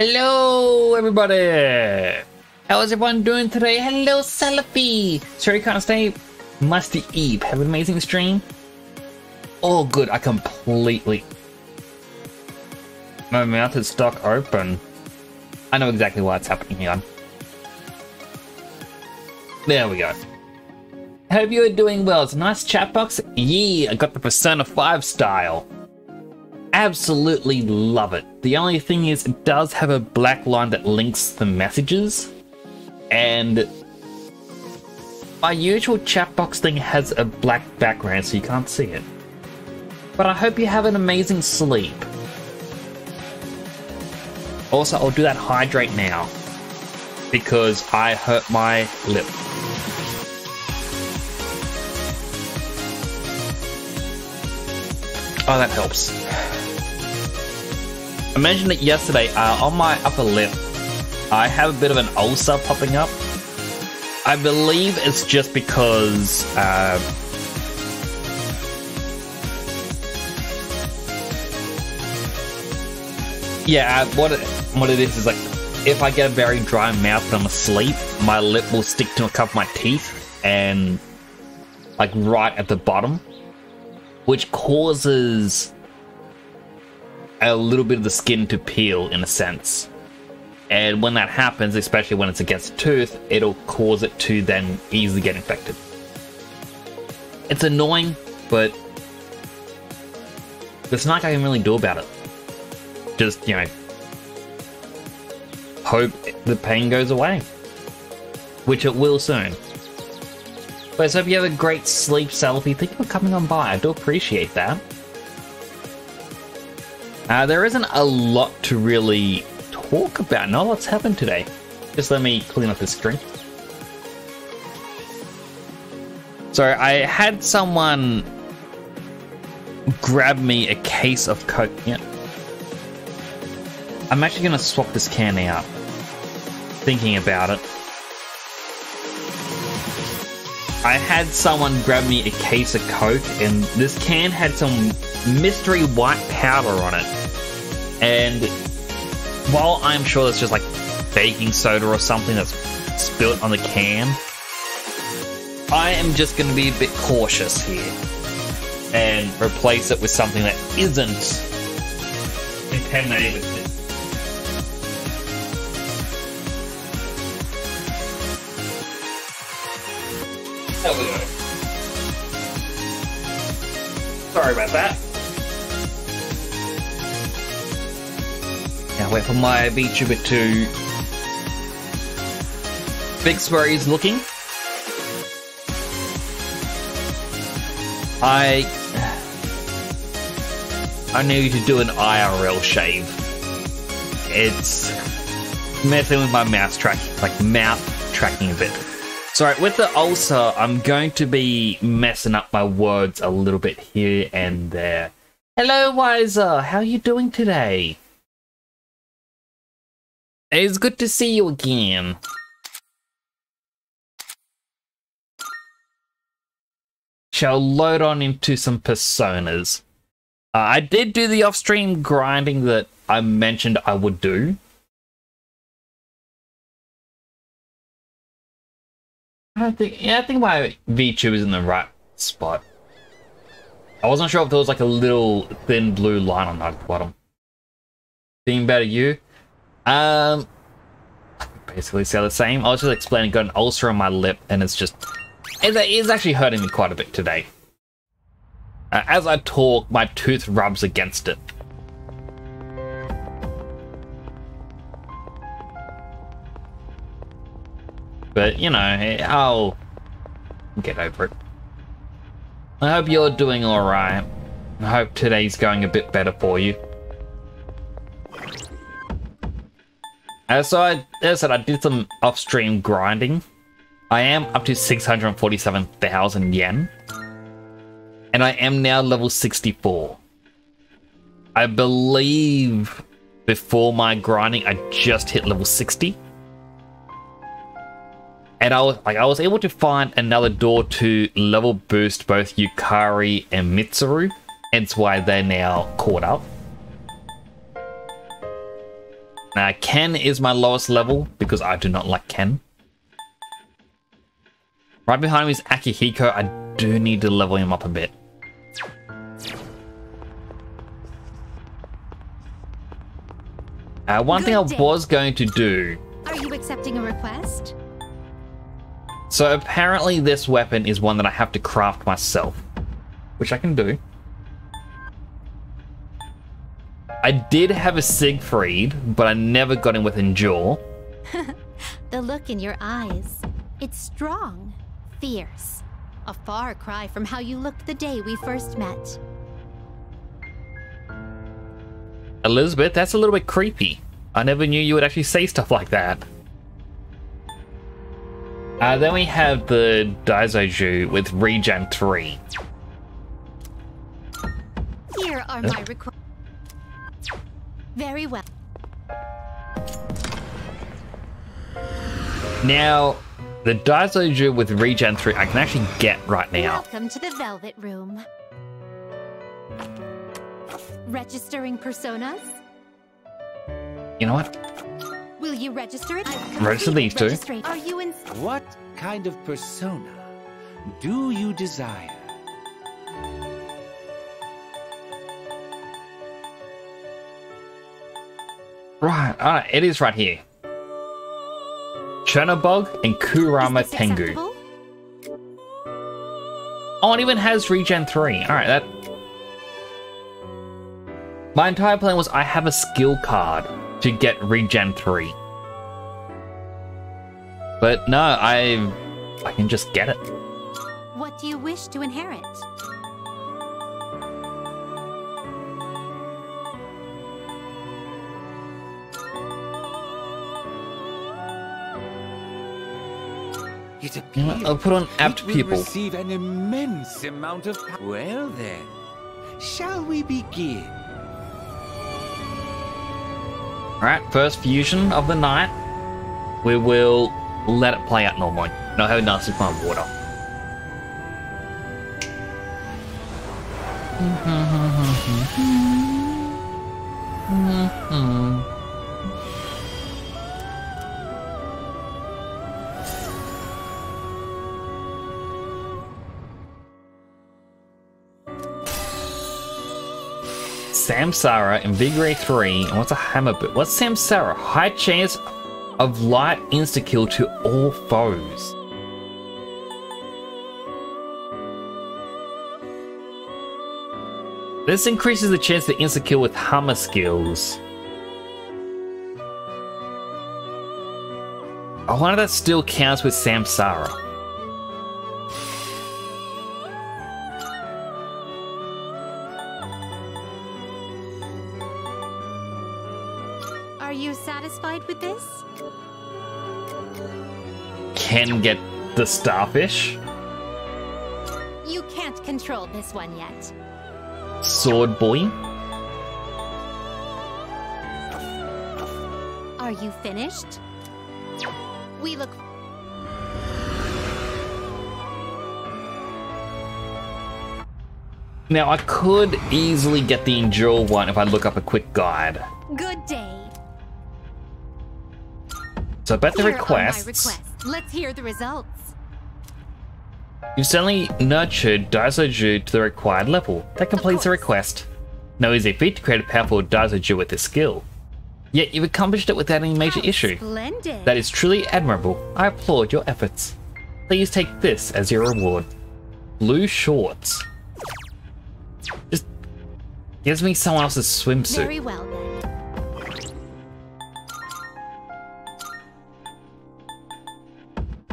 Hello, everybody! How is everyone doing today? Hello, Salafi! Sorry you can't stay. Musty Eve, have an amazing stream. Oh, good, I completely... My mouth is stuck open. I know exactly what's happening here. There we go. Hope you're doing well. It's a nice chat box. Yeah, I got the Persona 5 style. Absolutely love it. The only thing is it does have a black line that links the messages, and my usual chat box thing has a black background so you can't see it. But I hope you have an amazing sleep. Also, I'll do that hydrate now because I hurt my lip. Oh, that helps. I mentioned it yesterday, on my upper lip, I have a bit of an ulcer popping up. I believe it's just because, what it is like, if I get a very dry mouth when I'm asleep, my lip will stick to a couple of my teeth, and, like, right at the bottom, which causes a little bit of the skin to peel, in a sense. And when that happens, especially when it's against a tooth, it'll cause it to then easily get infected. It's annoying, but there's nothing I can really do about it. Just, you know, hope the pain goes away, which it will soon. But so hope you have a great sleep, Selfie. Thank you for coming on by. I do appreciate that. There isn't a lot to really talk about. Not what's happened today. Just let me clean up this drink. So I had someone grab me a case of Coke. Yeah. I'm actually going to swap this can out. Thinking about it. I had someone grab me a case of Coke, and this can had some mystery white powder on it. And while I'm sure that's just like baking soda or something that's spilt on the can, I am just going to be a bit cautious here and replace it with something that isn't contaminated with this. There we go. Sorry about that. Now wait for my VTuber to fix where he's looking. I need to do an IRL shave. It's messing with my mouth tracking a bit. Sorry, with the ulcer, I'm going to be messing up my words a little bit here and there. Hello, Wiser. How are you doing today? It's good to see you again. Shall load on into some personas. I did do the off-stream grinding that I mentioned I would do. I think my VTuber is in the right spot. I wasn't sure if there was like a little thin blue line on that bottom. Being better, you? Basically say the same. I was just explaining, got an ulcer on my lip, and it's actually hurting me quite a bit today. As I talk, my tooth rubs against it. But, you know, I'll get over it. I hope you're doing alright. I hope today's going a bit better for you. So as I said, I did some off-stream grinding. I am up to 647,000 yen. And I am now level 64. I believe before my grinding, I just hit level 60. And I was able to find another door to level boost both Yukari and Mitsuru. Hence why they're now caught up. Ken is my lowest level because I do not like Ken. Right behind me is Akihiko. I do need to level him up a bit. One thing I was going to do... Are you accepting a request? So apparently this weapon is one that I have to craft myself, which I can do. I did have a Siegfried, but I never got him with Endure. The look in your eyes. It's strong, fierce. A far cry from how you looked the day we first met. Elizabeth, that's a little bit creepy. I never knew you would actually say stuff like that. Then we have the Daizoju with Regen 3. Here are my requests. Very well. Now, the Daizoju with Regen 3 I can actually get right now. Welcome to the Velvet Room. Registering personas? You know what? Will you register it? Register these two. Are you in? What kind of persona do you desire? Right, it is right here. Chernobog and Kurama Is this Tengu. acceptable? Oh, it even has Regen 3. Alright, that... My entire plan was I have a skill card to get Regen 3. But no, I can just get it. What do you wish to inherit? It appears I'll put on apt it will pupil. receive an immense amount of power. Well then, shall we begin? Alright, first fusion of the night. We will let it play out normally. Not have enough with my water. Samsara, Invigorate 3, and what's a hammer boot? What's Samsara? High chance of light insta-kill to all foes. This increases the chance to insta-kill with hammer skills. I wonder if that still counts with Samsara. Are you satisfied with this? Can get the starfish. You can't control this one yet. Sword boy. Are you finished? We look... Now I could easily get the Endure one if I look up a quick guide. Good day. So about the Here are my requests. requests. Let's hear the results. You've certainly nurtured Daizoju to the required level. That completes the request. No easy feat to create a powerful Daizoju with this skill. Yet you've accomplished it without any major issue. Splendid. That is truly admirable. I applaud your efforts. Please take this as your reward. Blue shorts. Just gives me someone else's swimsuit. Very well then.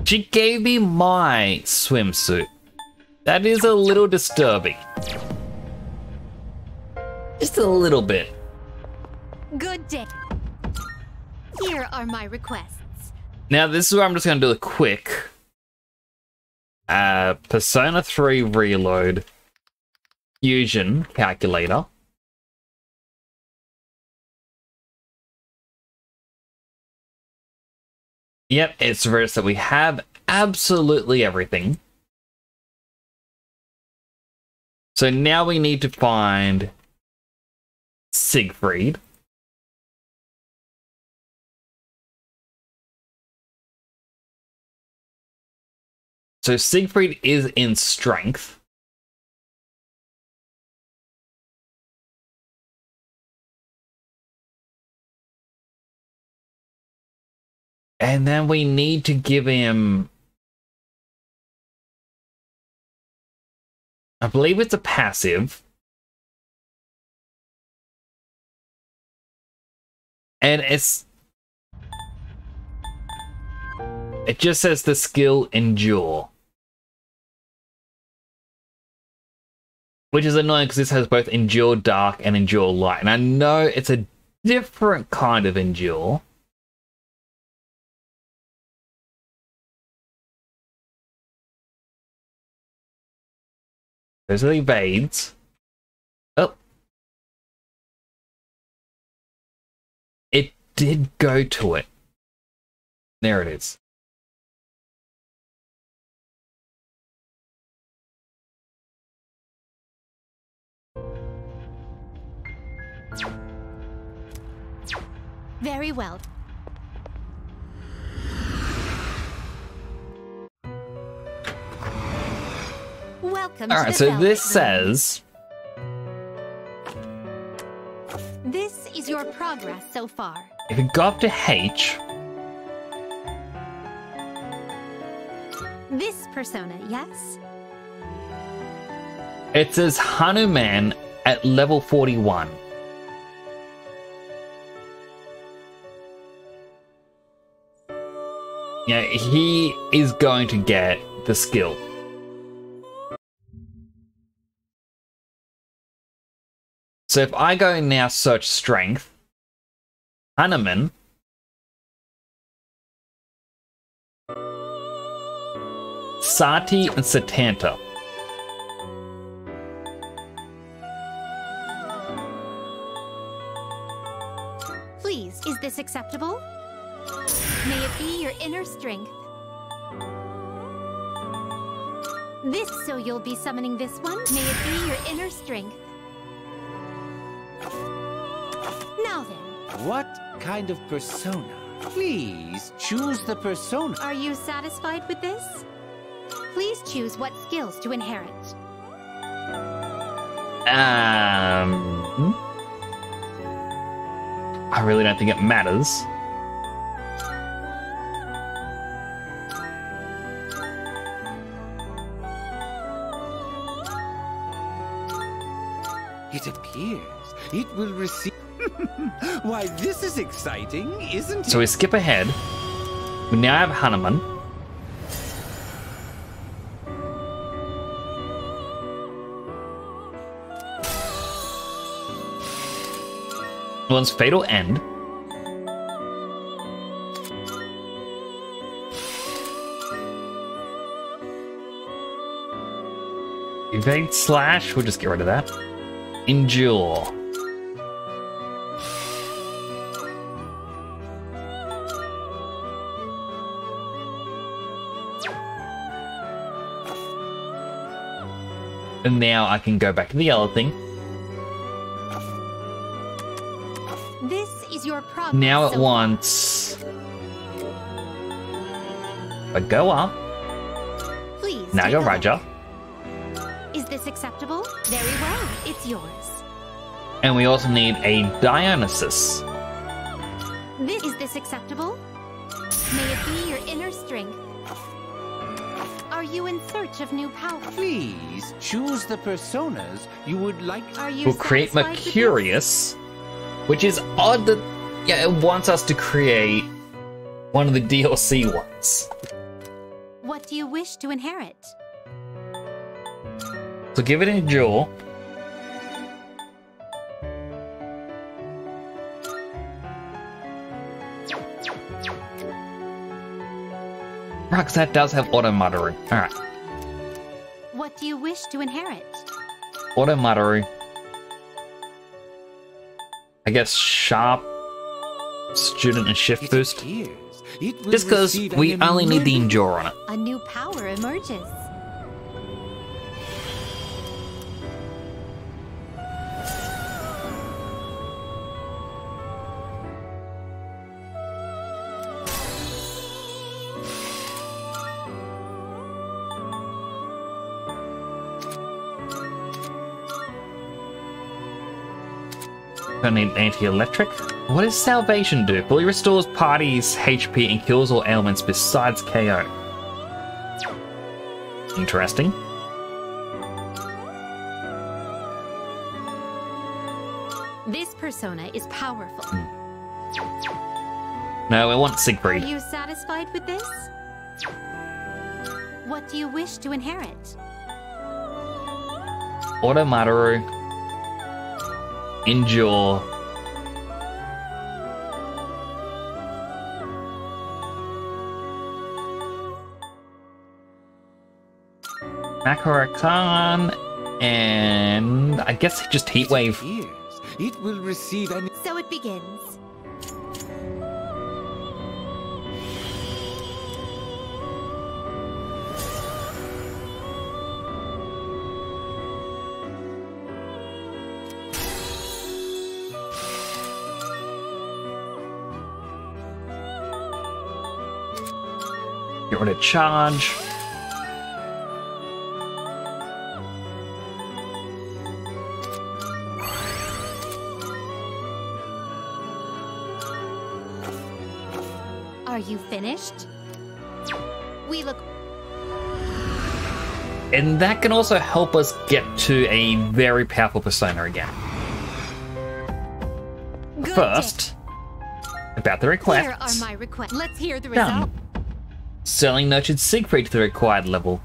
She gave me my swimsuit. That is a little disturbing. Just a little bit. Good day. Here are my requests. Now this is where I'm just going to do a quick Persona 3 Reload Fusion calculator. Yep, it's reversed that we have absolutely everything. So now we need to find Siegfried. So Siegfried is in strength. And then we need to give him... I believe it's a passive. And it just says the skill Endure. Which is annoying because this has both Endure Dark and Endure Light. And I know it's a different kind of Endure. Those are the evades. Oh. It did go to it. There it is. Very well. Welcome All right, to the so this Velvet Room. says... This is your progress so far. If you go up to H... This persona, yes? It says Hanuman at level 41. Yeah, he is going to get the skill. So if I go now search strength, Hanuman, Sati and Satanta. Please, is this acceptable? May it be your inner strength. This, so you'll be summoning this one? May it be your inner strength. Now then. What kind of persona? Please choose the persona. Are you satisfied with this? Please choose what skills to inherit. I really don't think it matters. It appears it will receive... Why, this is exciting, isn't it? So we skip ahead. We now have Hanuman. One's Fatal End. Evade Slash, we'll just get rid of that. Endure. And now I can go back to the other thing. This is your progress. Now it so wants... I go up. Please. Now take go a look. Raja. Is this acceptable? Very well. It's yours. And we also need a Dionysus. Is this acceptable? May it be your inner strength. Are you in search of new power? Please choose the personas you would like. Are you We'll create satisfied with this? Mercurius, which is odd that it wants us to create one of the DLC ones. What do you wish to inherit? So give it Endure. Right, 'cause that does have Auto Mutaru. Alright. What do you wish to inherit? Auto Mutaru. I guess Sharp, Student, and Shift It Boost. appears it will Just because receive we an only need the emergency- Endure on it. A new power emerges. Don't need anti-electric. What does Salvation do? Fully restores parties' HP and kills all ailments besides KO. Interesting. This persona is powerful. No, I want Are Siegfried. you satisfied with this? What do you wish to inherit? Automaru. Endure. Makarakan, and I guess just Heatwave. Here's. It will receive an... So it begins. Get rid of charge. Are you finished? We look... And that can also help us get to a very powerful persona again. Good First, about the day. requests. Here are my requests. Let's hear the Done. result. Sterling nurtured Siegfried to the required level.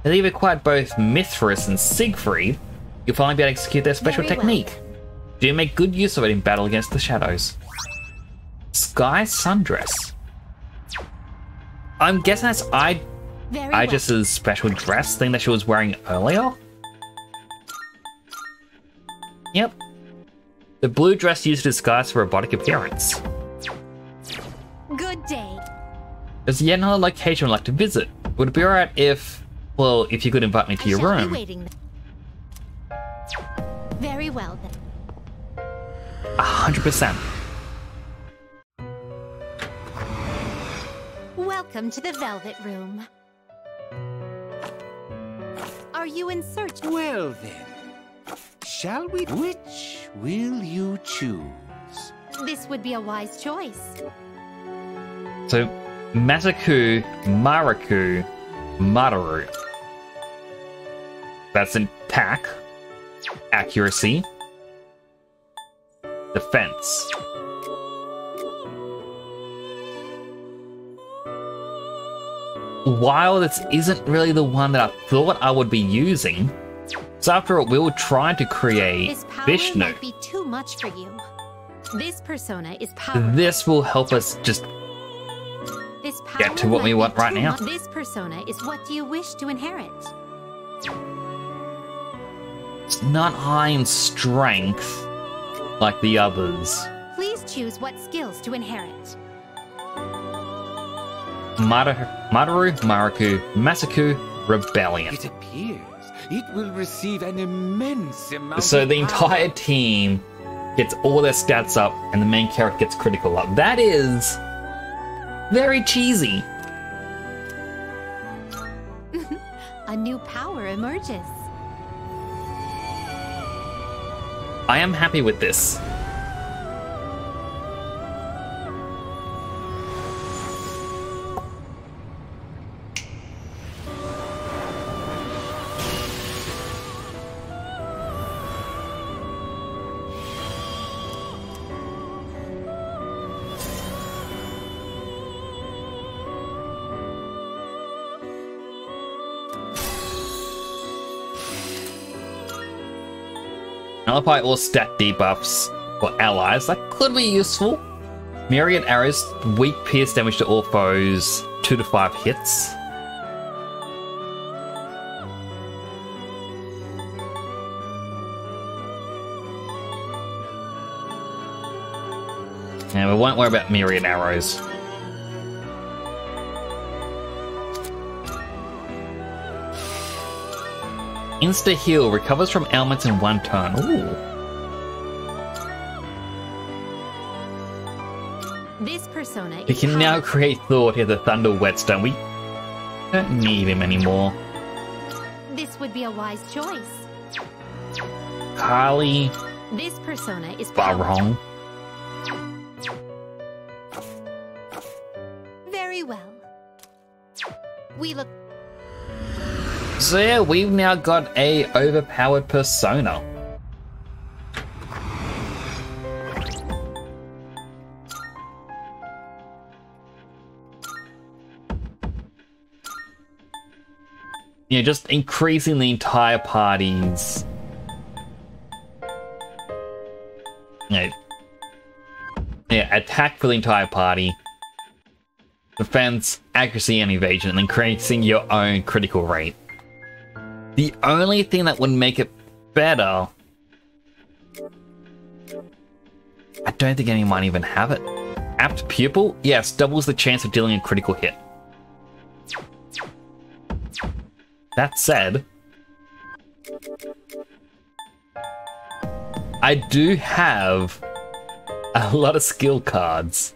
Now that you've acquired both Mithras and Siegfried, you'll finally be able to execute their special Very well. technique. Do make good use of it in battle against the shadows. Sky Sundress. I'm guessing that's Very well. Aegis's special dress thing that she was wearing earlier? Yep. The blue dress used to disguise her robotic appearance. Good day. There's yet another location I'd like to visit. Would it be alright if, well, if you could invite me to your Shall be room? waiting. Very well then. 100%. Welcome to the Velvet Room. Are you in search? Well then. Shall we? Which will you choose? This would be a wise choice. So, Masaku, Maraku, Madaru. That's attack, accuracy, defense. While this isn't really the one that I thought I would be using, so after all, we were trying to create This power Vishnu. might be too much for you. This persona is powerful. This will help us just This power get to what might we be want right too now. mu- This persona is what do you wish to inherit? It's not high in strength like the others. Please choose what skills to inherit. Madaru, Maraku, Masaku, Rebellion. It appears it will receive an immense amount So of the entire power. team gets all their stats up and the main character gets critical up. That is very cheesy. A new power emerges. I am happy with this. I'll apply all stat debuffs for allies. That could be useful. Myriad arrows, weak pierce damage to all foes, 2 to 5 hits. And we won't worry about myriad arrows. Insta heal recovers from ailments in 1 turn. Ooh. This persona We is can now powerful. create Thor here, the Thunder Whetstone. We don't need him anymore. This would be a wise choice. Kali, This persona is Far powerful. wrong. Very well. We look. So yeah, we've now got a overpowered persona. You know, just increasing the entire party's, you know, yeah, attack for the entire party, defense, accuracy, and evasion, and increasing your own critical rate. The only thing that would make it better, I don't think anyone might even have it. Apt Pupil? Yes, doubles the chance of dealing a critical hit. That said, I do have a lot of skill cards.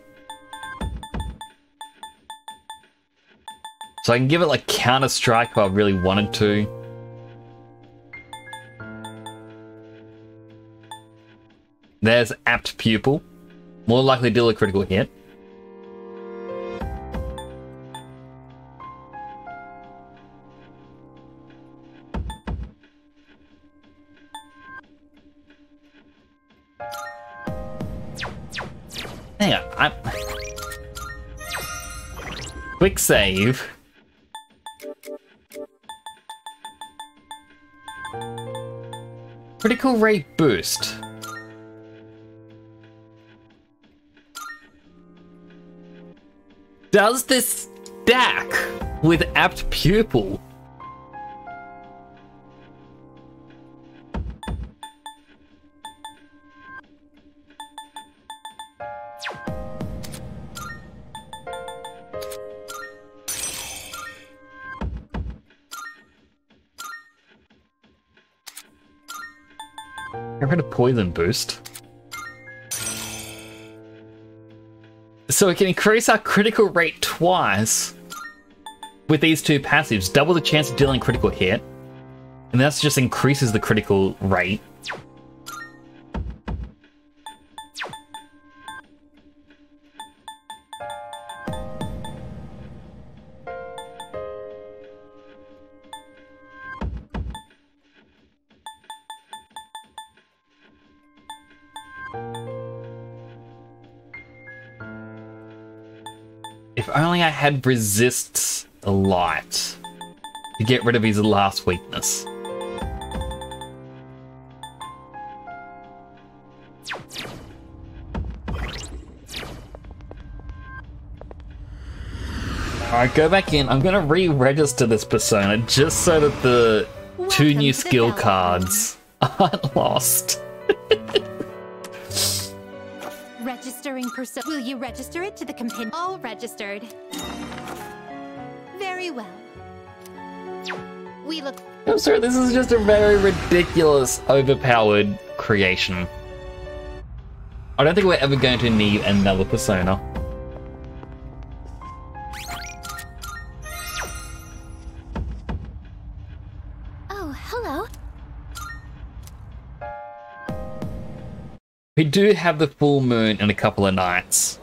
So I can give it like Counter Strike if I really wanted to. There's Apt Pupil. More likely to deal a critical hit. Hang on, quick save. Critical rate boost. Does this stack with Apt Pupil? Get rid of poison boost. So we can increase our critical rate twice with these two passives. Double the chance of dealing a critical hit. And that just increases the critical rate. If only I had resists the light to get rid of his last weakness. Alright, go back in. I'm gonna re-register this persona just so that the two Welcome new to the skill Bell cards aren't lost. Registering persona. Will you register it to the companion? All registered. Very well. We look. I'm sorry, this is just a very ridiculous, overpowered creation. I don't think we're ever going to need another persona. Oh, hello. We do have the full moon in a couple of nights.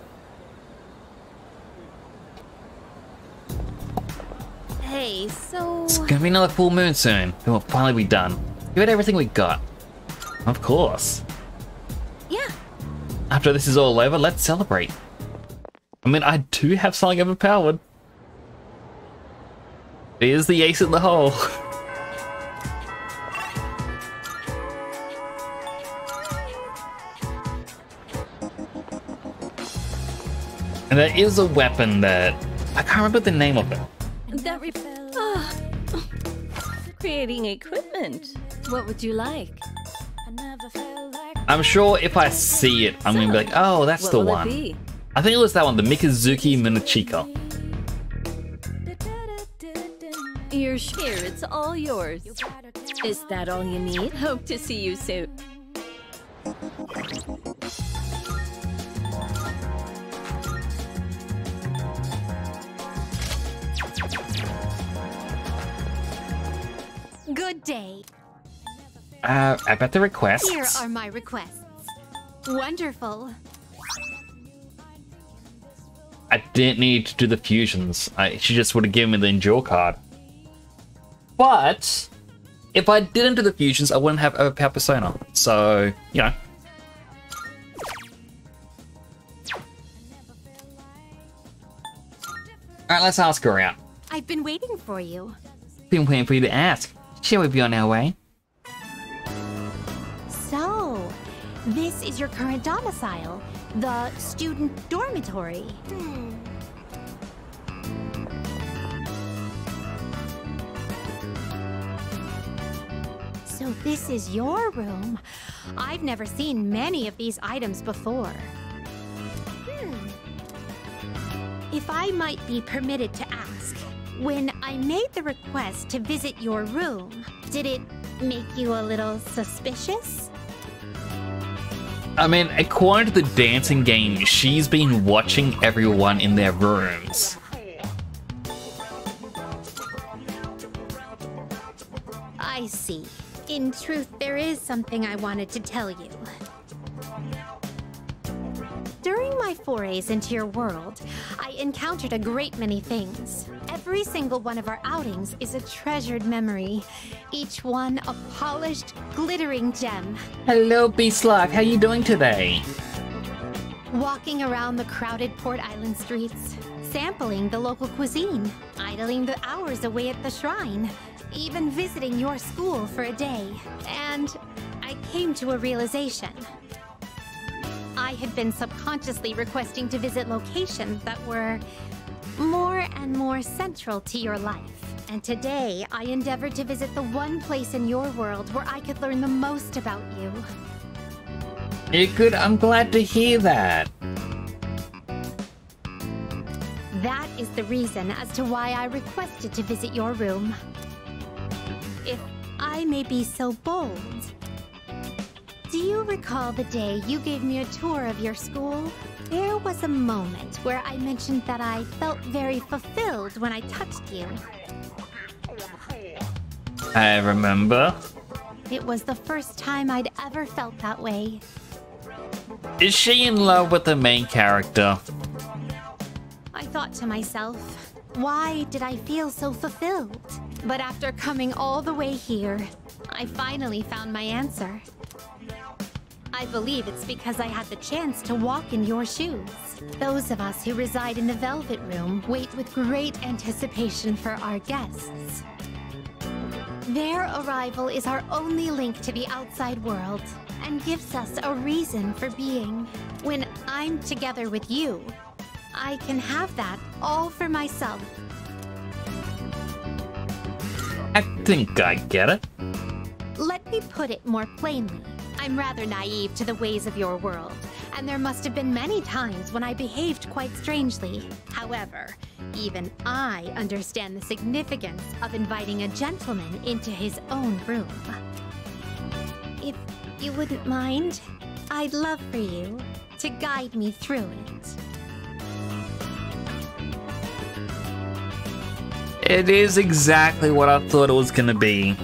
Hey, so... It's gonna be another full moon soon. Then we'll finally be done. Give it everything we got. Of course. Yeah. After this is all over, let's celebrate. I mean, I do have something overpowered. Here's the ace in the hole. And there is a weapon that... I can't remember the name of it. That creating equipment. What would you like? I'm sure if I see it, I'm gonna be like, oh, that's What the will it one. be? I think it was that one, the Mikazuki Minachika. You're here, it's all yours. Is that all you need? Hope to see you soon. Good day. About the requests. Here are my requests. Wonderful. I didn't need to do the fusions. She just would have given me the endure card. But if I didn't do the fusions, I wouldn't have overpower persona. So, you know. Alright, let's ask her out. I've been waiting for you. Been waiting for you to ask. Shall we be on our way? So, this is your current domicile, the student dormitory. So this is your room. I've never seen many of these items before. If I might be permitted to ask, when I made the request to visit your room, did it make you a little suspicious? I mean, according to the dancing game, she's been watching everyone in their rooms. I see. In truth, there is something I wanted to tell you. During my forays into your world, I encountered a great many things. Every single one of our outings is a treasured memory, each one a polished, glittering gem. Hello, Beast Life. How you doing today? Walking around the crowded Port Island streets, sampling the local cuisine, idling the hours away at the shrine, even visiting your school for a day. And I came to a realization. I had been subconsciously requesting to visit locations that were more and more central to your life. And today, I endeavored to visit the one place in your world where I could learn the most about you. Good, I'm glad to hear that. That is the reason as to why I requested to visit your room. If I may be so bold, do you recall the day you gave me a tour of your school? There was a moment where I mentioned that I felt very fulfilled when I touched you. I remember. It was the first time I'd ever felt that way. Is she in love with the main character? I thought to myself, why did I feel so fulfilled? But after coming all the way here, I finally found my answer. I believe it's because I had the chance to walk in your shoes. Those of us who reside in the Velvet Room wait with great anticipation for our guests. Their arrival is our only link to the outside world and gives us a reason for being. When I'm together with you, I can have that all for myself. I think I get it. Let me put it more plainly. I'm rather naive to the ways of your world, and there must have been many times when I behaved quite strangely. However, even I understand the significance of inviting a gentleman into his own room. If you wouldn't mind, I'd love for you to guide me through it. It is exactly what I thought it was gonna be.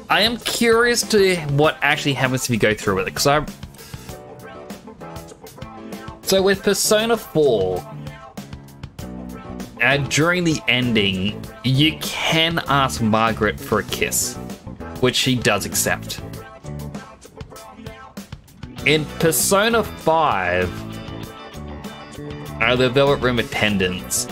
I am curious to what actually happens if you go through with it, because So with Persona 4, during the ending, you can ask Margaret for a kiss, which she does accept. In Persona 5, the Velvet Room attendants,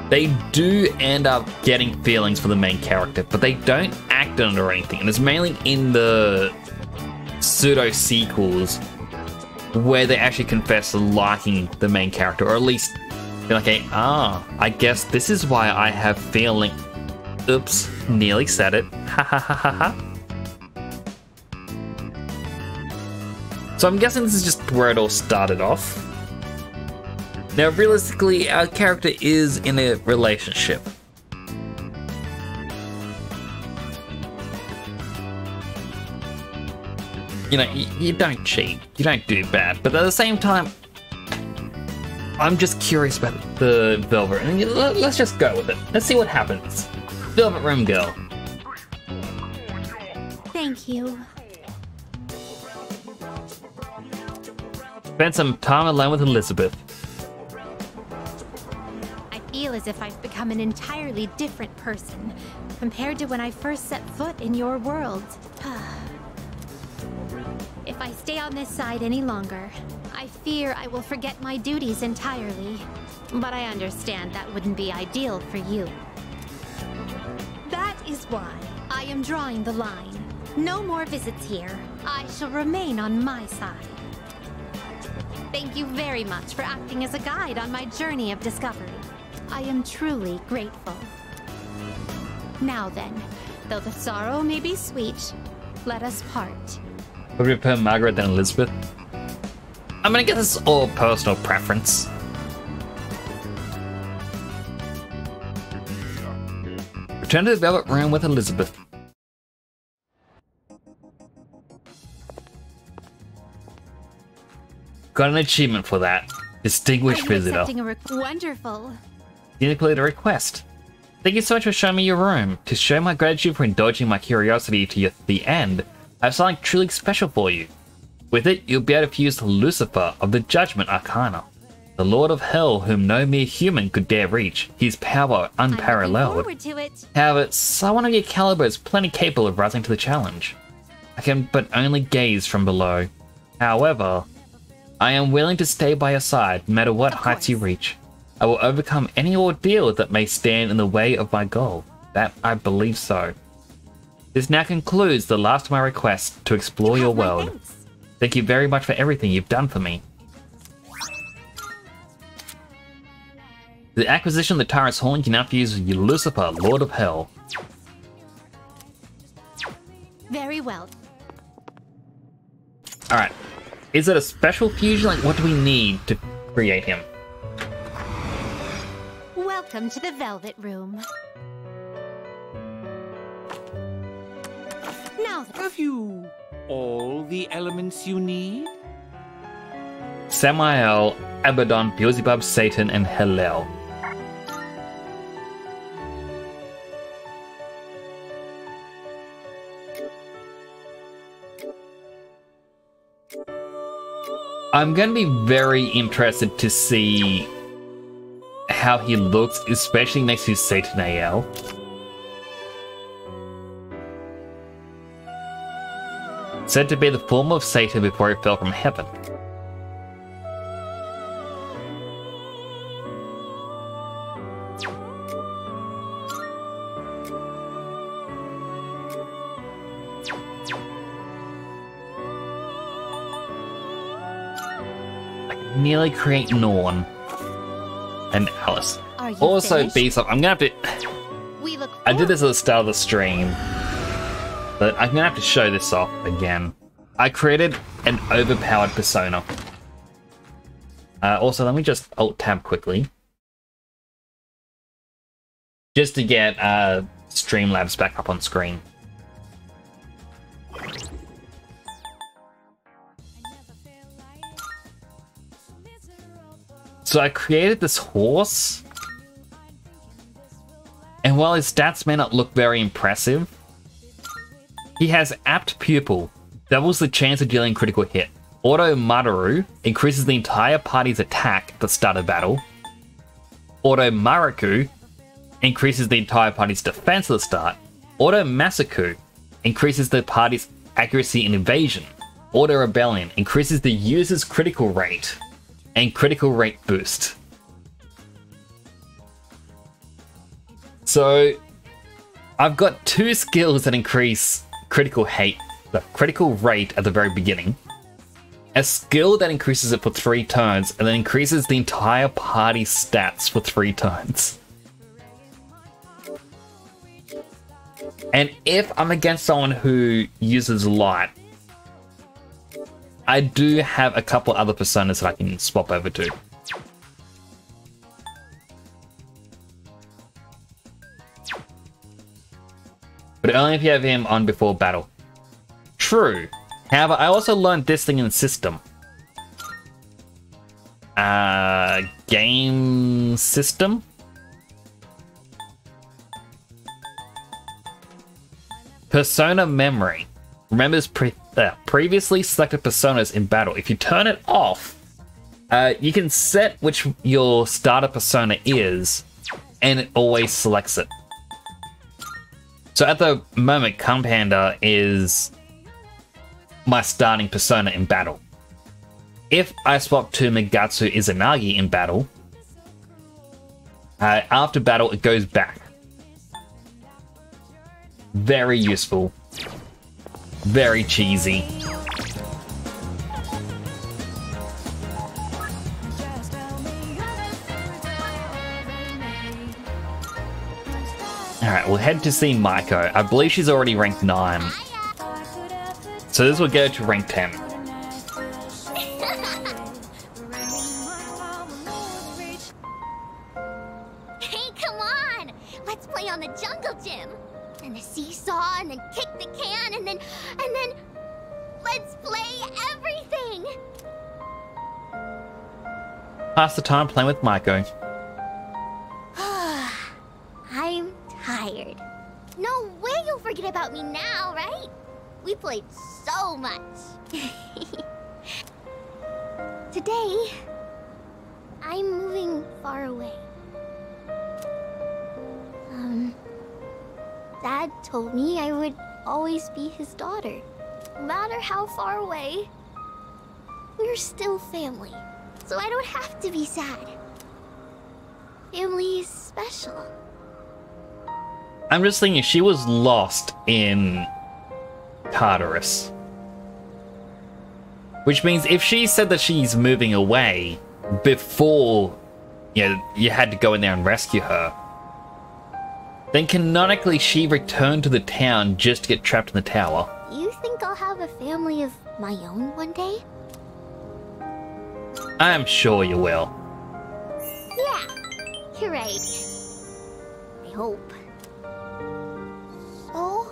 they do end up getting feelings for the main character, but they don't act on it or anything. And it's mainly in the pseudo-sequels where they actually confess to liking the main character, or at least be like, I guess this is why I have feeling. Oops, nearly said it. Ha ha ha ha ha. So I'm guessing this is just where it all started off. Now, realistically, our character is in a relationship. You know, you don't cheat, you don't do bad, but at the same time, I'm just curious about the Velvet, and let's just go with it. Let's see what happens. Velvet Room Girl. Thank you. Spend some time alone with Elizabeth. I feel as if I've become an entirely different person compared to when I first set foot in your world. If I stay on this side any longer, I fear I will forget my duties entirely. But I understand that wouldn't be ideal for you. That is why I am drawing the line. No more visits here. I shall remain on my side. Thank you very much for acting as a guide on my journey of discovery. I am truly grateful. Now then, though the sorrow may be sweet, let us part. Would we prefer Margaret than Elizabeth? I'm gonna get this all personal preference. Return to the Velvet Room with Elizabeth. Got an achievement for that. Distinguished visitor. Wonderful. You completed a request. Thank you so much for showing me your room. To show my gratitude for indulging my curiosity to the end, I have something truly special for you. With it, you'll be able to use Lucifer of the Judgment Arcana, the Lord of Hell whom no mere human could dare reach, his power unparalleled. I'm looking forward to it. However, someone of your caliber is plenty capable of rising to the challenge. I can but only gaze from below. However, I am willing to stay by your side, no matter what heights you reach. I will overcome any ordeal that may stand in the way of my goal. That I believe so. This now concludes the last of my requests to explore your world. Thanks. Thank you very much for everything you've done for me. The acquisition of the Tyrant's Horn can now use Lucifer, Lord of Hell. Very well. Alright. Is it a special fusion? Like, what do we need to create him? Welcome to the Velvet Room. Now, Have you all the elements you need? Samael, Abaddon, Beelzebub, Satan, and Hellel. I'm going to be very interested to see how he looks, especially next to Satanael. Said to be the form of Satan before he fell from heaven. Nearly create Norn and Alice. are you Also, finished? Beast, I'm gonna have to. We look I did this at the start of the stream, but I'm gonna have to show this off again. I created an overpowered persona. Also, let me just alt tab quickly, just to get Streamlabs back up on screen. So I created this horse, and while his stats may not look very impressive, he has Apt Pupil, doubles the chance of dealing critical hit. Auto Madaru increases the entire party's attack at the start of battle. Auto Maraku increases the entire party's defense at the start. Auto Masaku increases the party's accuracy and evasion. Auto Rebellion increases the user's critical rate and critical rate boost. So I've got two skills that increase critical rate at the very beginning, a skill that increases it for 3 turns and then increases the entire party's stats for 3 turns. And if I'm against someone who uses light, I do have a couple other personas that I can swap over to. But only if you have him on before battle. True. However, I also learned this thing in the system. Game system? Persona memory. Remembers previously selected personas in battle. If you turn it off, you can set which your starter persona is, and it always selects it. So at the moment, Companda is my starting persona in battle. If I swap to Migatsu Izanagi in battle, after battle it goes back. Very useful. Very cheesy. Alright, we'll head to see Maiko. I believe she's already ranked 9. So this will go to rank 10. Hey, come on! Let's play on the jungle gym! And the seesaw, and then kick the can, and then... Let's play everything! Pass the time playing with Maiko. I'm tired. No way you'll forget about me now, right? We played so much. Today, I'm moving far away. Dad told me I would always be his daughter. No matter how far away, we're still family. So I don't have to be sad. Family is special. I'm just thinking she was lost in Tartarus. Which means if she said that she's moving away before you had to go in there and rescue her, then canonically she returned to the town just to get trapped in the tower. You think I'll have a family of my own one day? I'm sure you will. Yeah, you're right. I hope. So,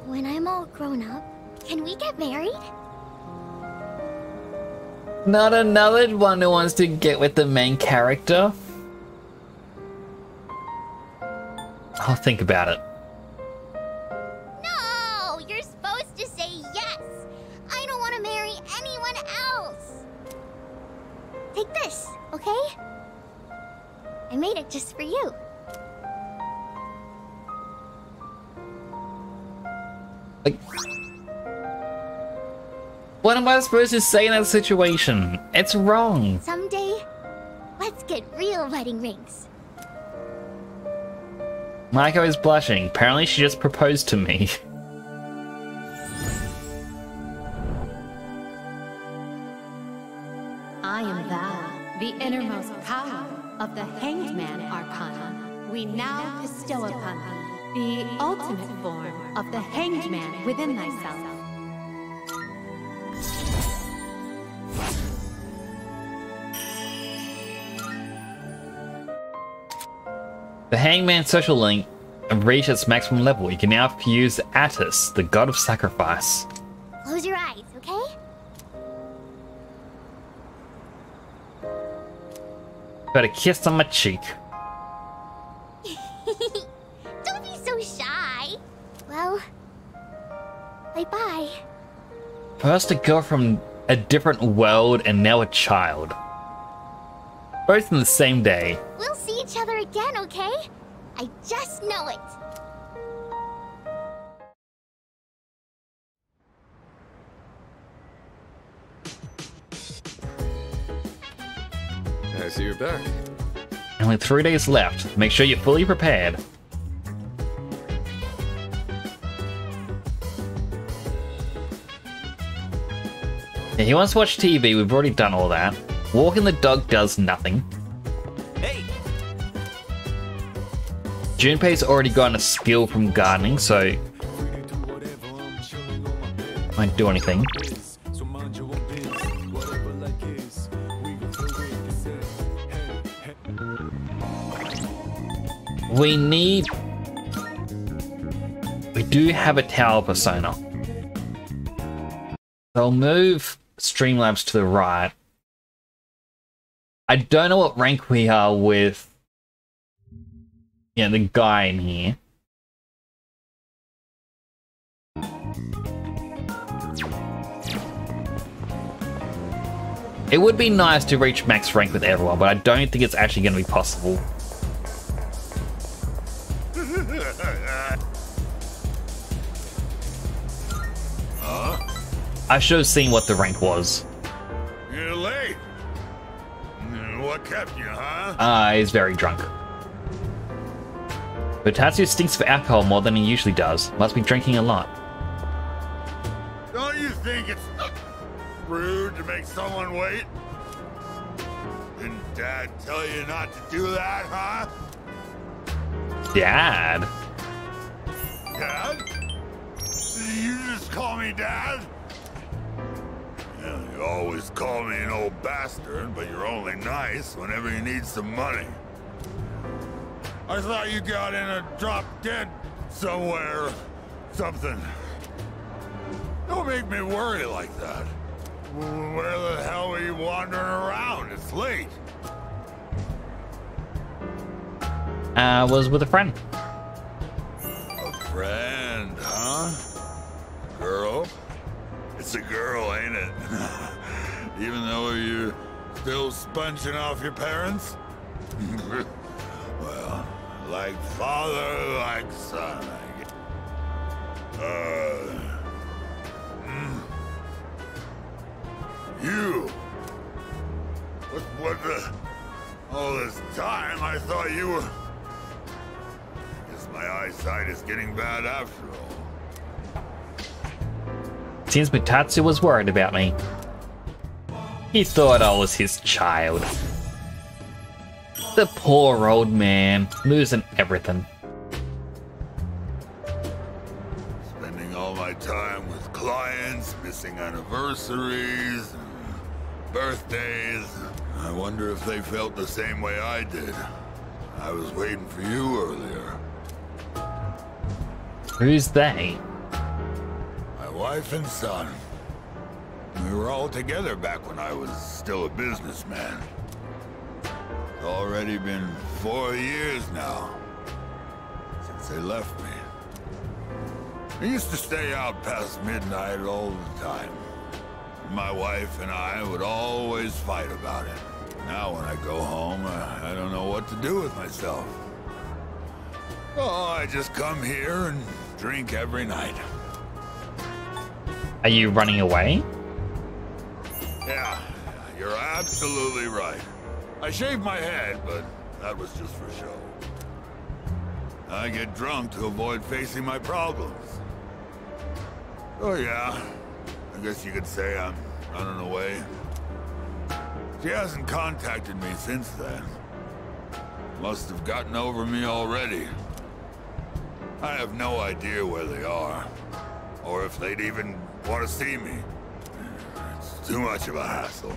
when I'm all grown up, can we get married? Not another one who wants to get with the main character? I'll think about it. No! You're supposed to say yes! I don't want to marry anyone else! Take this, okay? I made it just for you. Like, what am I supposed to say in that situation? It's wrong. Someday, let's get real wedding rings. Maiko is blushing. Apparently she just proposed to me. I am thou, the innermost power of the Hanged Man Arcana. We now bestow upon thee the ultimate form of the Hanged Man within thyself. The Hangman social link reached its maximum level. You can now fuse Attis, the god of sacrifice. Close your eyes, okay? Got a kiss on my cheek. Don't be so shy. Well, bye-bye. First a girl from a different world and now a child. Both in the same day. We'll see each other again, okay? I just know it. I see you're back. Only 3 days left. Make sure you're fully prepared. Yeah, he wants to watch TV. We've already done all that. Walking the dog does nothing. Hey! Junpei's already gotten a skill from gardening, so won't do anything. We do have a tower persona. So I'll move Streamlabs to the right. I don't know what rank we are with the guy in here. It would be nice to reach max rank with everyone, but I don't think it's actually going to be possible. I should have seen what the rank was. You're late. What kept you, huh? He's very drunk. But Tatsu stinks for alcohol more than he usually does. Must be drinking a lot. Don't you think it's rude to make someone wait? Didn't Dad tell you not to do that, huh? Dad? Dad? Did you just call me Dad? Yeah, you always call me an old bastard, but you're only nice whenever you need some money. I thought you got in a drop dead somewhere, something. Don't make me worry like that. Where the hell are you wandering around? It's late. Was with a friend. A friend, huh? Girl? It's a girl, ain't it? Even though you're still sponging off your parents? Well, like father, like son, I guess. You? What the... All this time, I thought you were... Guess my eyesight is getting bad after all. Seems Mutatsu was worried about me. He thought I was his child. The poor old man, losing everything. Spending all my time with clients, missing anniversaries, and birthdays. I wonder if they felt the same way I did. I was waiting for you earlier. Who's they? My wife and son. We were all together back when I was still a businessman. It's already been 4 years now since they left me. I used to stay out past midnight all the time. My wife and I would always fight about it. Now when I go home, I don't know what to do with myself. Oh, I just come here and drink every night. Are you running away? Yeah, you're absolutely right. I shaved my head, but that was just for show. I get drunk to avoid facing my problems. Oh yeah, I guess you could say I'm running away. She hasn't contacted me since then. Must have gotten over me already. I have no idea where they are, or if they'd even want to see me. It's too much of a hassle.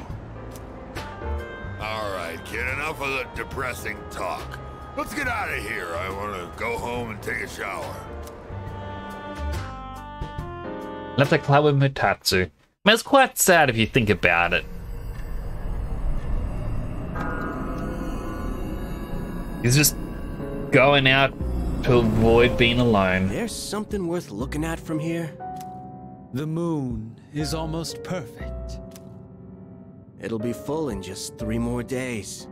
All right, kid, enough of the depressing talk. Let's get out of here. I want to go home and take a shower. Left a club with Mutatsu. I mean, it's quite sad if you think about it. He's just going out to avoid being alone. There's something worth looking at from here. The moon is almost perfect. It'll be full in just 3 more days.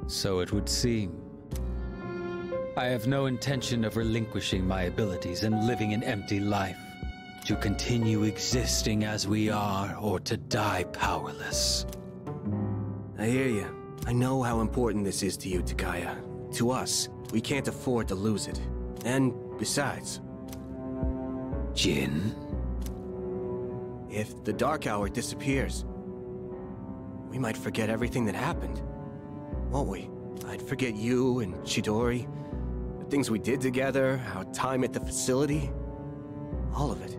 So it would seem. I have no intention of relinquishing my abilities and living an empty life. To continue existing as we are, or to die powerless. I hear you. I know how important this is to you, Takaya. To us, we can't afford to lose it. And besides... Jin? If the Dark Hour disappears, we might forget everything that happened. Won't we? I'd forget you and Chidori, the things we did together, our time at the facility. All of it.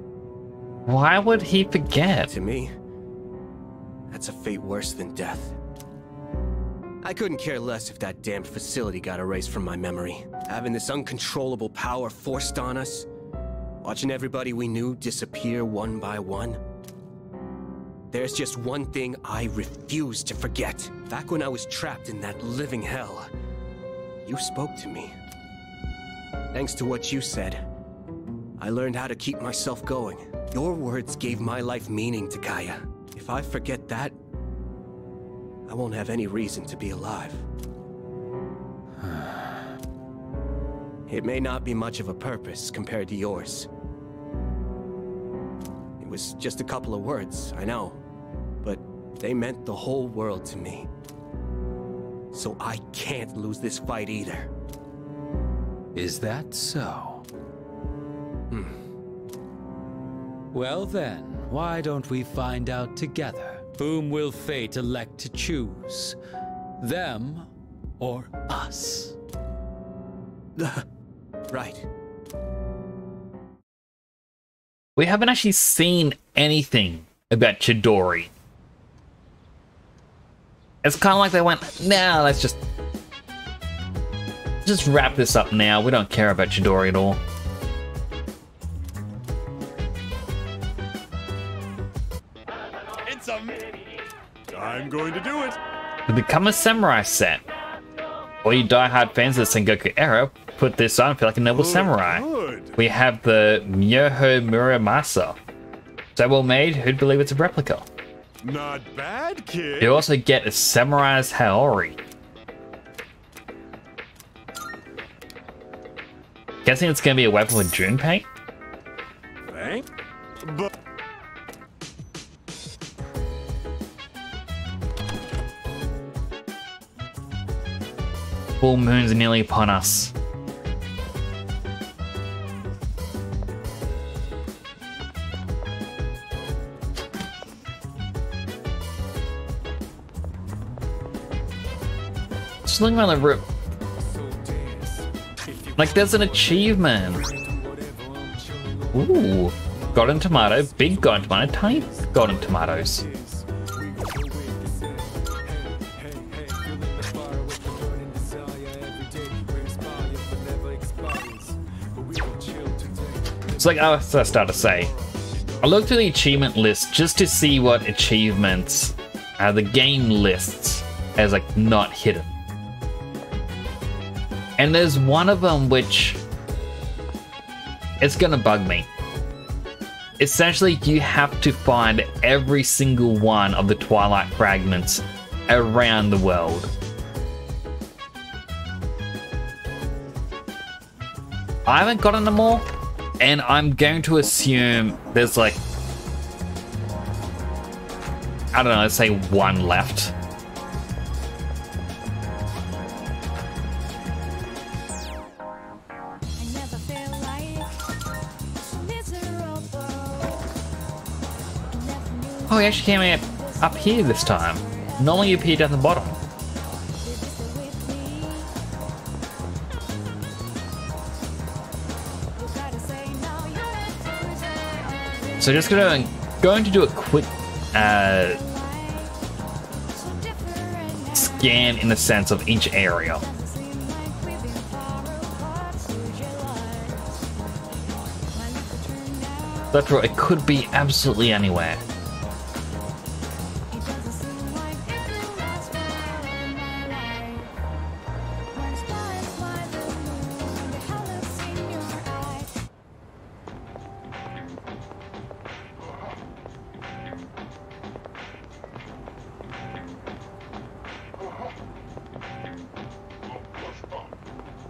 Why would he forget? To me, that's a fate worse than death. I couldn't care less if that damned facility got erased from my memory. Having this uncontrollable power forced on us, watching everybody we knew disappear one by one. There's just one thing I refuse to forget. Back when I was trapped in that living hell, you spoke to me. Thanks to what you said, I learned how to keep myself going. Your words gave my life meaning, Takaya. If I forget that, I won't have any reason to be alive. It may not be much of a purpose compared to yours. It was just a couple of words, I know, but they meant the whole world to me. So I can't lose this fight either. Is that so? Well then, why don't we find out together? Whom will fate elect to choose? Them or us? Right. We haven't actually seen anything about Chidori. It's kind of like they went, nah, let's just wrap this up now. We don't care about Chidori at all. I'm going to do it. To become a samurai set. All you die-hard fans of the Sengoku era, put this on and feel like a noble samurai. Good. We have the Myoho Muramasa. So well made, who'd believe it's a replica? Not bad, kid. You also get a samurai's Haori. Guessing it's gonna be a weapon with Junpei? Thank. But Full moons are nearly upon us. Just looking around the room. Like there's an achievement. Ooh. Golden tomato, big golden tomato, tiny golden tomatoes. It's like, oh, that's what I started to say. I looked through the achievement list just to see what achievements the game lists as like not hidden. And there's one of them which it's gonna bug me. Essentially, you have to find every single one of the Twilight fragments around the world. I haven't gotten them all, and I'm going to assume there's like, I don't know, let's say one left. Oh, he actually came out up here this time. Normally you appear down the bottom. So just going to do a quick scan in the sense of each area. That's right, it could be absolutely anywhere.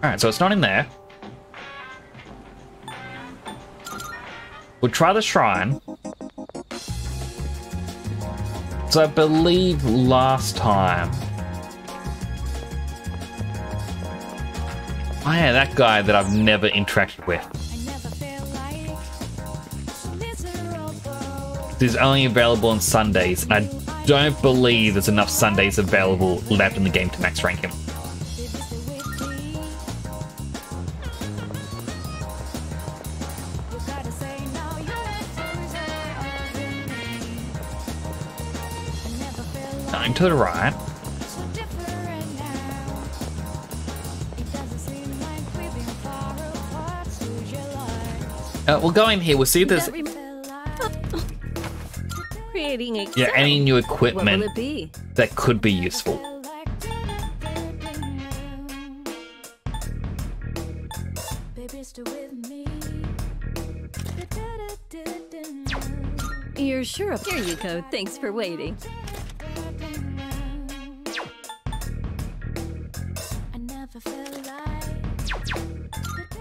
Alright, so it's not in there. We'll try the shrine. So I believe last time... Oh yeah, that guy that I've never interacted with. This is only available on Sundays, and I don't believe there's enough Sundays available left in the game to max rank him. To the right. We'll go in here. We'll see if there's creating any new what equipment will it be? that could be useful. You're sure? Here you go. Thanks for waiting.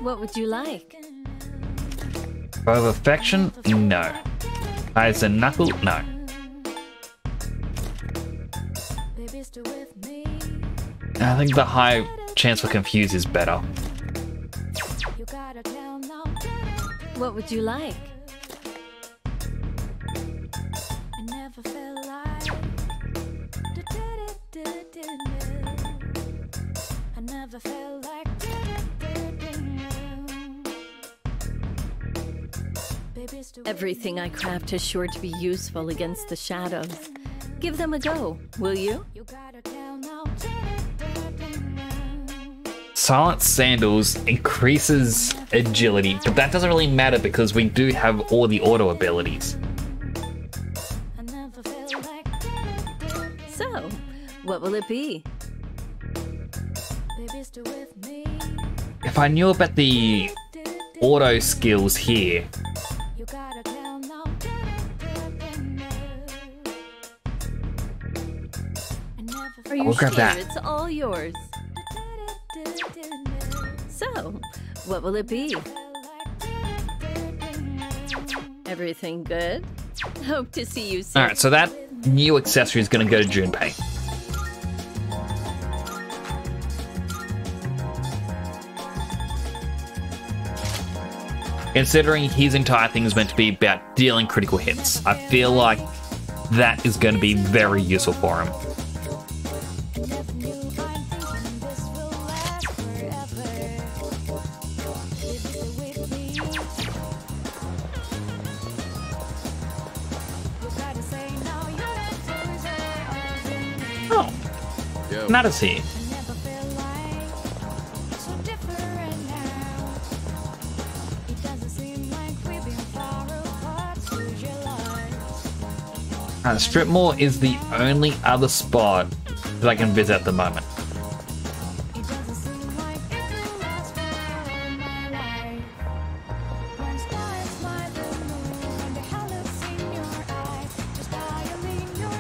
What would you like? Of affection? No. Eyes and knuckle? No. I think the high chance for confuse is better. What would you like? Everything I craft is sure to be useful against the shadows. Give them a go, will you? Silent Sandals increases agility, but that doesn't really matter because we do have all the auto abilities. So, what will it be? If I knew about the auto skills here, Are you I'll grab sure? that. It's all yours. So, what will it be? Everything good? Hope to see you soon. alright, so that new accessory is going to go to Junpei. Considering his entire thing is meant to be about dealing critical hits, I feel like that is going to be very useful for him. Oh, Nada's here. Stripmore is the only other spot that I can visit at the moment.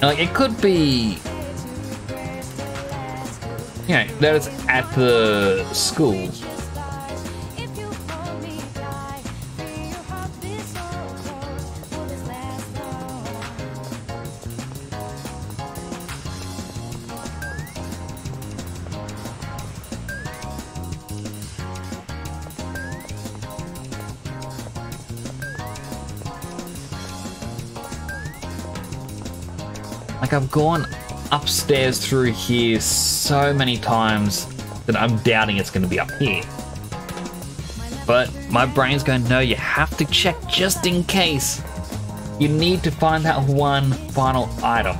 Like, it could be, you know, that it's at the school. Like, I've gone upstairs through here so many times that I'm doubting it's going to be up here. But my brain's going, no, you have to check just in case. You need to find that one final item.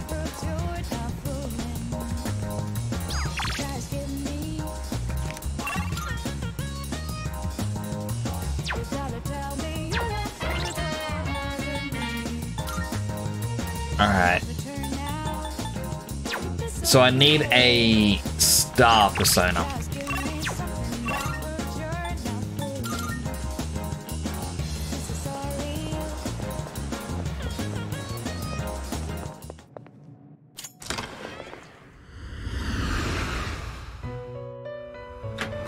Alright. So I need a star persona.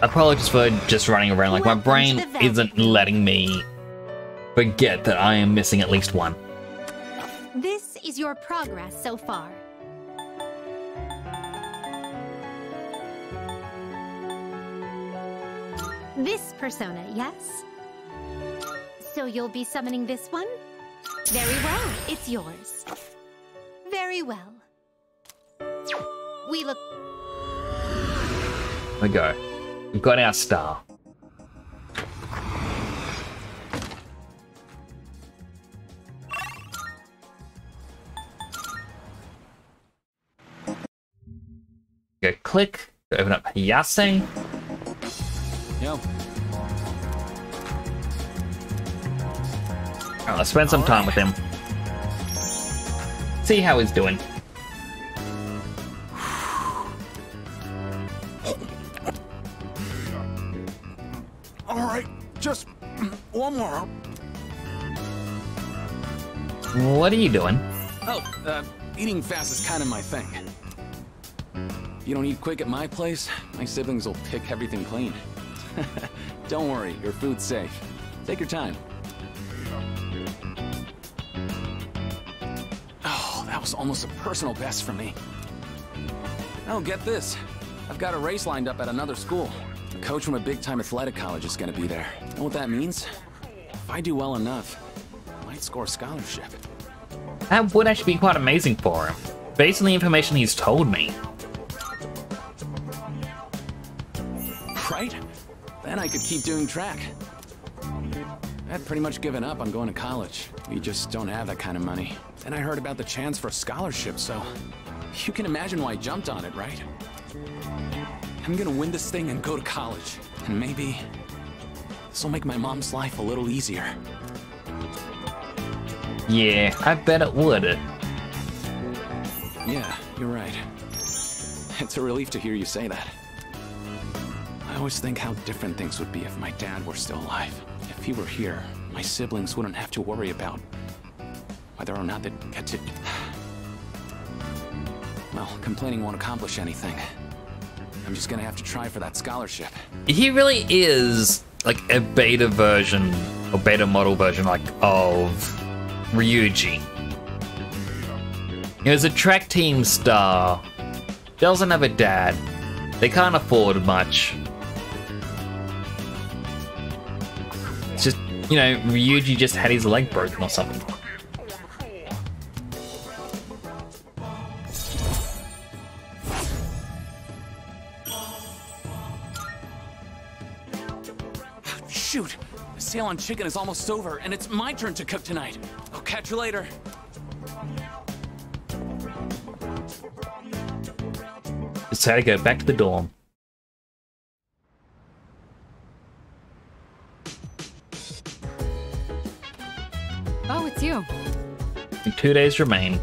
Apologies for just running around, like my brain isn't letting me forget that I am missing at least one. This is your progress so far. This persona, yes? So you'll be summoning this one? Very well, it's yours. Very well. We look... There we go. We've got our star. Go click to open up Hayase. Yo. Alright, let's spend some time with him. See how he's doing. All right, just one more. What are you doing? Oh, eating fast is kind of my thing. You don't eat quick at my place, my siblings will pick everything clean. Don't worry, your food's safe. Take your time. Oh, that was almost a personal best for me. Oh, get this. I've got a race lined up at another school. A coach from a big-time athletic college is gonna be there. Know what that means? If I do well enough, I might score a scholarship. That would actually be quite amazing for him, based on the information he's told me. Right? Then I could keep doing track. I'd pretty much given up on going to college. We just don't have that kind of money. Then I heard about the chance for a scholarship, so you can imagine why I jumped on it, right? I'm gonna win this thing and go to college. And maybe this will make my mom's life a little easier. Yeah, I bet it would. Yeah, you're right. It's a relief to hear you say that. I always think how different things would be if my dad were still alive. If he were here, my siblings wouldn't have to worry about whether or not they'd get to... Well, complaining won't accomplish anything. I'm just gonna have to try for that scholarship. He really is like a beta version, or beta model version, like, of Ryuji. He was a track team star, doesn't have a dad, they can't afford much. It's just, you know, Ryuji just had his leg broken or something. Shoot! The sale on chicken is almost over, and it's my turn to cook tonight. I'll catch you later. Just had to go back to the dorm. Oh, it's you. 2 days remain.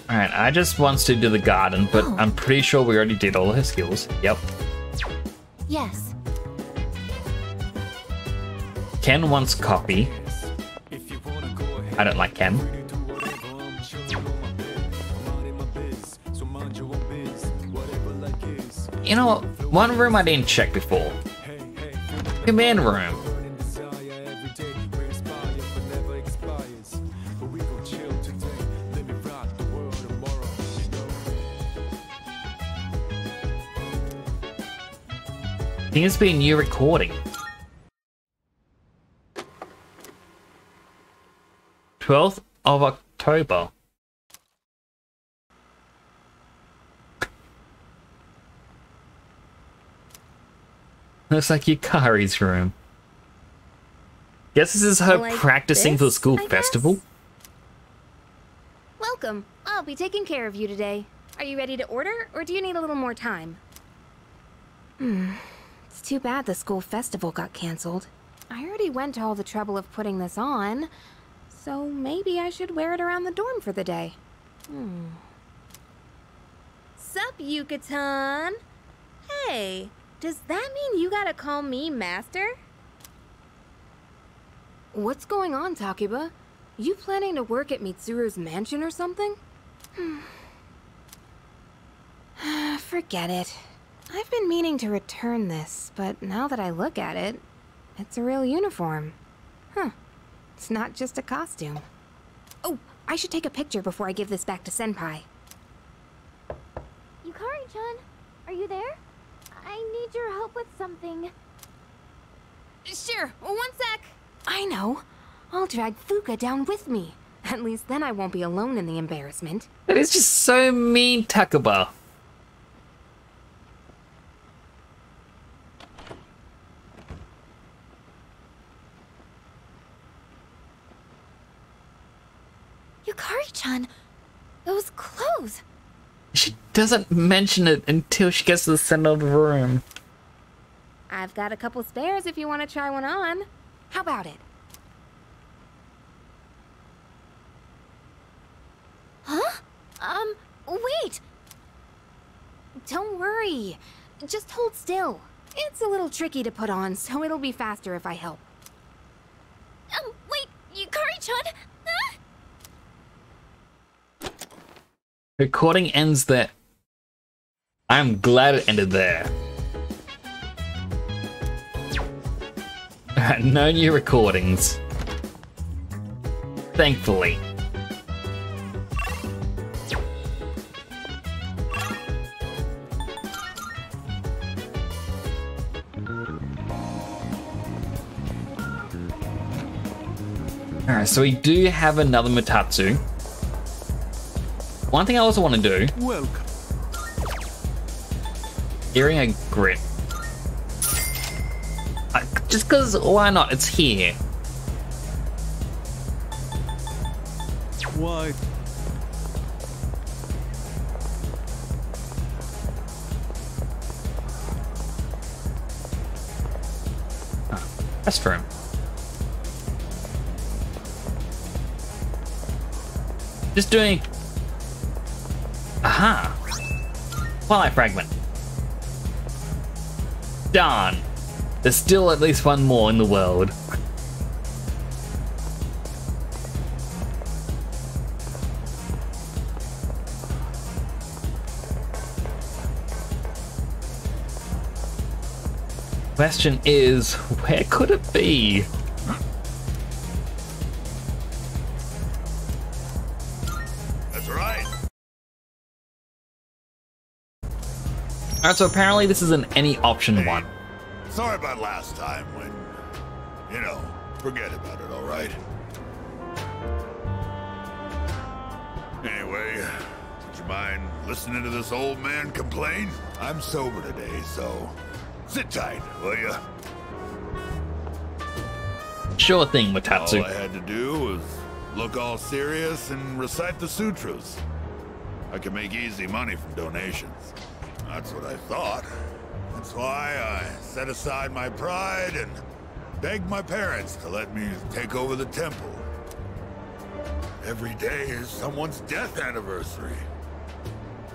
Alright, I just wants to do the garden, but I'm pretty sure we already did all her skills. Yep. Yes. Ken wants coffee. I don't like Ken. You know what? One room I didn't check before. Command room. Seems to be a new recording. 12th of October. Looks like Yukari's room. Guess this is her Like practicing for the this, school I festival. guess? Welcome. I'll be taking care of you today. Are you ready to order, or do you need a little more time? It's too bad the school festival got canceled. I already went to all the trouble of putting this on, so maybe I should wear it around the dorm for the day. Sup, Yuka-tan? Hey, does that mean you gotta call me Master? What's going on, Takiba? You planning to work at Mitsuru's mansion or something? Forget it. I've been meaning to return this, but now that I look at it, it's a real uniform. Huh. It's not just a costume. Oh, I should take a picture before I give this back to Senpai. Yukari-chan, are you there? I need your help with something. Sure, 1 sec. I know. I'll drag Fuka down with me. At least then I won't be alone in the embarrassment. That is just so mean, Takuba. Yukari-chan, those clothes. She doesn't mention it until she gets to the center of the room. I've got a couple spares if you want to try one on. How about it? Huh? Wait! Don't worry. Just hold still. It's a little tricky to put on, so it'll be faster if I help. Wait, Yukari-chan? Huh? Recording ends there. I'm glad it ended there. No new recordings. Thankfully. Alright, so we do have another Mutatsu. One thing I also want to do... Welcome. Hearing a grit. Just because, why not? It's here. Why? Restroom. Just doing... Aha! Twilight Fragment. Darn. There's still at least one more in the world. Question is, where could it be? That's right. Alright, so apparently this is an any option one. Sorry about last time when, you know, forget about it, all right? Anyway, would you mind listening to this old man complain? I'm sober today, so sit tight, will ya? Sure thing, Mutatsu. All I had to do was look all serious and recite the sutras. I can make easy money from donations. That's what I thought. That's why I set aside my pride and begged my parents to let me take over the temple. Every day is someone's death anniversary.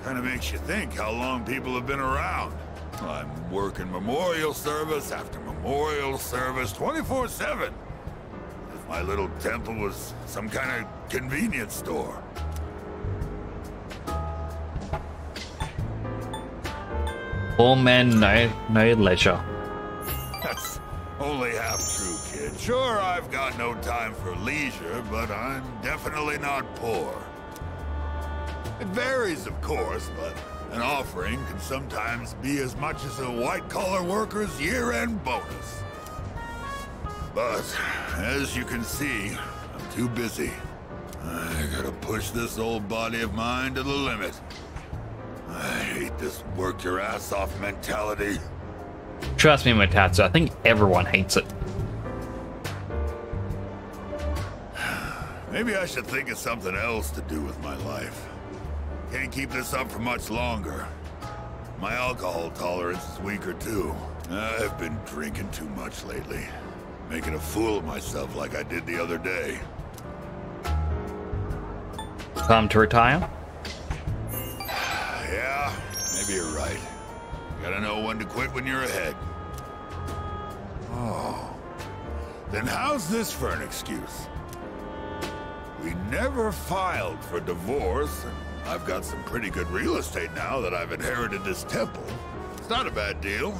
Kind of makes you think how long people have been around. I'm working memorial service after memorial service 24/7. If my little temple was some kind of convenience store. All men, no leisure. That's only half true, kid. Sure, I've got no time for leisure, but I'm definitely not poor. It varies, of course, but an offering can sometimes be as much as a white-collar worker's year-end bonus. But, as you can see, I'm too busy. I gotta push this old body of mine to the limit. I hate this work-your-ass-off mentality. Trust me, Mutatsu, I think everyone hates it. Maybe I should think of something else to do with my life. Can't keep this up for much longer. My alcohol tolerance is weaker too. I've been drinking too much lately. Making a fool of myself like I did the other day. Time to retire? Yeah, maybe you're right. Gotta know when to quit when you're ahead. Oh. Then how's this for an excuse? We never filed for divorce, and I've got some pretty good real estate now that I've inherited this temple. It's not a bad deal.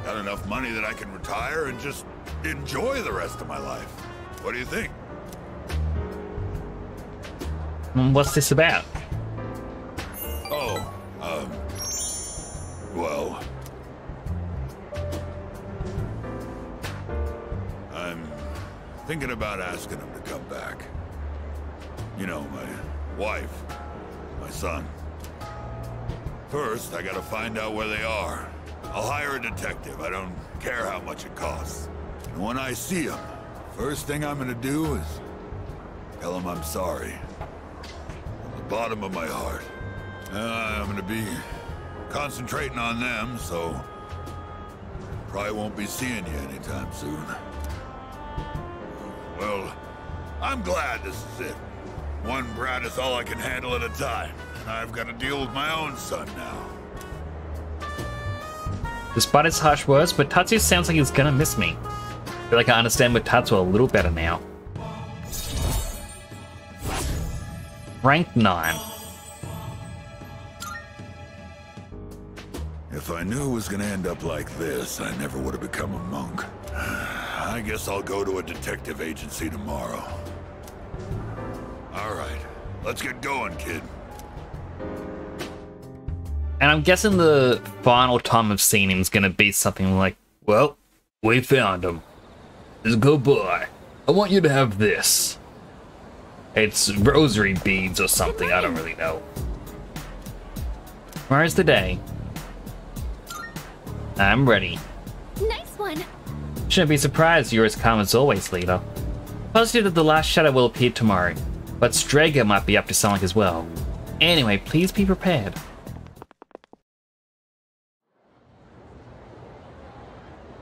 Got enough money that I can retire and just enjoy the rest of my life. What do you think? What's this about? Oh, well... I'm thinking about asking him to come back. You know, my wife, my son. First, I gotta find out where they are. I'll hire a detective. I don't care how much it costs. And when I see him, first thing I'm gonna do is tell him I'm sorry. From the bottom of my heart. I'm gonna be concentrating on them, so probably won't be seeing you anytime soon. Well, I'm glad this is it. One brat is all I can handle at a time, and I've got to deal with my own son now. Despite his harsh words, but Tatsu sounds like he's gonna miss me. I feel like I understand Tatsu a little better now. Rank 9. If I knew it was gonna end up like this, I never would have become a monk. I guess I'll go to a detective agency tomorrow. Alright, let's get going, kid. And I'm guessing the final time I've seen him is gonna be something like, well, we found him. Good boy. I want you to have this. It's rosary beads or something, I don't really know. Where's the day? I'm ready. Nice one. Shouldn't be surprised you're as calm as always, leader. Positive that the last shadow will appear tomorrow, but Strager might be up to something as well. Anyway, please be prepared.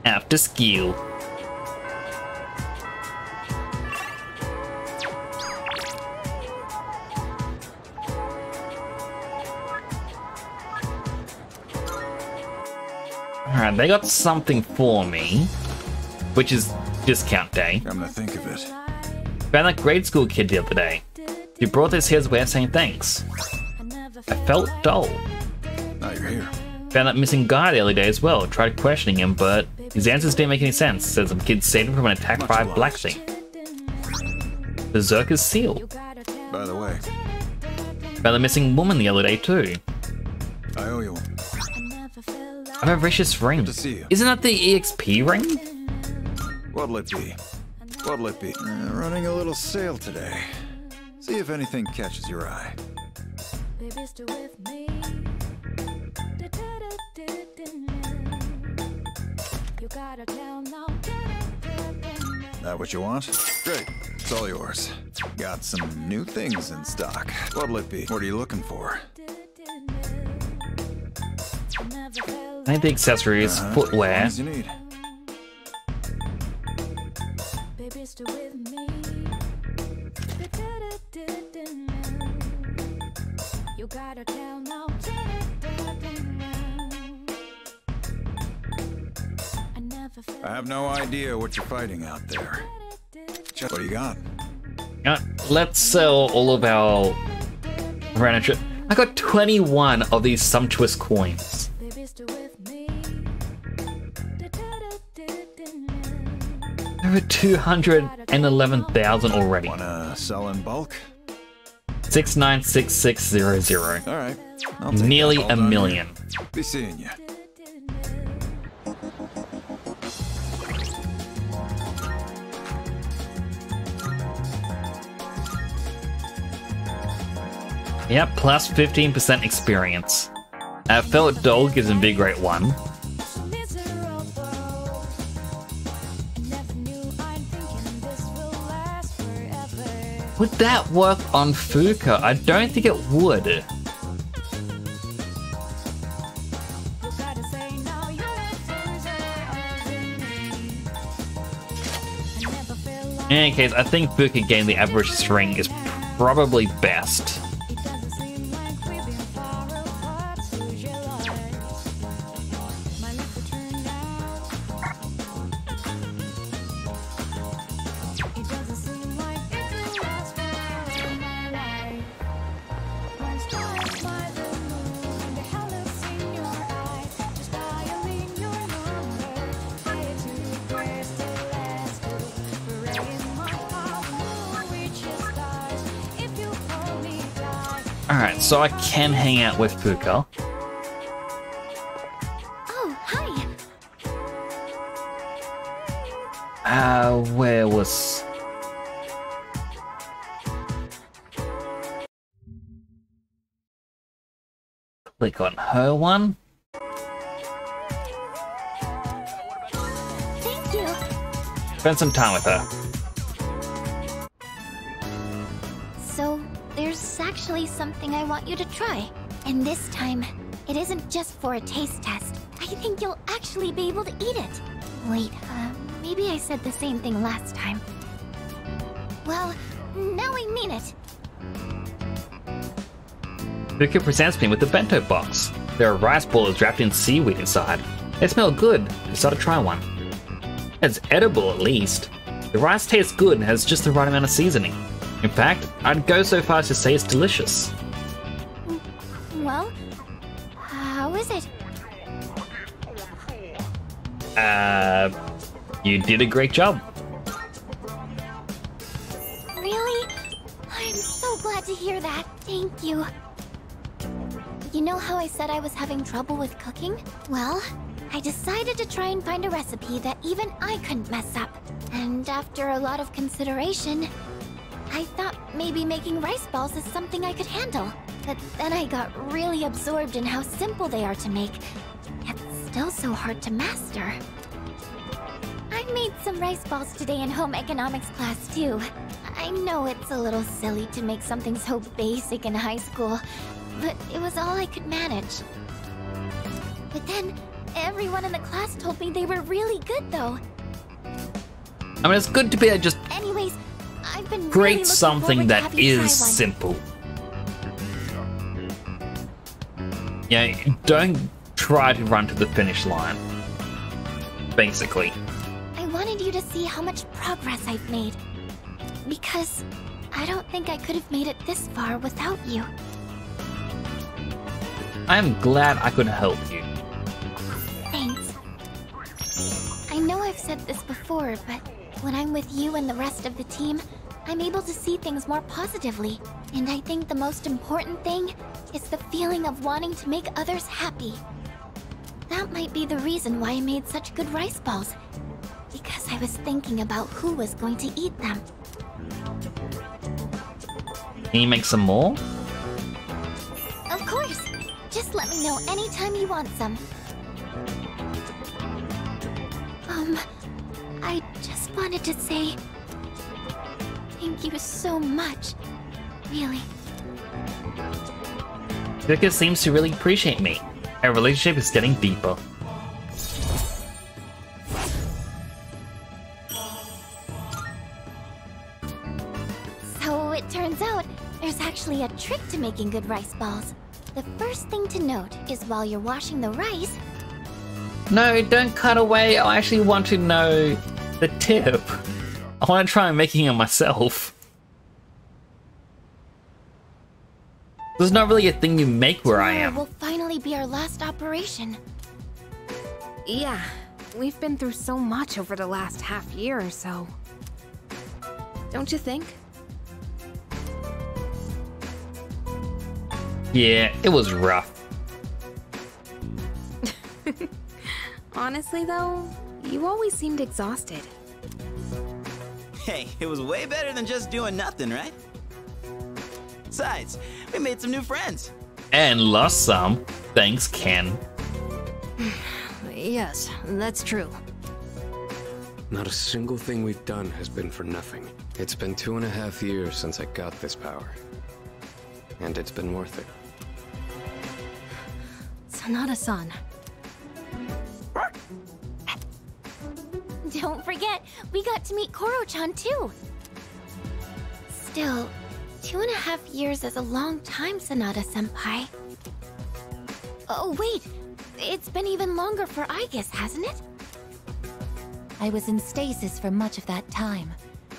After skill. Alright, they got something for me, which is discount day. Come to think of it. Found that grade school kid the other day. He brought this here's way of saying thanks. I felt dull. Now you're here. Found that missing guy the other day as well. Tried questioning him, but his answers didn't make any sense. Said some kid saved him from an attack by a black thing. Berserker's seal. By the way, Found the missing woman the other day too. I owe you one. A vicious ring. to see you. Isn't that the EXP ring? What'll it be? What'll it be? Running a little sale today. See if anything catches your eye. That what you want? Great. It's all yours. Got some new things in stock. What'll it be? What are you looking for? I need the accessories, footwear. As you need. I have no idea what you're fighting out there. What do you got? Let's sell all of our furniture. I got 21 of these sumptuous coins. Over 211,000 already. Wanna sell in bulk? 696600. All right. Nearly a million. Be seeing you. Yep, plus 15% experience. Felt dull gives invigorate 1. Would that work on Fuuka? I don't think it would. In any case, I think Fuuka getting the average ring is probably best. Alright, so I can hang out with Fuuka. Oh, hi. Where was... Click on her one. Thank you. Spend some time with her. So, there's actually something I want you to try. And this time, it isn't just for a taste test. I think you'll actually be able to eat it. Wait, maybe I said the same thing last time. Well, now I mean it. Fuuka presents me with the bento box. There are rice balls wrapped in seaweed inside. They smell good. Decided to try one. It's edible at least. The rice tastes good and has just the right amount of seasoning. In fact, I'd go so far as to say it's delicious. Well, how is it? You did a great job. Really? I'm so glad to hear that. Thank you. You know how I said I was having trouble with cooking? Well, I decided to try and find a recipe that even I couldn't mess up. And after a lot of consideration, I thought maybe making rice balls is something I could handle. But then I got really absorbed in how simple they are to make, yet still so hard to master. I made some rice balls today in home economics class too. I know it's a little silly to make something so basic in high school, but it was all I could manage. But then, everyone in the class told me they were really good though. I mean, it's good to be able to just Anyways, I've been really create looking something forward to that having you try is one. simple. Yeah, don't try to run to the finish line. Basically. I wanted you to see how much progress I've made. Because I don't think I could have made it this far without you. I am glad I could help you. Thanks. I know I've said this before, but when I'm with you and the rest of the team, I'm able to see things more positively. And I think the most important thing is the feeling of wanting to make others happy. That might be the reason why I made such good rice balls. Because I was thinking about who was going to eat them. Can you make some more? Of course! Just let me know anytime you want some. I just wanted to say... thank you so much. Really. Vika seems to really appreciate me. Our relationship is getting deeper. So it turns out, there's actually a trick to making good rice balls. The first thing to note is while you're washing the rice... No, don't cut away. I actually want to know the tip. I want to try making it myself. There's not really a thing you make where I am. will finally be our last operation. Yeah, we've been through so much over the last half year or so. Don't you think? Yeah, it was rough. Honestly though, you always seemed exhausted. Hey, it was way better than just doing nothing, right? Besides, we made some new friends. And lost some. Thanks, Ken. Yes, that's true. Not a single thing we've done has been for nothing. It's been 2.5 years since I got this power. And it's been worth it. Sanada-san. Don't forget, we got to meet Koro-chan too. Still, 2.5 years is a long time, Sanada-senpai. Oh wait, it's been even longer for Aigis, hasn't it? I was in stasis for much of that time,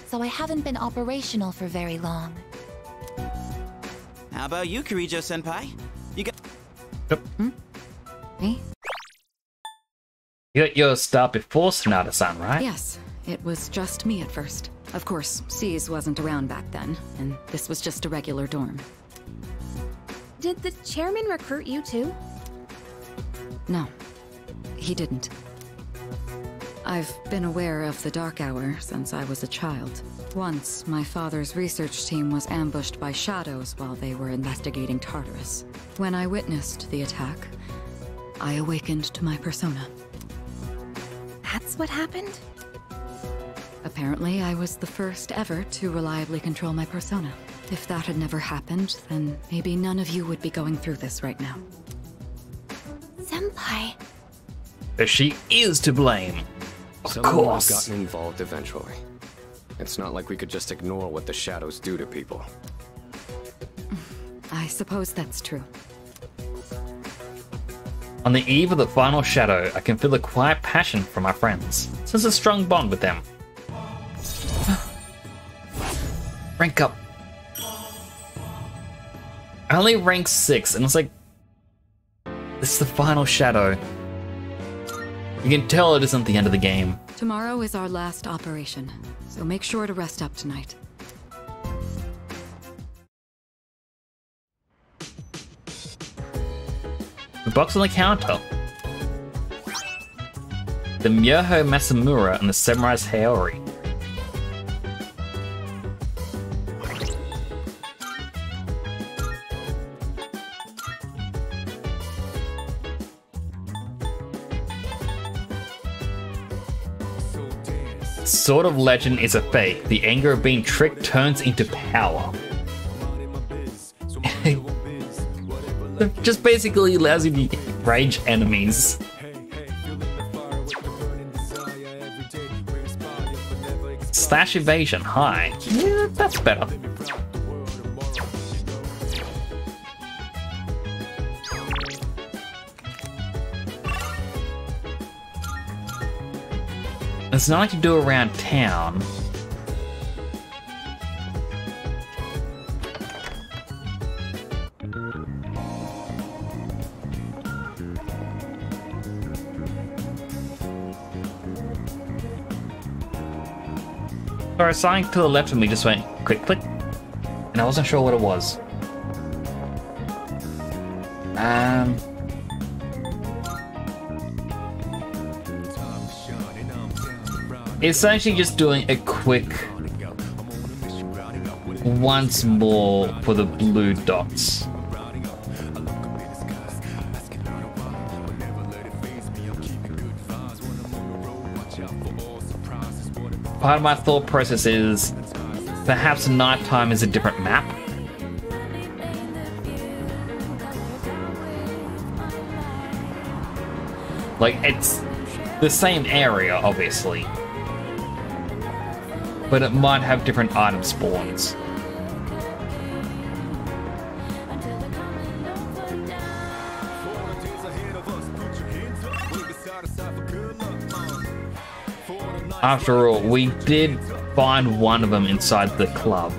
so I haven't been operational for very long. How about you, Kirijo-senpai? You got... Me? You got your start before Sanada-san, right? Yes, it was just me at first. Of course, C's wasn't around back then, and this was just a regular dorm. Did the chairman recruit you too? No, he didn't. I've been aware of the Dark Hour since I was a child. Once, my father's research team was ambushed by shadows while they were investigating Tartarus. When I witnessed the attack, I awakened to my persona. That's what happened? Apparently, I was the first ever to reliably control my persona. If that had never happened, then maybe none of you would be going through this right now. Senpai. But she is to blame. Of Someone would have course. gotten involved eventually. It's not like we could just ignore what the shadows do to people. I suppose that's true. On the eve of the final shadow, I can feel a quiet passion for my friends. Sense a strong bond with them. Rank up. I only rank 6, and it's like... This is the final shadow. You can tell it isn't the end of the game. Tomorrow is our last operation, so make sure to rest up tonight. The box on the counter. The Myoho Masamura and the Samurai's Haori. Sword of Legend is a fake. The anger of being tricked turns into power. It just basically allows you to rage enemies. Slash evasion, high. Yeah, that's better. It's not like you do around town. Sorry, something to the left of me just went click click, and I wasn't sure what it was. Essentially just doing a quick once more for the blue dots. Part of my thought process is perhaps nighttime is a different map. Like, it's the same area, obviously, but it might have different item spawns. After all, we did find one of them inside the club.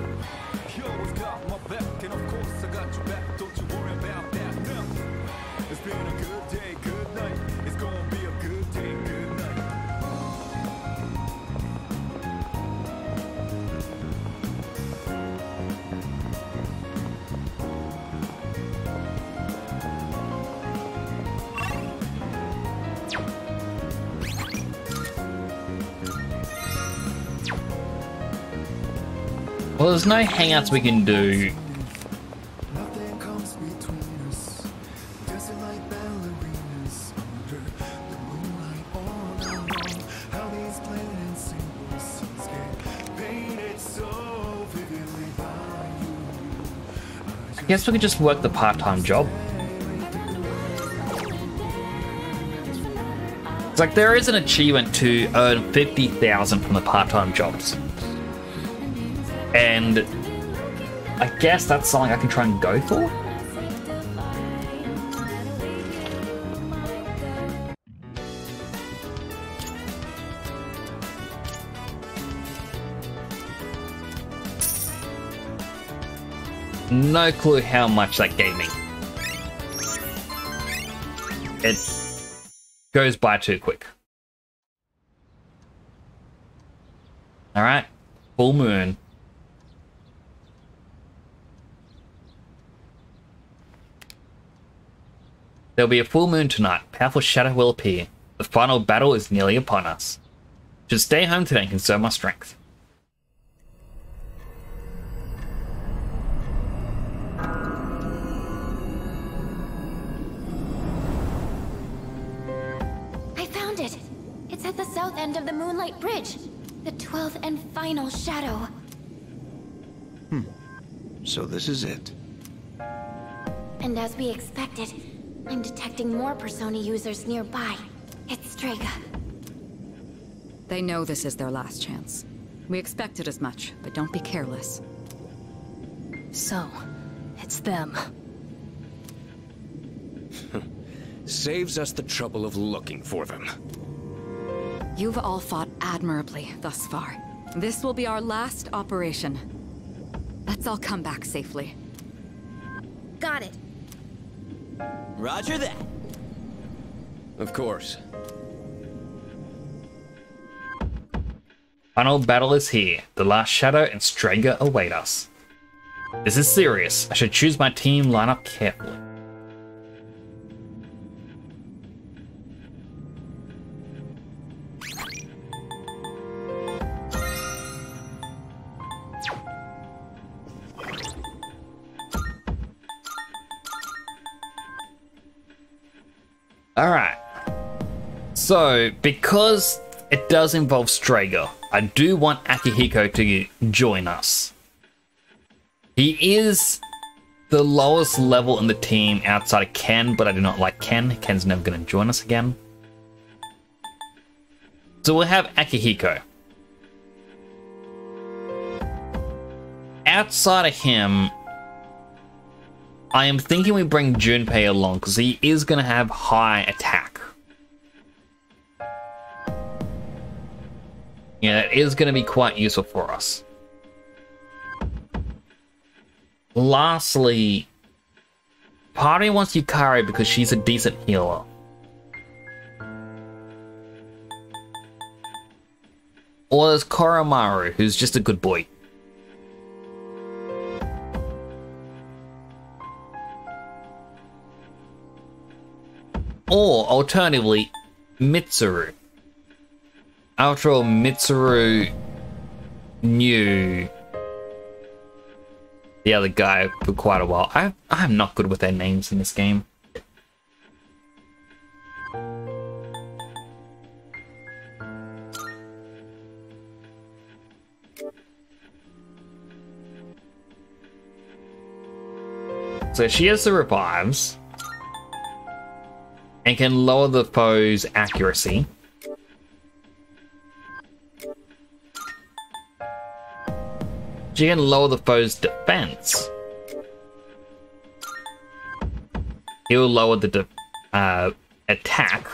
Well, there's no hangouts we can do. I guess we could just work the part-time job. It's like there is an achievement to earn 50,000 from the part-time jobs. And I guess that's something I can try and go for. No clue how much that gave me. It goes by too quick. Alright, full moon. There will be a full moon tonight. Powerful shadow will appear. The final battle is nearly upon us. Should stay home today and conserve my strength. I found it! It's at the south end of the Moonlight Bridge. The 12th and final shadow. So this is it. And as we expected, I'm detecting more Persona users nearby. It's Strega. They know this is their last chance. We expected as much, but don't be careless. So, it's them. Saves us the trouble of looking for them. You've all fought admirably thus far. This will be our last operation. Let's all come back safely. Got it. Roger that. Of course. Final battle is here. The last Shadow and Stranger await us. This is serious. I should choose my team lineup carefully. Alright. So, because it does involve Strager, I do want Akihiko to join us. He is the lowest level in the team outside of Ken, but I do not like Ken. Ken's never going to join us again. So we'll have Akihiko. Outside of him, I am thinking we bring Junpei along because he is going to have high attack. Yeah, it is going to be quite useful for us. Lastly, part of me wants Yukari because she's a decent healer. Or there's Koromaru, who's just a good boy. Or, alternatively, Mitsuru. After all, Mitsuru knew the other guy for quite a while. I'm not good with their names in this game. So she has the revives and can lower the foe's accuracy. She can lower the foe's defense. He'll lower the attack.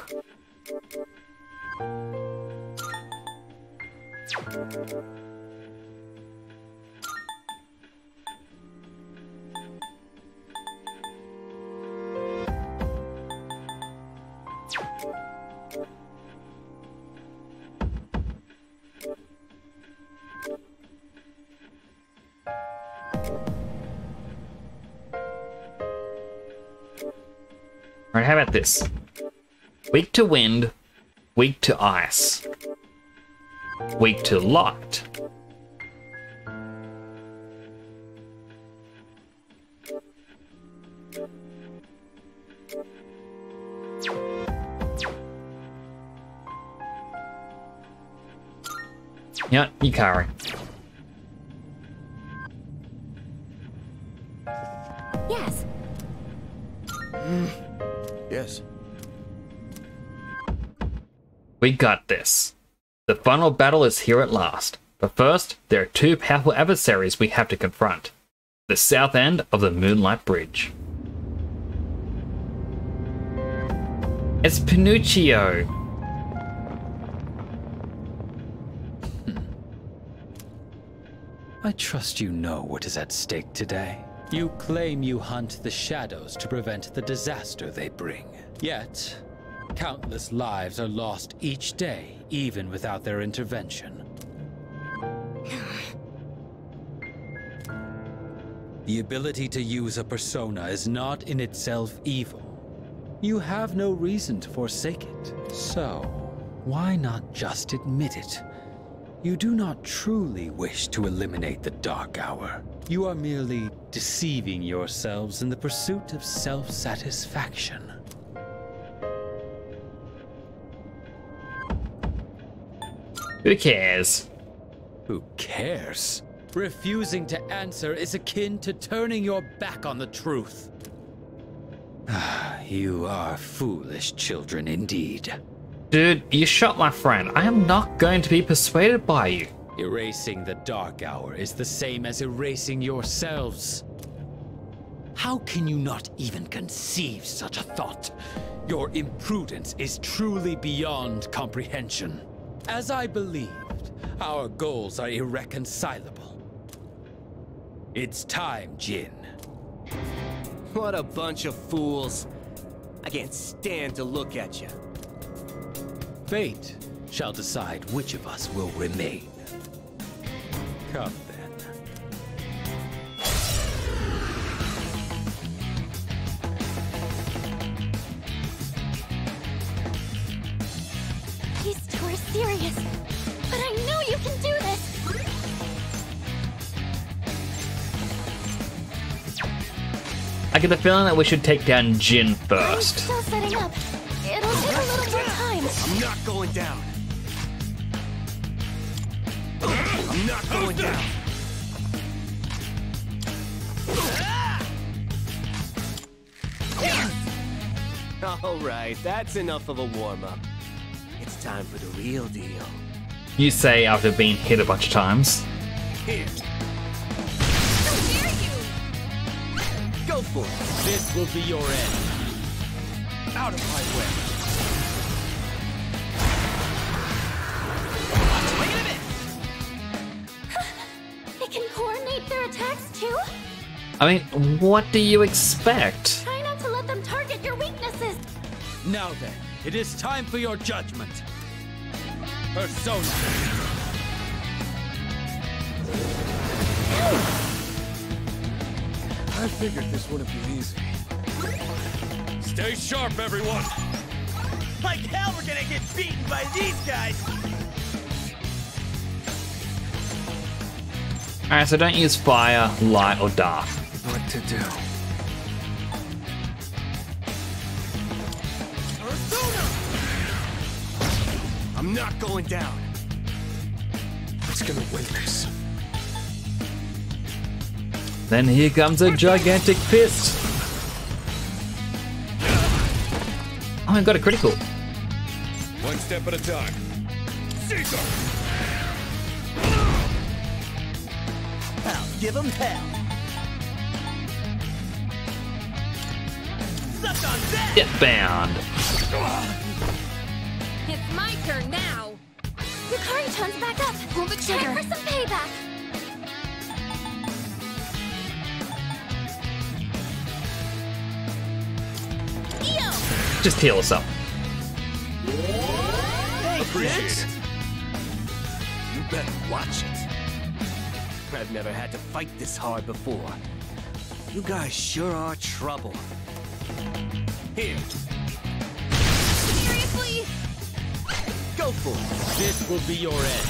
Alright, how about this? Weak to wind, weak to ice, weak to light. Yeah, Yukari. Yes. Yes. We got this. The final battle is here at last. But first, there are two powerful adversaries we have to confront. The south end of the Moonlight Bridge. It's Pinocchio. I trust you know what is at stake today. You claim you hunt the shadows to prevent the disaster they bring. Yet, countless lives are lost each day, even without their intervention. The ability to use a persona is not in itself evil. You have no reason to forsake it. So, why not just admit it? You do not truly wish to eliminate the Dark Hour. You are merely deceiving yourselves in the pursuit of self-satisfaction. Who cares? Who cares? Refusing to answer is akin to turning your back on the truth. You are foolish children indeed. Dude, you shot my friend. I am not going to be persuaded by you. Erasing the Dark Hour is the same as erasing yourselves. How can you not even conceive such a thought? Your imprudence is truly beyond comprehension. As I believed, our goals are irreconcilable. It's time, Jin. What a bunch of fools. I can't stand to look at you. Fate shall decide which of us will remain. Come then. These two are serious, but I know you can do this! I get the feeling that we should take down Jin I'm first. still setting up. It'll take a little more time. I'm not going down. I'm not going down. All right, that's enough of a warm-up. It's time for the real deal. You say after being hit a bunch of times. Here. How dare you! Go for it. This will be your end. Out of my way. They can coordinate their attacks too? I mean, what do you expect? Try not to let them target your weaknesses. Now then, it is time for your judgment. Persona. I figured this wouldn't be easy. Stay sharp, everyone! Like hell we're gonna get beaten by these guys! Alright, so don't use fire, light, or dark. What to do? I'm not going down. It's gonna win this. Then here comes a gigantic fist. Oh, I got a critical. One step at a time. Caesar! I'll give them hell. Suck on that! Get bound. It's my turn now. Yukari-chan's back up. Pull the trigger. Time for some payback. Just heal us up. Appreciate it. You better watch it. I've never had to fight this hard before. You guys sure are trouble. Here. Seriously? Go for it. This will be your end.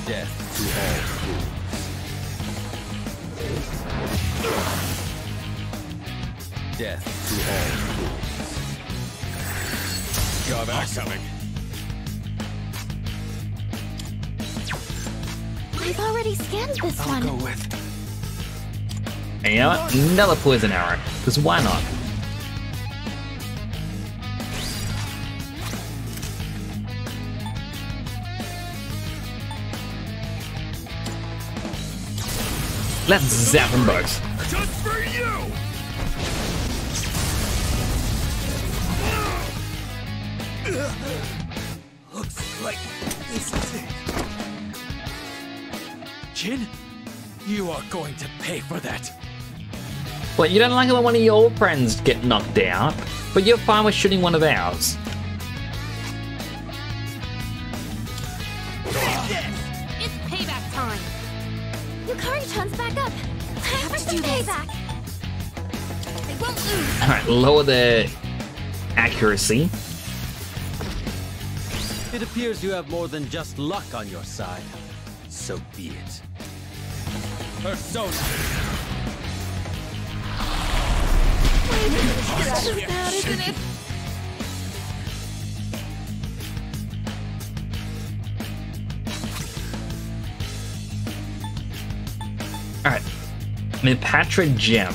Death to all fools. Death to all fools. Saw that coming. I've already scanned this I'll one. go with. And you know what? Another poison arrow. Because why not? Let's zap them both. Just for you! Looks like this is it. Jin, you are going to pay for that. What, you don't like it when one of your friends get knocked out, but you're fine with shooting one of ours. It's payback time. Yukari-chan's back up. Time for some payback. They won't lose. Alright, lower the accuracy. It appears you have more than just luck on your side. So be it. Persona. That's bad, isn't it? Alright. Mipatra Gem.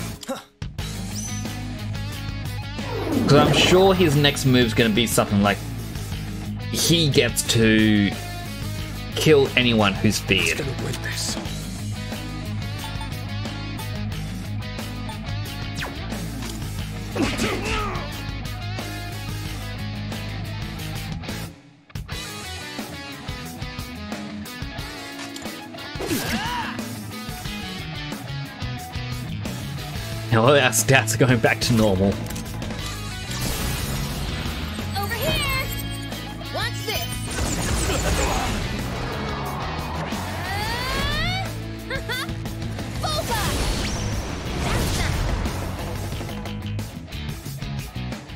Because I'm sure his next move's going to be something like he gets to kill anyone who's feared. It's gonna win this. Now our stats are going back to normal. Over here! Watch this!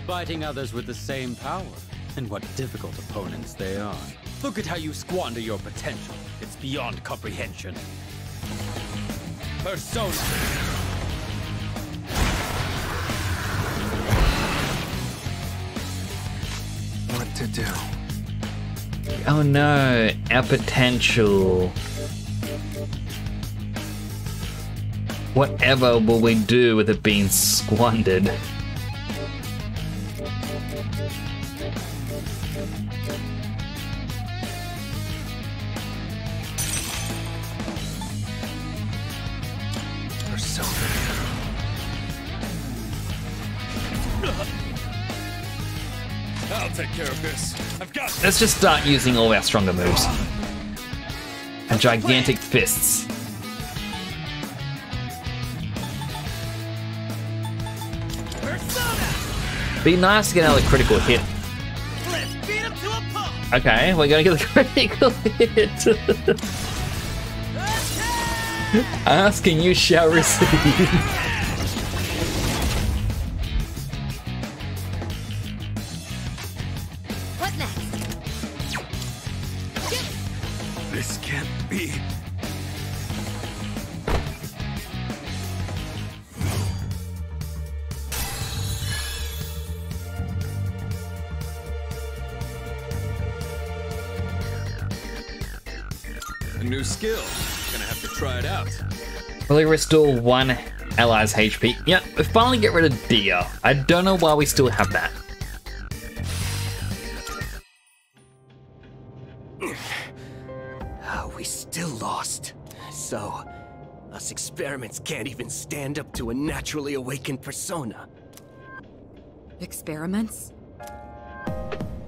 Fighting others with the same power, and what difficult opponents they are. Look at how you squander your potential. It's beyond comprehension. Persona! What to do? Oh no, our potential. Whatever will we do with it being squandered? I'll take care of this. I've got this. Let's just start using all our stronger moves. And gigantic fists. Be nice to get another critical hit. Let's beat him to a pulp. Okay, we're gonna get the critical hit. Ask and you shall receive. What next? This can't be. A new skill. Gonna have to try it out. Will you restore one ally's HP? Yeah, we finally get rid of Dia. I don't know why we still have that. We still lost. So, us experiments can't even stand up to a naturally awakened persona. Experiments?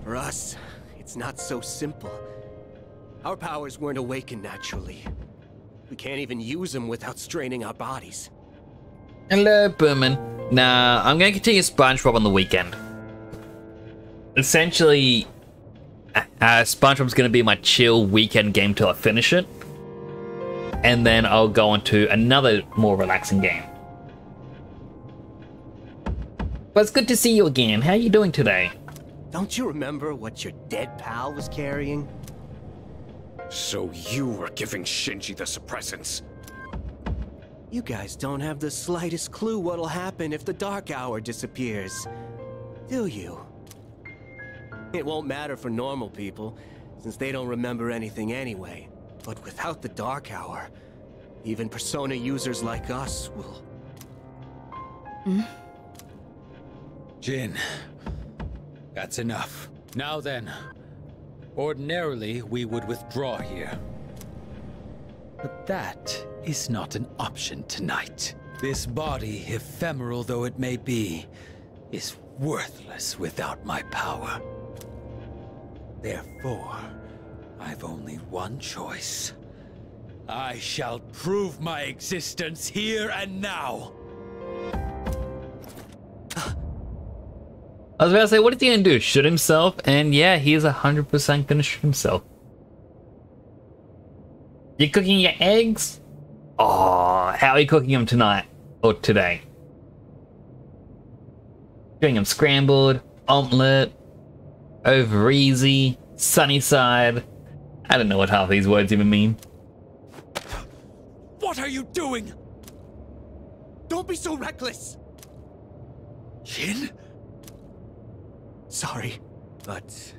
For us, it's not so simple. Our powers weren't awakened naturally. We can't even use them without straining our bodies. Hello, Boomin. Nah, I'm gonna continue SpongeBob on the weekend. Essentially, SpongeBob's gonna be my chill weekend game till I finish it. And then I'll go on to another more relaxing game. But it's good to see you again. How are you doing today? Don't you remember what your dead pal was carrying? So you were giving Shinji the suppressants. You guys don't have the slightest clue what'll happen if the Dark Hour disappears, do you? It won't matter for normal people, since they don't remember anything anyway. But without the Dark Hour, even Persona users like us will... Jin, that's enough. Now then, ordinarily we would withdraw here. But that is not an option tonight. This body, ephemeral though it may be, is worthless without my power. Therefore, I've only one choice. I shall prove my existence here and now. I was about to say, what is he gonna do? Shoot himself? And yeah, he is 100% gonna shoot himself. You cooking your eggs? Oh, how are you cooking them tonight? Or today? Doing them scrambled, omelette, over easy, sunny side. I don't know what half these words even mean. What are you doing? Don't be so reckless! Jin? Sorry, but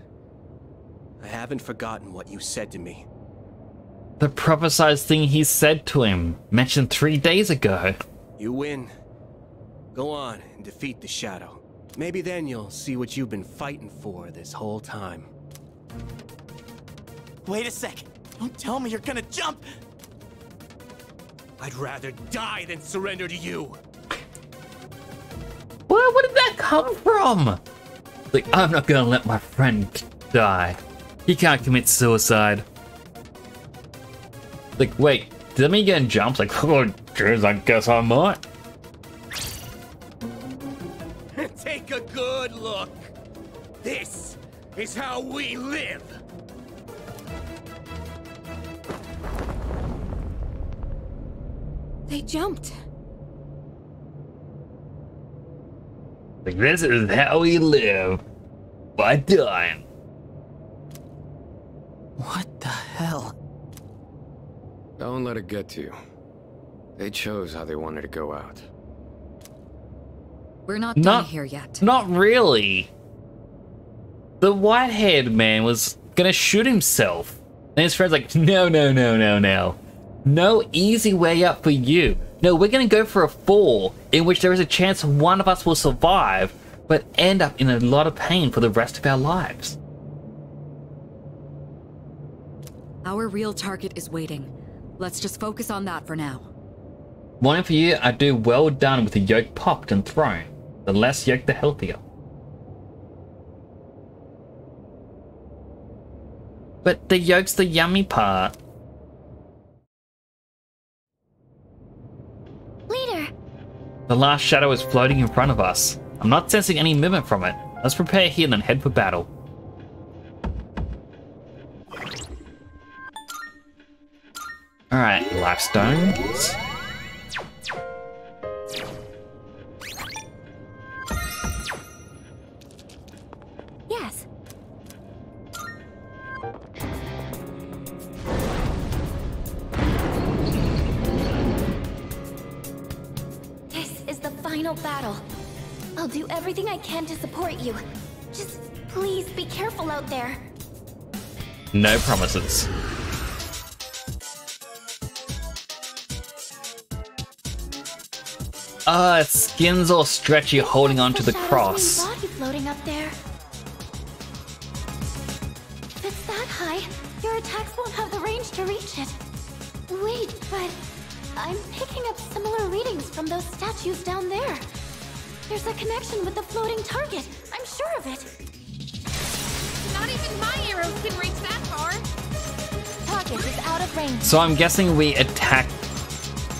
I haven't forgotten what you said to me. The prophesized thing he said to him, mentioned 3 days ago. You win. Go on and defeat the Shadow. Maybe then you'll see what you've been fighting for this whole time. Wait a sec. Don't tell me you're gonna jump. I'd rather die than surrender to you. What did that come from? Like, I'm not gonna let my friend die. He can't commit suicide. Like, wait, did that mean getting jumped? Like, oh, jeez, I guess I might. Take a good look. This is how we live. They jumped. Like, this is how we live. By dying. What the hell? Don't let it get to you. They chose how they wanted to go out. We're not done here yet. Not really. The white-haired man was gonna shoot himself. And his friend's like, no, no, no, no, no. No easy way out for you. No, we're gonna go for a fall in which there is a chance one of us will survive, but end up in a lot of pain for the rest of our lives. Our real target is waiting. Let's just focus on that for now. Morning for you, I do well done with the yolk popped and thrown. The less yolk, the healthier. But the yolk's the yummy part. Leader! The last shadow is floating in front of us. I'm not sensing any movement from it. Let's prepare here and head for battle. Alright, life stones. Yes. This is the final battle. I'll do everything I can to support you. Just please be careful out there. No promises. Its skin's all stretchy holding onto the cross. Body floating up there. If it's that high, your attacks won't have the range to reach it. Wait, but I'm picking up similar readings from those statues down there. There's a connection with the floating target. I'm sure of it. Not even my arrows can reach that far. Target is out of range. So I'm guessing we attack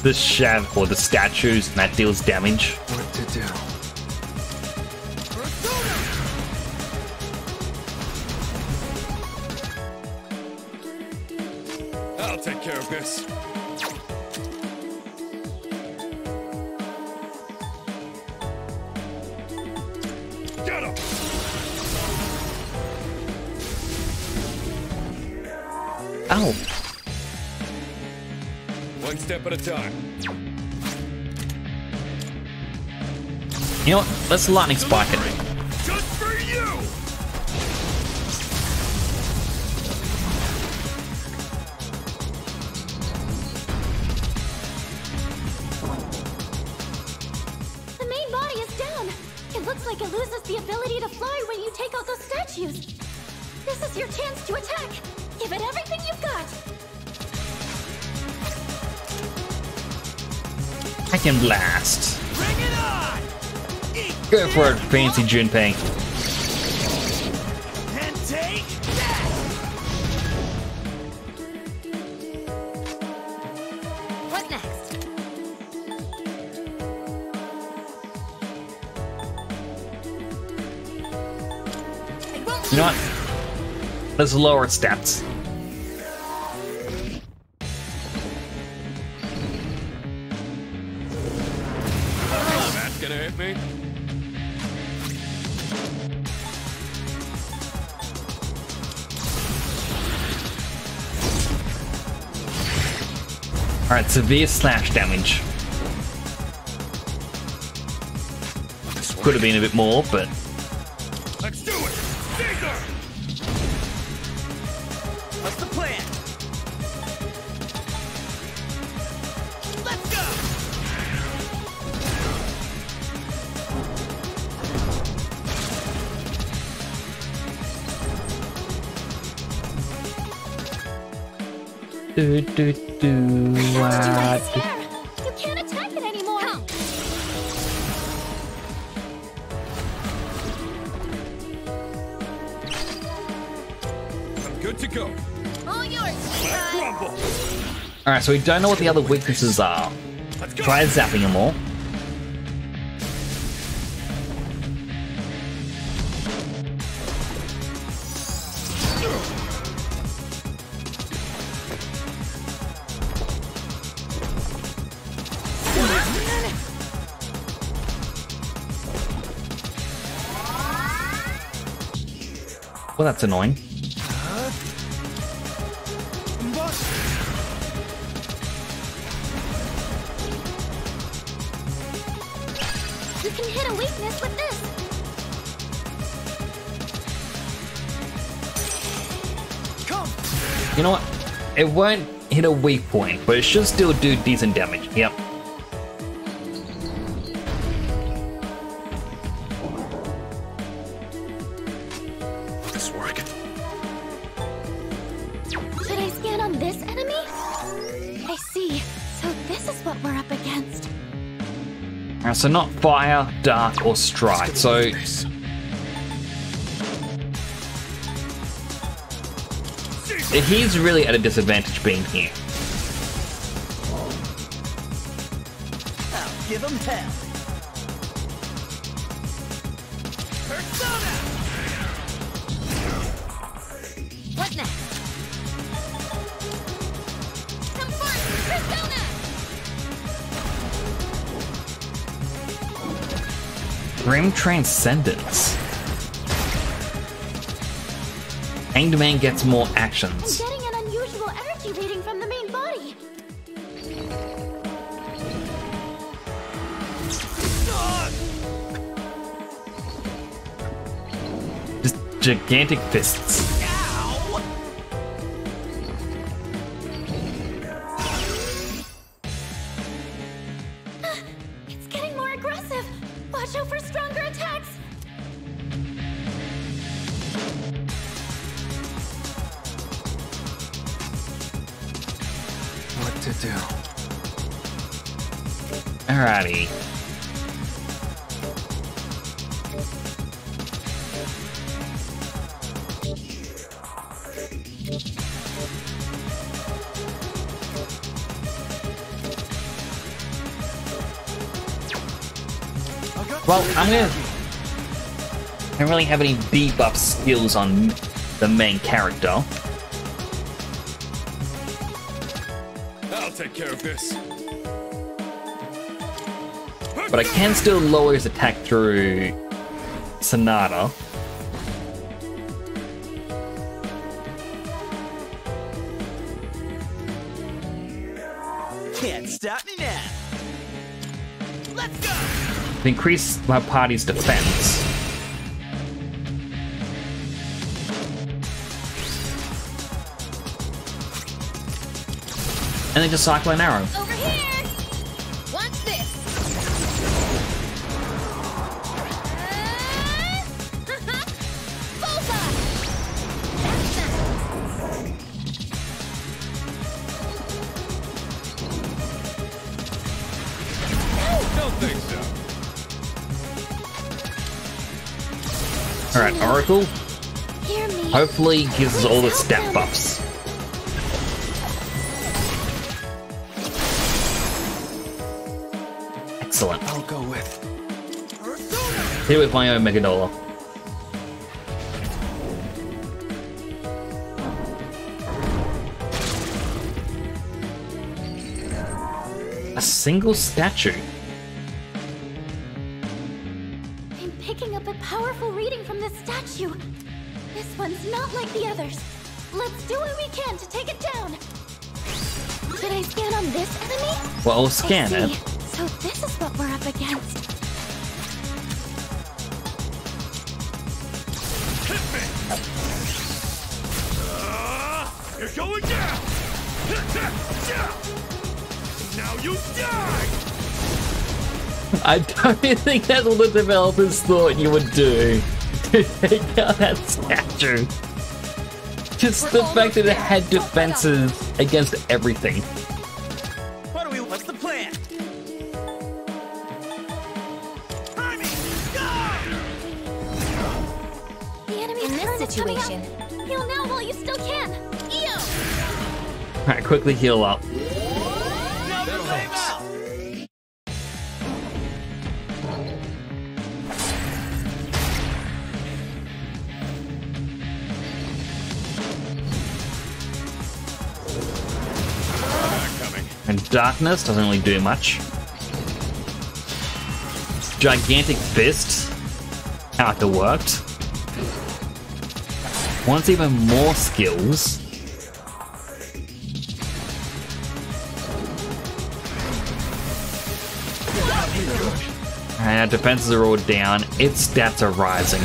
the shadow or the statues and that deals damage. What to do? I'll take care of this. Get him! Ow. One step at a time. You know what? Let's lightning spike it. Just for you! The main body is down. It looks like it loses the ability to fly when you take out those statues. This is your chance to attack. Give it everything you've got. I can blast. Bring it on! Go for it, fancy Junpei. And take that! What next? You know what? Let's lower its stats. That's gonna hit me. Alright, severe slash damage. Could have been a bit more, but Let's do it! Caesar! What's the plan? Let's go! do do do. Scared. You can't attack it anymore. Good to go. All yours. Let's rumble. Alright, so we don't know what the other weaknesses are. Try zapping them all. Well, that's annoying. You can hit a weakness with this. You know what? It won't hit a weak point, but it should still do decent damage. Yep. This work. Should I scan on this enemy? I see. So this is what we're up against. Alright, so not fire, dark, or strike. So he's really at a disadvantage being here. I'll give him hell. Persona! What next? Come forth, Persona! Grim Transcendence. Hanged Man gets more actions. I'm getting an unusual energy reading from the main body. Just gigantic fists. It's getting more aggressive. Watch out for stronger attacks. What to do? Alrighty. Well, I don't really have any debuff skills on the main character. I'll take care of this. But I can still lower his attack through Sonata. Can't stop me now. Let's go. To increase my party's defense. And then just cycle an arrow. Over here! Watch this! Bullseye! That's that! Don't think so. Alright, Oracle. Hear me. Hopefully gives us all the stat buffs. Excellent. I'll go with. Hit with my own Megadola. A single statue. I'm picking up a powerful reading from this statue. This one's not like the others. Let's do what we can to take it down. Should I scan on this enemy? Well, I'll scan I see. it. So this is what we're up against. You're going down! Now you die! I don't think that's what the developers thought you would do. To take out that statue. Just the fact that it had defenses against everything. What's the plan? The enemy's In this turn is coming up. situation, Heal now while you still can! Ew! Alright, quickly heal up. That'll help. And darkness doesn't really do much. Gigantic fist. How it worked. Wants even more skills. And our defenses are all down. Its stats are rising.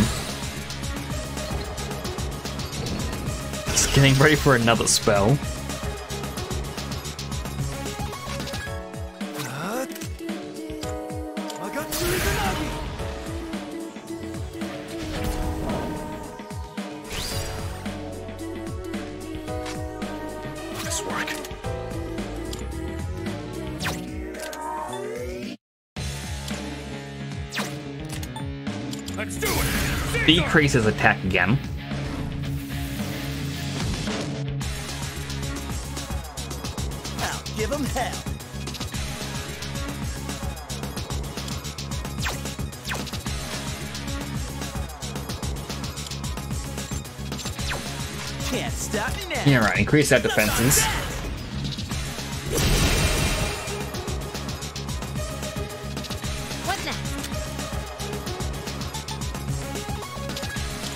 It's getting ready for another spell. Let's do it! Decreases attack again. I'll give him hell. Can't stop me now. Yeah, right. Increase our defenses. What next?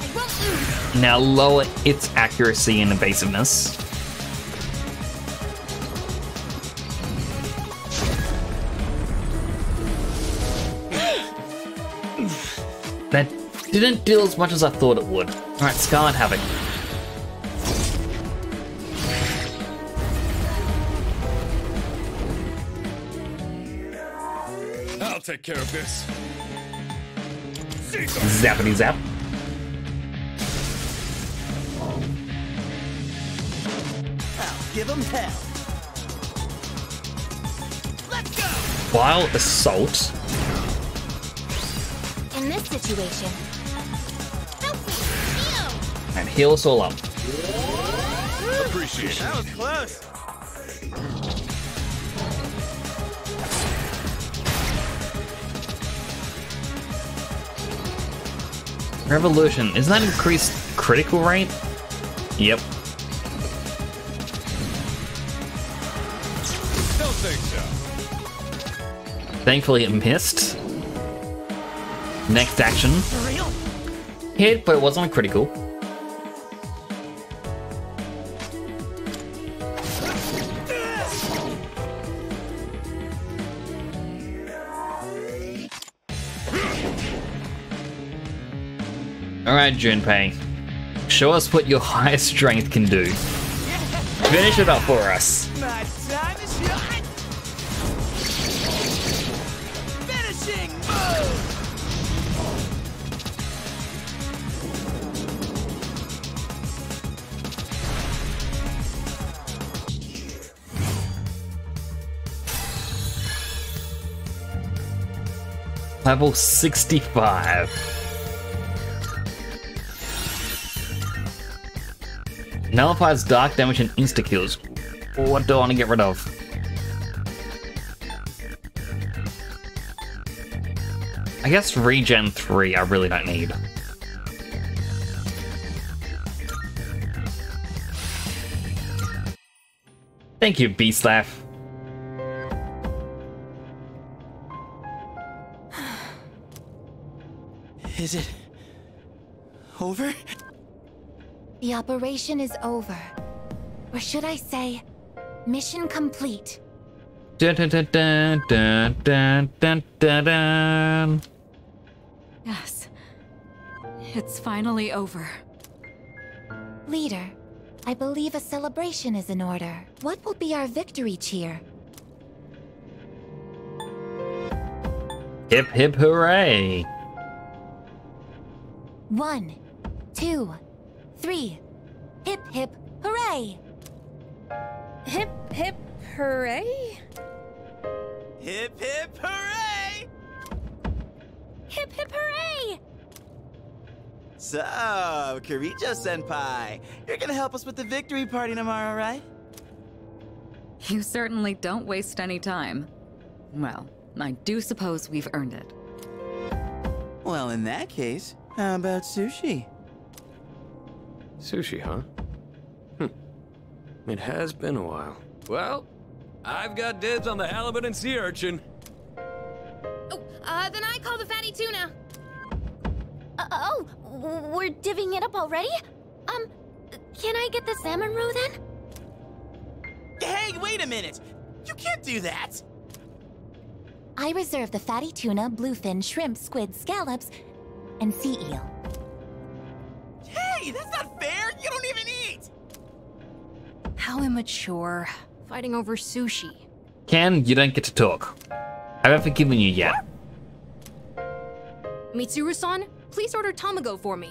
I won't lose! Now lower its accuracy and evasiveness. That didn't deal as much as I thought it would. Alright, Scarlet Havoc. I'll take care of this. Zappity zap. I'll give him hell. Let's go! Wild Assault. In this situation, help me! Ew! And heal us all up. Appreciate it. That was close. Revolution. Isn't that increased critical rate? Yep. Don't think so. Thankfully it missed. Next action. For real? Hit, but it wasn't a critical. Alright, Junpei. Show us what your highest strength can do. Finish it up for us. My time is right. Finishing move. Level 65. Nullifies dark damage and insta-kills. What do I want to get rid of? I guess regen 3 I really don't need. Thank you, Beastlaugh. Is it over? The operation is over. Or should I say, mission complete. Dun, dun, dun, dun, dun, dun, dun, dun, dun. Yes. It's finally over. Leader, I believe a celebration is in order. What will be our victory cheer? Hip hip hooray! 1, 2, 3. Hip hip hooray! Hip hip hooray? Hip hip hooray! Hip hip hooray! So, Kirijo-senpai, you're gonna help us with the victory party tomorrow, right? You certainly don't waste any time. Well, I do suppose we've earned it. Well, in that case, how about sushi? Sushi, huh? It has been a while. Well, I've got dibs on the halibut and sea urchin. Then I call the fatty tuna. We're divvying it up already? Can I get the salmon roe then? Hey, wait a minute! You can't do that! I reserve the fatty tuna, bluefin, shrimp, squid, scallops, and sea eel. Hey, that's not fair! You don't even eat! How immature. Fighting over sushi. Ken, you don't get to talk. I haven't forgiven you yet. Mitsuru-san, please order tamago for me.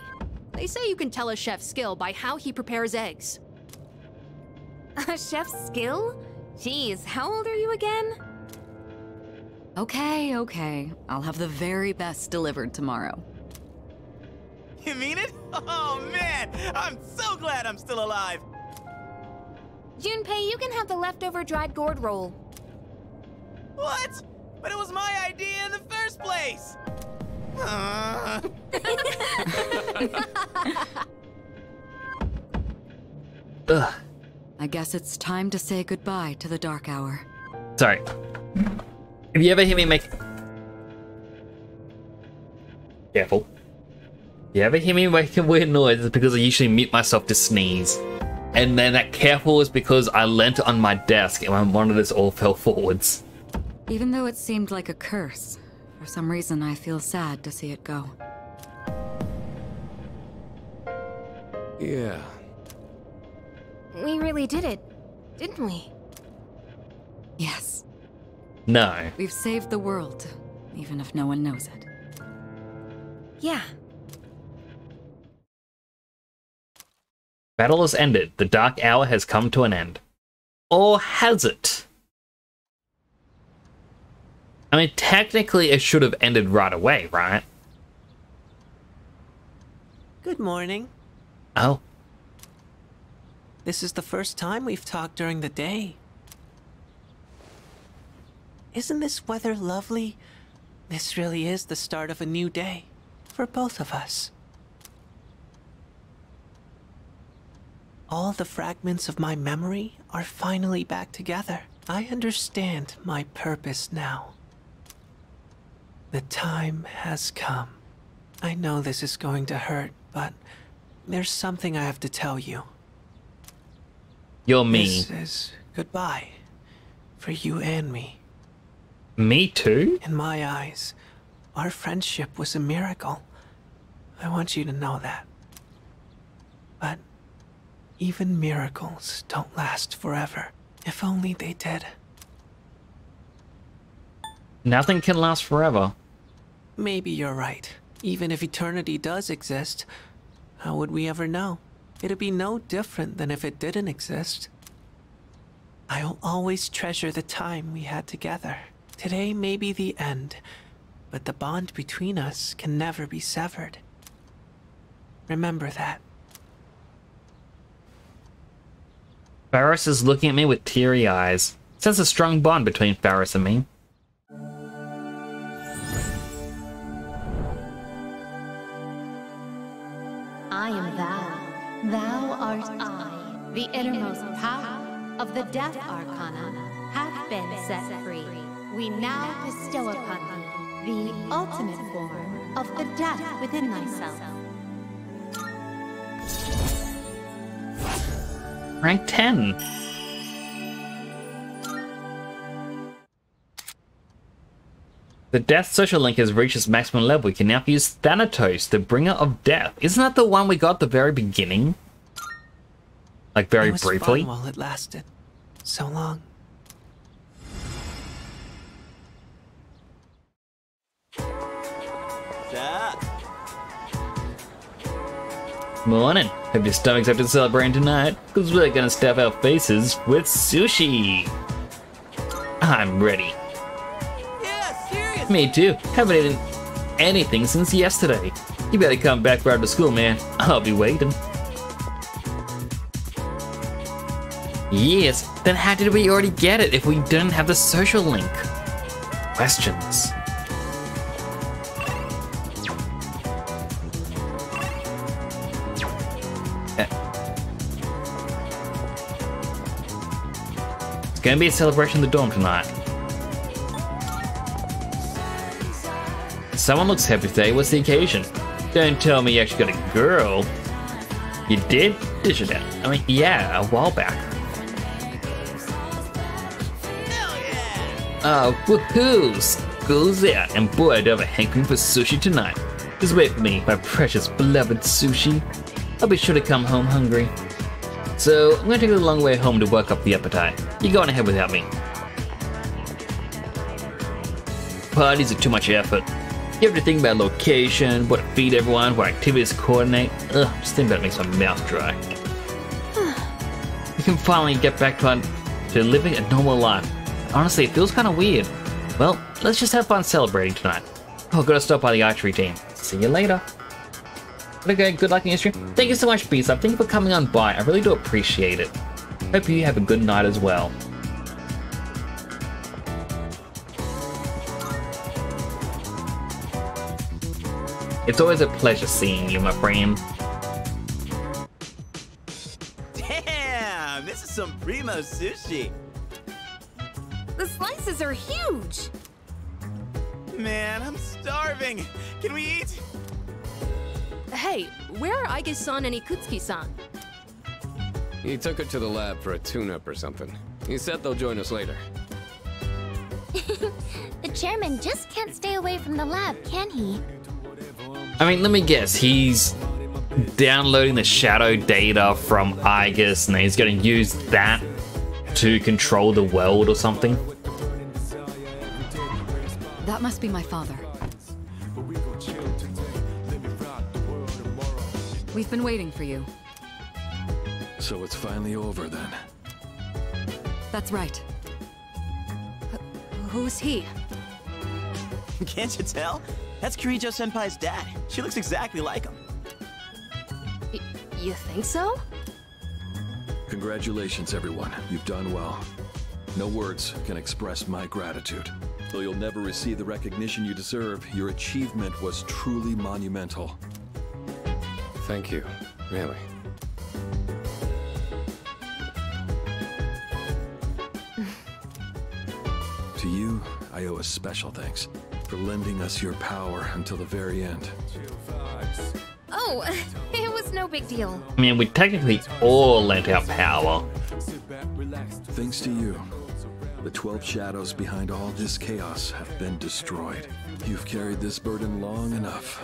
They say you can tell a chef's skill by how he prepares eggs. A chef's skill? Jeez, how old are you again? Okay. I'll have the very best delivered tomorrow. You mean it? Oh man, I'm so glad I'm still alive! Junpei, you can have the leftover dried gourd roll. What? But it was my idea in the first place! Ugh. I guess it's time to say goodbye to the dark hour. Sorry. If you ever hear me make... Careful. If you ever hear me making weird noises, it's because I usually mute myself to sneeze. And then that careful is because I leant on my desk and my monitors all fell forwards. Even though it seemed like a curse, for some reason I feel sad to see it go. Yeah. We really did it, didn't we? Yes. No. We've saved the world, even if no one knows it. Yeah. Battle has ended. The dark hour has come to an end. Or has it? I mean, technically it should have ended right away, right? Good morning. Oh. This is the first time we've talked during the day. Isn't this weather lovely? This really is the start of a new day for both of us. All the fragments of my memory are finally back together. I understand my purpose now. The time has come. I know this is going to hurt, but there's something I have to tell you. You're me. This is goodbye for you and me. Me too? In my eyes, our friendship was a miracle. I want you to know that. But even miracles don't last forever. If only they did. Nothing can last forever. Maybe you're right. Even if eternity does exist, how would we ever know? It'd be no different than if it didn't exist. I'll always treasure the time we had together. Today may be the end, but the bond between us can never be severed. Remember that. Faris is looking at me with teary eyes. Sense a strong bond between Faris and me. I am thou, thou art I. The innermost power of the Death Arcana hath been set free. We now bestow upon thee the ultimate form of the death within thyself. Rank 10. The Death social link has reached its maximum level. We can now use Thanatos, the bringer of death. Isn't that the one we got at the very beginning? Like very briefly? It was fun while it lasted. So long. Morning. Hope your stomach's up to celebrating tonight, because we're gonna stuff our faces with sushi. I'm ready. Yeah, seriously. Me too. Haven't eaten anything since yesterday. You better come back right to school, man. I'll be waiting. Yes, then how did we already get it if we didn't have the social link? Questions. It's gonna be a celebration in the dorm tonight. Someone looks happy today. What's the occasion? Don't tell me you actually got a girl. You did? Did you that? I mean, yeah, a while back. Oh, woohoo! School's out, and boy, I do have a hankering for sushi tonight. Just wait for me, my precious beloved sushi. I'll be sure to come home hungry. So, I'm gonna take a long way home to work up the appetite. You go on ahead without me. Parties are too much effort. You have to think about location, what to feed everyone, what activities to coordinate. Ugh, just thinking about it makes my mouth dry. We can finally get back to living a normal life. Honestly, it feels kind of weird. Well, let's just have fun celebrating tonight. Oh, gotta stop by the archery team. See you later. Okay, good luck in your stream. Thank you so much, B-Sub. Thank you for coming on by. I really do appreciate it. Hope you have a good night as well. It's always a pleasure seeing you, my friend. Damn, this is some primo sushi. The slices are huge! Man, I'm starving. Can we eat? Hey, where are Aige-san and Ikutsuki-san? He took her to the lab for a tune-up or something. He said they'll join us later. The chairman just can't stay away from the lab, can he? I mean, let me guess. He's downloading the shadow data from Aigis, and he's going to use that to control the world or something. That must be my father. We've been waiting for you. So it's finally over then. That's right. Who's he? Can't you tell? That's Kirijo-senpai's dad. She looks exactly like him. You think so? Congratulations, everyone. You've done well. No words can express my gratitude. Though you'll never receive the recognition you deserve, your achievement was truly monumental. Thank you, really. To you, I owe a special thanks for lending us your power until the very end. Oh, it was no big deal. I mean, we technically all lent our power. Thanks to you, the 12 shadows behind all this chaos have been destroyed. You've carried this burden long enough.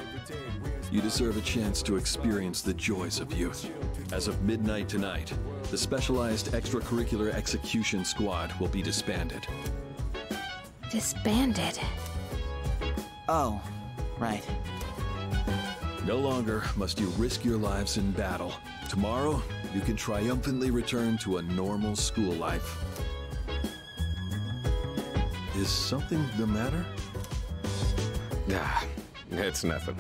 You deserve a chance to experience the joys of youth. As of midnight tonight, the Specialized Extracurricular Execution Squad will be disbanded. Disbanded? Oh, right. No longer must you risk your lives in battle. Tomorrow, you can triumphantly return to a normal school life. Is something the matter? Nah, it's nothing.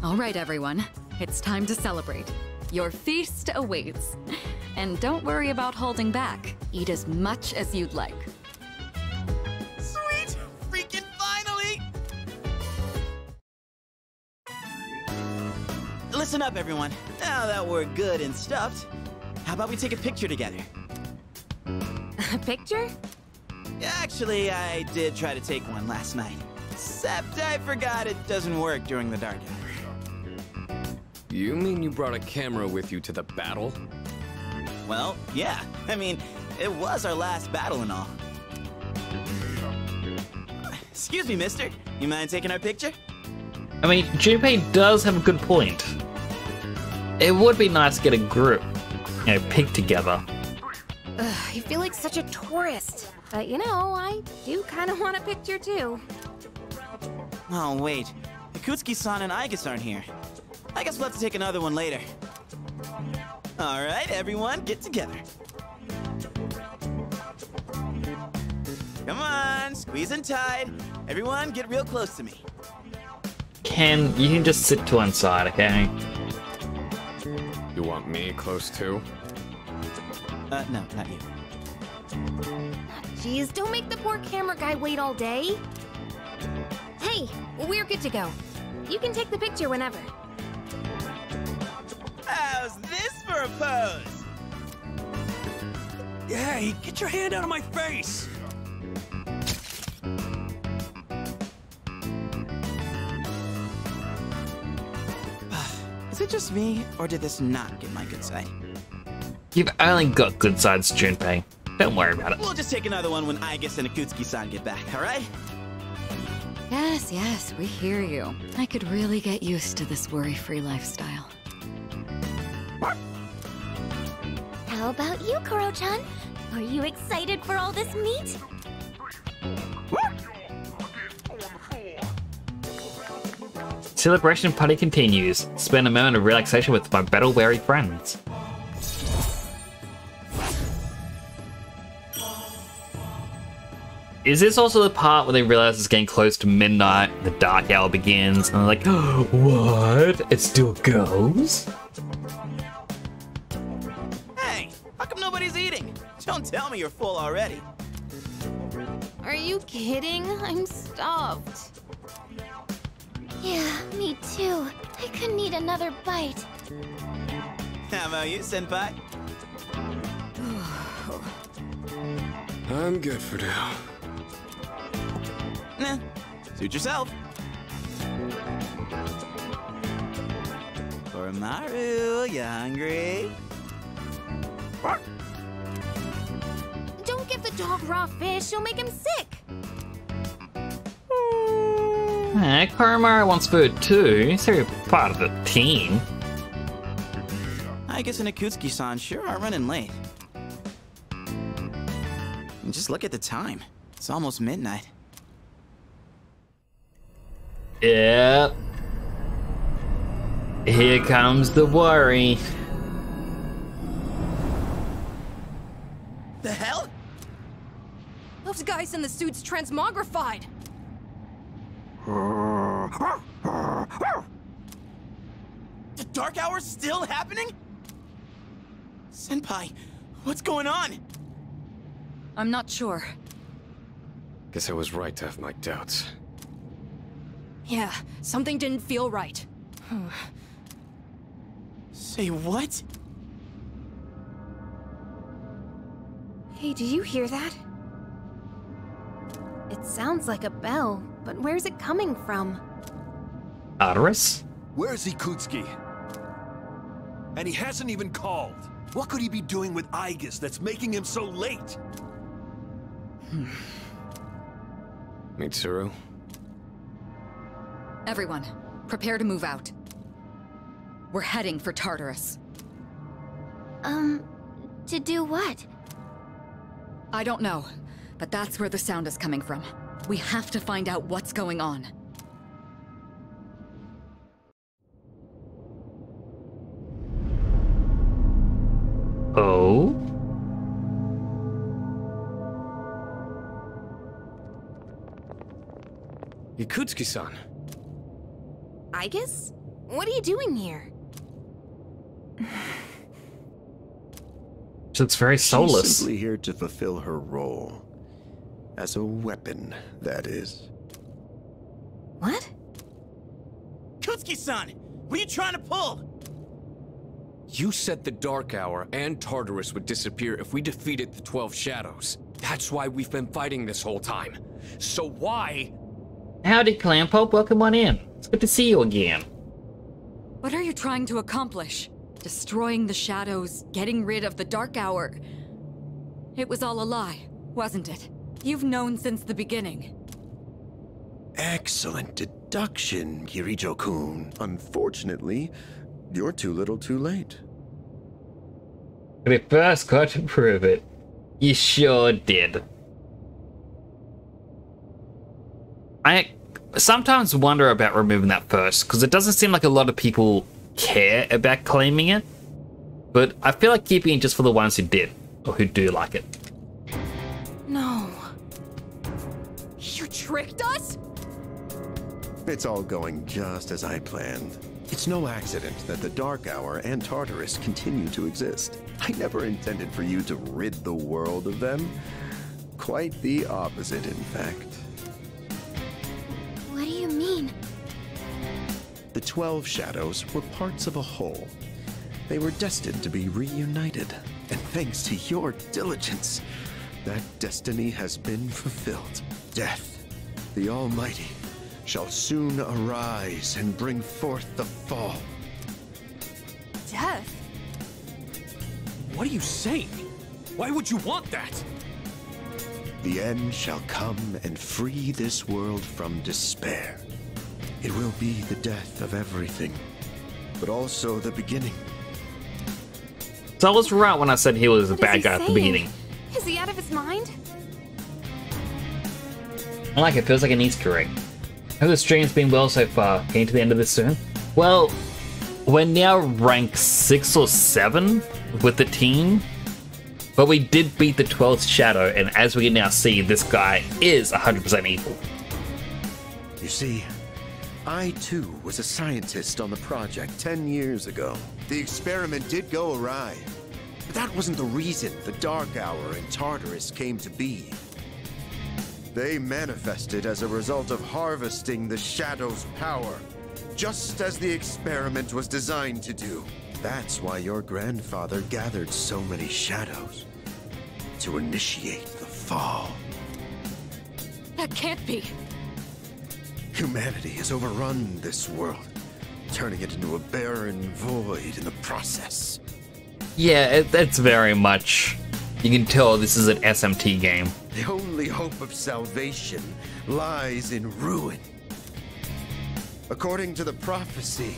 All right, everyone. It's time to celebrate. Your feast awaits. And don't worry about holding back. Eat as much as you'd like. Sweet! Freaking finally! Listen up, everyone. Now that we're good and stuffed, how about we take a picture together? A picture? Actually, I did try to take one last night. Except I forgot it doesn't work during the dark hour. You mean you brought a camera with you to the battle? Well, yeah. I mean, it was our last battle and all. Excuse me, mister. You mind taking our picture? I mean, Junpei does have a good point. It would be nice to get a group, you know, picked together. Ugh, I feel like such a tourist. But you know, I do kind of want a picture too. Oh, wait. Ikutsuki-san and Aigis aren't here. I guess we'll have to take another one later. Alright, everyone, get together. Come on, squeeze and tight. Everyone, get real close to me. can just sit to one side, okay? You want me close too? No, not you. Jeez, don't make the poor camera guy wait all day. Hey, we're good to go. You can take the picture whenever. How's this for a pose? Hey, get your hand out of my face! Is it just me, or did this not get my good side? You've only got good sides, Junpei. Don't worry about it. We'll just take another one when Aigis and Akutsuki-san get back, alright? Yes, yes, we hear you. I could really get used to this worry-free lifestyle. How about you, Koro-chan? Are you excited for all this meat? Celebration party continues. Spend a moment of relaxation with my battle-weary friends. Is this also the part where they realize it's getting close to midnight, the dark hour begins, and they're like, oh, what? It still goes? Hey, how come nobody's eating? Don't tell me you're full already. Are you kidding? I'm stuffed. Yeah, me too. I couldn't eat another bite. How about you, Senpai? I'm good for now. Nah, suit yourself. Koromaru, you hungry? Don't give the dog raw fish, you'll make him sick. Koromaru wants food too, so you're part of the team. Aigis and Akutsuki-san sure are running late. And just look at the time. It's almost midnight. Yep. Here comes the worry. The hell? Those guys in the suits transmogrified. The Dark Hour's still happening? Senpai, what's going on? I'm not sure. Guess I was right to have my doubts. Yeah, something didn't feel right. Say what? Hey, did you hear that? It sounds like a bell, but where's it coming from? Tartarus? Where's Ikutsuki? And he hasn't even called. What could he be doing with Aigis that's making him so late? Mitsuru? Everyone, prepare to move out. We're heading for Tartarus. To do what? I don't know, but that's where the sound is coming from. We have to find out what's going on. Oh? Ikutsuki-san. Aigis? What are you doing here? She looks very soulless. She's simply here to fulfill her role. As a weapon, that is. What? Kutsuki-san, what are you trying to pull? You said the Dark Hour and Tartarus would disappear if we defeated the 12 Shadows. That's why we've been fighting this whole time. So why? Howdy, Clamp-Up. Welcome on in. It's good to see you again. What are you trying to accomplish? Destroying the Shadows, getting rid of the Dark Hour. It was all a lie, wasn't it? You've known since the beginning. Excellent deduction, Kirijo-kun. Unfortunately, you're too little too late. We first got to prove it. You sure did. I sometimes wonder about removing that first, because it doesn't seem like a lot of people care about claiming it. But I feel like keeping it just for the ones who did, or who do like it. No. You tricked us? It's all going just as I planned. It's no accident that the Dark Hour and Tartarus continue to exist. I never intended for you to rid the world of them. Quite the opposite, in fact. What do you mean? The 12 Shadows were parts of a whole. They were destined to be reunited, and thanks to your diligence, that destiny has been fulfilled. Death, the Almighty, shall soon arise and bring forth the fall. Death? What are you saying? Why would you want that? The end shall come and free this world from despair. It will be the death of everything, but also the beginning. So I was right when I said he was a bad guy at the beginning. Is he out of his mind? I like it, feels like an Easter egg. Hope the stream's been well so far. Getting to the end of this soon. Well, we're now ranked 6 or 7 with the team, but we did beat the 12th Shadow, and as we can now see, this guy is 100% evil. You see, I too was a scientist on the project 10 years ago. The experiment did go awry, but that wasn't the reason the Dark Hour and Tartarus came to be. They manifested as a result of harvesting the Shadow's power, just as the experiment was designed to do. That's why your grandfather gathered so many Shadows, to initiate the fall. That can't be. Humanity has overrun this world, turning it into a barren void in the process. Yeah, it's very much... You can tell this is an SMT game. The only hope of salvation lies in ruin. According to the prophecy,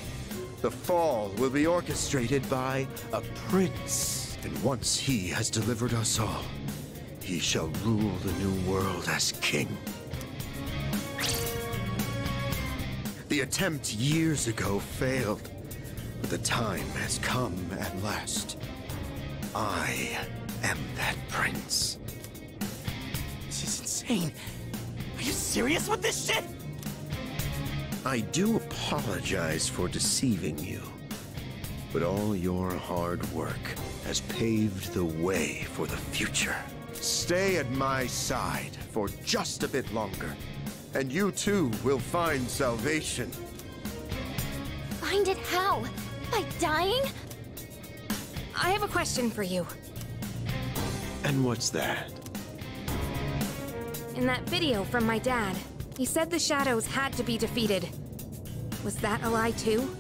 the fall will be orchestrated by a prince. And once he has delivered us all, he shall rule the new world as king. The attempt years ago failed, but the time has come at last. I am that prince. This is insane. Are you serious with this shit? I do apologize for deceiving you, but all your hard work has paved the way for the future. Stay at my side for just a bit longer, and you too will find salvation. Find it how? By dying? I have a question for you. And what's that? In that video from my dad, he said the Shadows had to be defeated. Was that a lie too?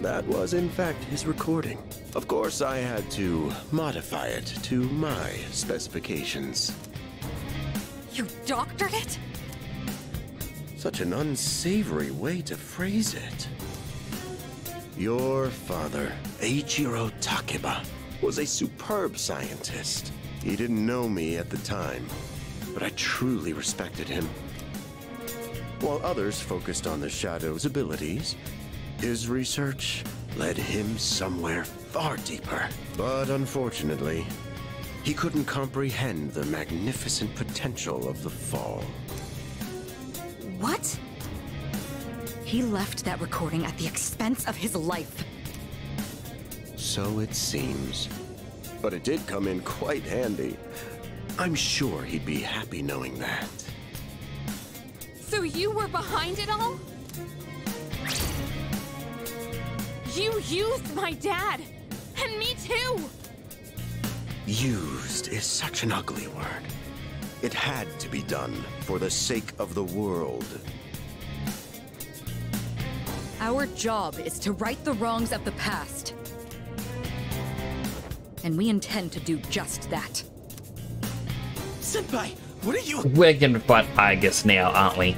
That was in fact his recording. Of course, I had to modify it to my specifications. You doctored it? Such an unsavory way to phrase it. Your father, Eiichiro Takeba, was a superb scientist. He didn't know me at the time, but I truly respected him. While others focused on the Shadow's abilities, his research led him somewhere far deeper. But unfortunately, he couldn't comprehend the magnificent potential of the Fall. What? He left that recording at the expense of his life. So it seems. But it did come in quite handy. I'm sure he'd be happy knowing that. So you were behind it all? You used my dad! And me too! Used is such an ugly word. It had to be done for the sake of the world. Our job is to right the wrongs of the past. And we intend to do just that. Senpai, what are you— We're gonna fight Aigis now, aren't we?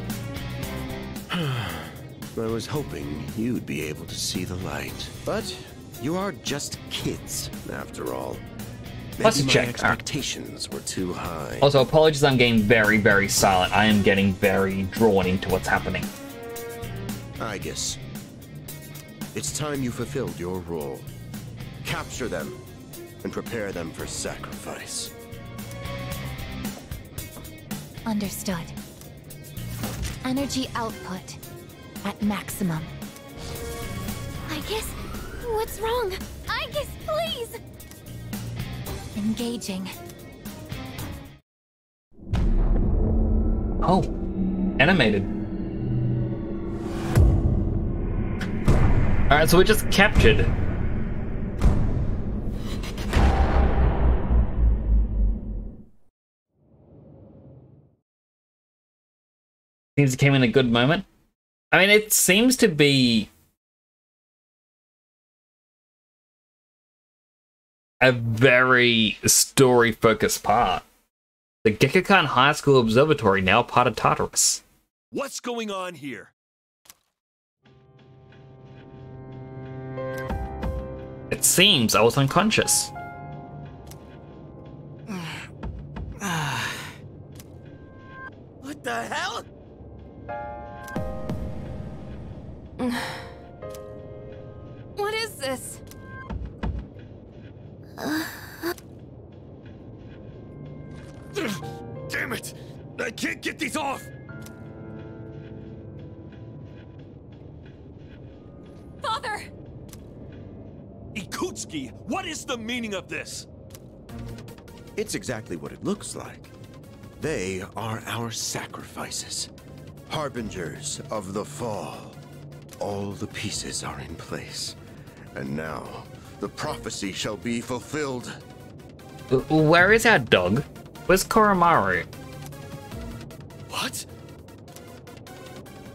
I was hoping you'd be able to see the light. But you are just kids, after all. Let's Maybe my check. expectations were too high. Also, apologies, I'm getting very, very silent. I am getting very drawn into what's happening. Aigis, it's time you fulfilled your role. Capture them and prepare them for sacrifice. Understood. Energy output at maximum. Aigis, what's wrong? Aigis, please! Engaging. Oh, animated. Alright, so we're just captured. Seems it came in a good moment. I mean, it seems to be a very story-focused part. The Gekkoukan High School Observatory, now part of Tartarus. What's going on here? It seems I was unconscious. What the hell? What is this? Damn it! I can't get these off! Father! Ikutsuki, what is the meaning of this? It's exactly what it looks like. They are our sacrifices. Harbingers of the fall. All the pieces are in place. And now, the prophecy shall be fulfilled. Where is our dog? Where's Koromaru? What?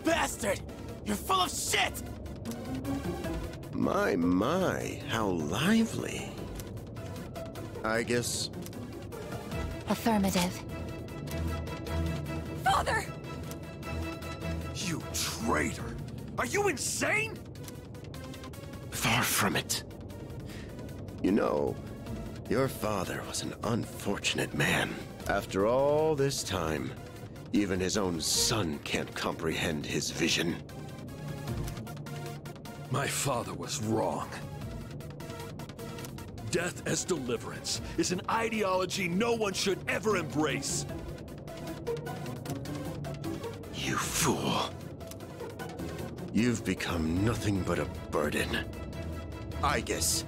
Bastard! You're full of shit! My, how lively. I guess... Affirmative. Father! You traitor! Are you insane? Far from it. You know, your father was an unfortunate man. After all this time, even his own son can't comprehend his vision. My father was wrong. Death as deliverance is an ideology no one should ever embrace. You fool. You've become nothing but a burden. Aigis.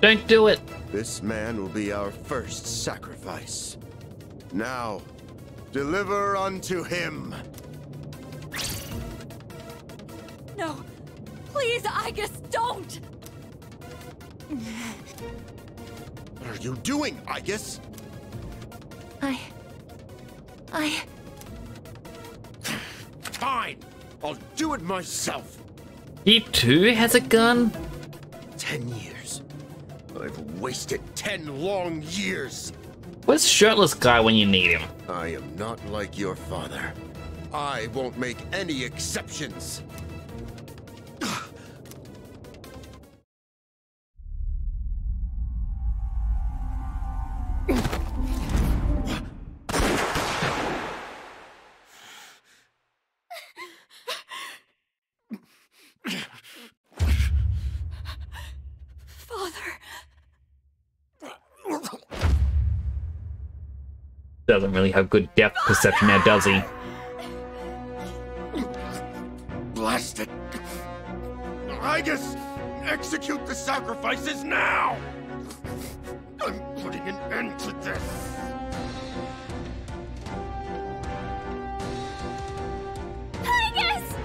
Don't do it. This man will be our first sacrifice. Now, deliver unto him. No. Please, Aigis, don't! What are you doing, Aigis? Fine! I'll do it myself! He too has a gun? 10 years. I've wasted 10 long years! Where's shirtless guy when you need him? I am not like your father. I won't make any exceptions. Doesn't really have good depth perception now, does he? Blast it! Aigis, execute the sacrifices now! I'm putting an end to this! Aigis!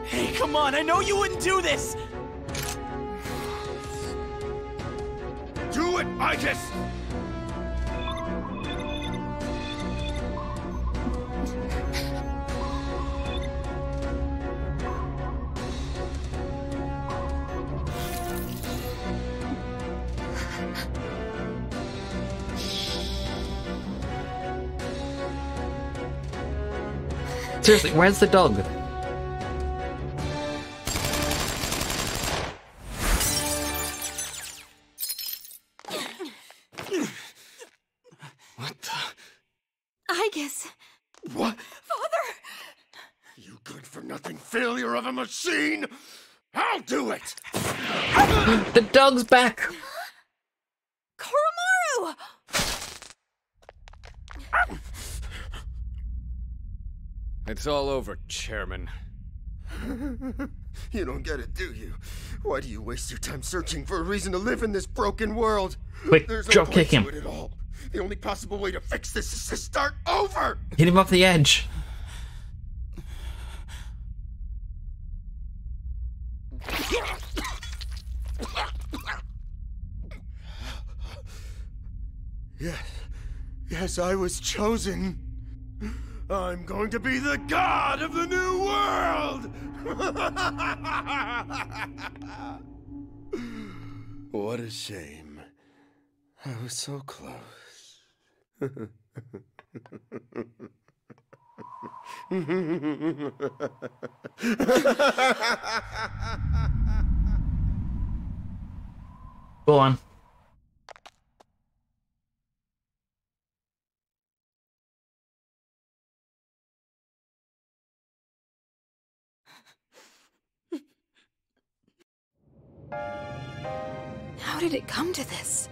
Hey, come on, I know you wouldn't do this! Do it, Aigis! Seriously, where's the dog? What the? Aigis! What? Father! You good-for-nothing failure of a machine! I'll do it! The dog's back! Koromaru! It's all over, Chairman. You don't get it, do you? Why do you waste your time searching for a reason to live in this broken world? Quick, There's no drop point kick him. to it at all. The only possible way to fix this is to start over! Hit him off the edge. Yes, I was chosen. I'm going to be the god of the new world! What a shame. I was so close. Go on. How did it come to this?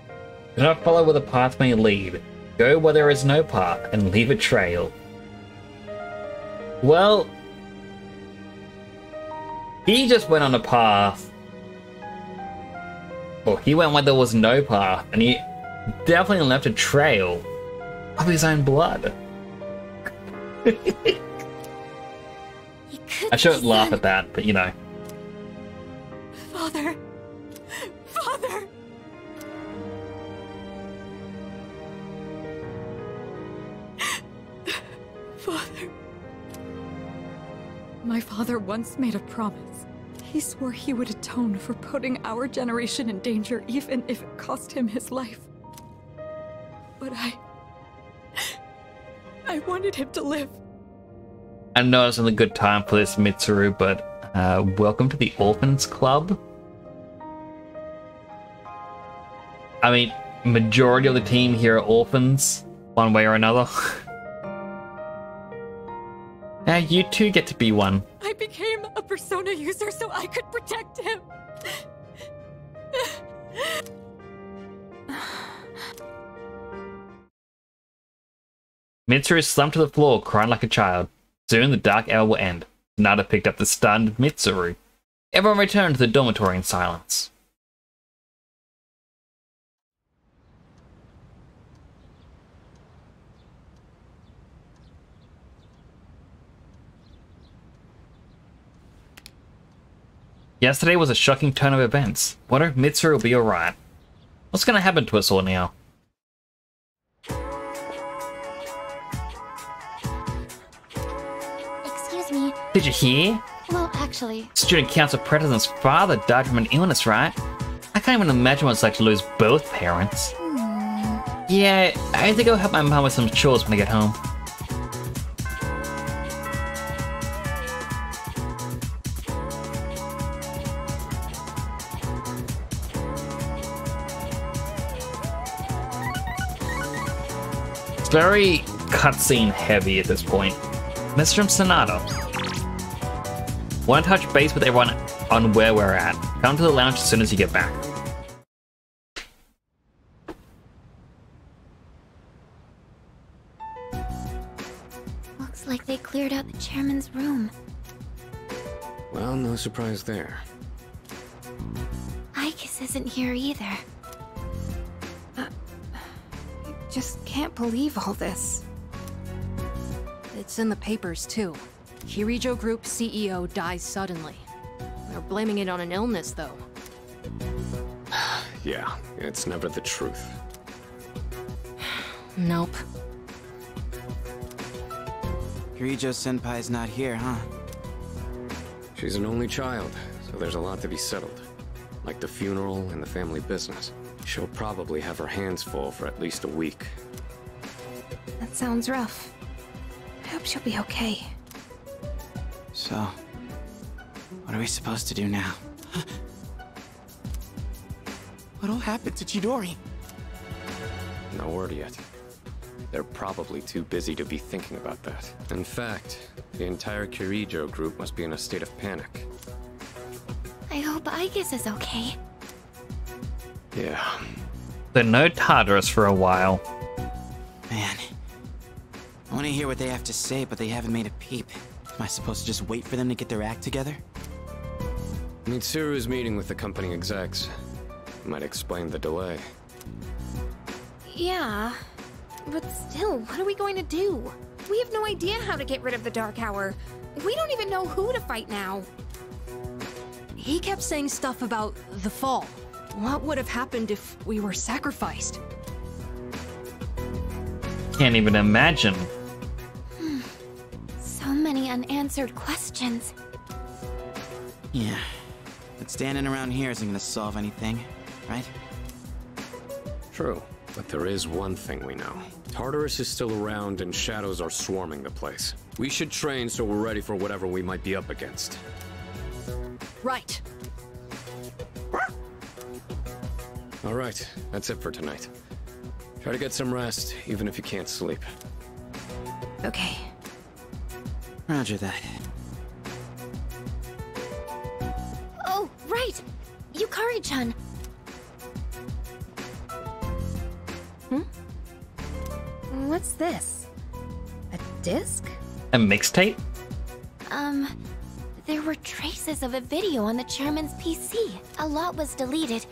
Do not follow where the path may lead. Go where there is no path and leave a trail. Well, he just went on a path. Well, he went where there was no path, and he definitely left a trail of his own blood. I shouldn't laugh at that, but you know. Father! Father! Father. My father once made a promise. He swore he would atone for putting our generation in danger, even if it cost him his life. But I wanted him to live. I know it's not a good time for this, Mitsuru, but welcome to the Orphans Club. I mean, majority of the team here are orphans, one way or another. Now you too get to be one. I became a Persona user so I could protect him. Mitsuru slumped to the floor, crying like a child. Soon the dark hour will end. Nada picked up the stunned Mitsuru. Everyone returned to the dormitory in silence. Yesterday was a shocking turn of events. Wonder if Mitsuru will be alright. What's gonna happen to us all now? Excuse me. Did you hear? Well, actually... Student Council President's father died from an illness, right? I can't even imagine what it's like to lose both parents. Yeah, I have to go help my mom with some chores when I get home. It's very cutscene heavy at this point. Message from Sonata. Want to touch base with everyone on where we're at. Come to the lounge as soon as you get back. Looks like they cleared out the chairman's room. Well, no surprise there. Icus isn't here either. Just can't believe all this. It's in the papers, too. Kirijo Group CEO dies suddenly. They're blaming it on an illness, though. Yeah, it's never the truth. Nope. Kirijo-senpai's not here, huh? She's an only child, so there's a lot to be settled. Like the funeral and the family business. She'll probably have her hands full for at least a week. That sounds rough. I hope she'll be okay. So, what are we supposed to do now? What all happened to Chidori? No word yet. They're probably too busy to be thinking about that. In fact, the entire Kirijo group must be in a state of panic. I hope Icus is okay. Yeah. So no Tartarus for a while. Man, I want to hear what they have to say, but they haven't made a peep. Am I supposed to just wait for them to get their act together? Mitsuru's meeting with the company execs. Might explain the delay. Yeah, but still, what are we going to do? We have no idea how to get rid of the Dark Hour. We don't even know who to fight now. He kept saying stuff about the fall. What would have happened if we were sacrificed? Can't even imagine. So many unanswered questions. Yeah, but standing around here isn't gonna solve anything, right? True, but there is one thing we know. Tartarus is still around and shadows are swarming the place. We should train so we're ready for whatever we might be up against. Right. Alright, that's it for tonight. Try to get some rest, even if you can't sleep. Okay. Roger that. Oh, right! Yukari-chan! What's this? A disc? A mixtape? There were traces of a video on the chairman's PC. A lot was deleted,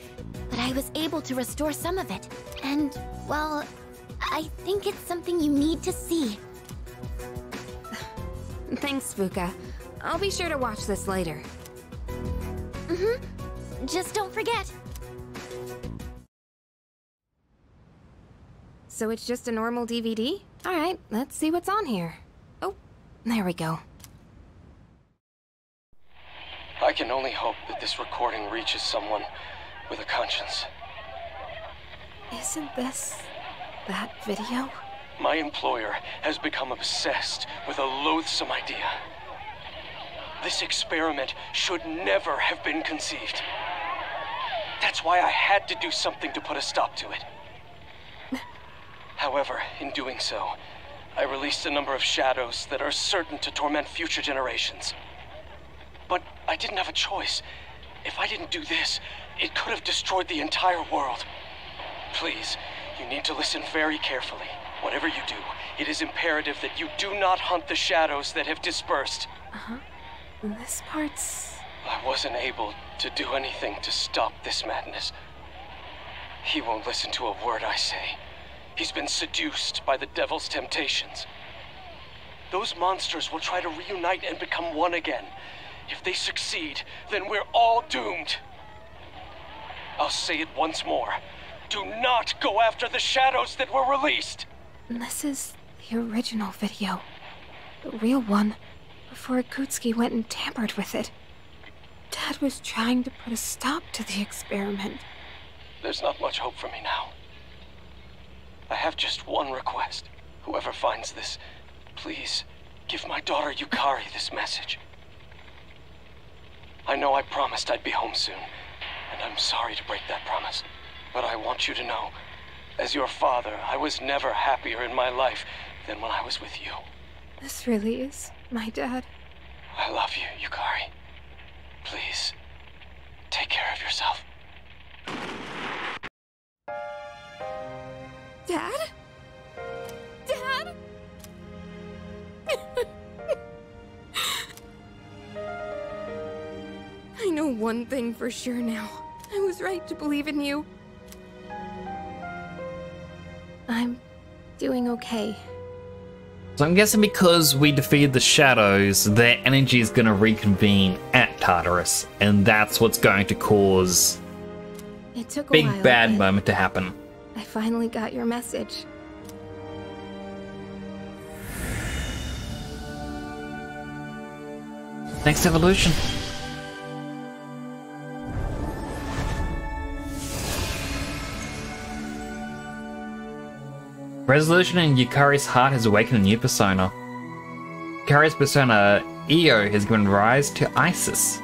but I was able to restore some of it. And, well, I think it's something you need to see. Thanks, Fuka. I'll be sure to watch this later. Just don't forget. So it's just a normal DVD? Alright, let's see what's on here. Oh, there we go. I can only hope that this recording reaches someone with a conscience. Isn't this that video? My employer has become obsessed with a loathsome idea. This experiment should never have been conceived. That's why I had to do something to put a stop to it. However, in doing so, I released a number of shadows that are certain to torment future generations. But I didn't have a choice. If I didn't do this, it could have destroyed the entire world. Please, you need to listen very carefully. Whatever you do, it is imperative that you do not hunt the shadows that have dispersed. This part's... I wasn't able to do anything to stop this madness. He won't listen to a word I say. He's been seduced by the devil's temptations. Those monsters will try to reunite and become one again. If they succeed, then we're all doomed. I'll say it once more. Do not go after the shadows that were released! This is the original video. The real one, before Akutsuki went and tampered with it. Dad was trying to put a stop to the experiment. There's not much hope for me now. I have just one request. Whoever finds this, please give my daughter Yukari this message. I know I promised I'd be home soon, and I'm sorry to break that promise. But I want you to know, as your father, I was never happier in my life than when I was with you. This really is my dad. I love you, Yukari. Please, take care of yourself. Dad? Dad? I know one thing for sure now. I was right to believe in you. I'm doing okay. So I'm guessing because we defeated the shadows, their energy is going to reconvene at Tartarus, and that's what's going to cause It took a big while, bad but moment to happen. I finally got your message. Next evolution. Resolution in Yukari's heart has awakened a new persona. Yukari's persona, Io, has given rise to Isis.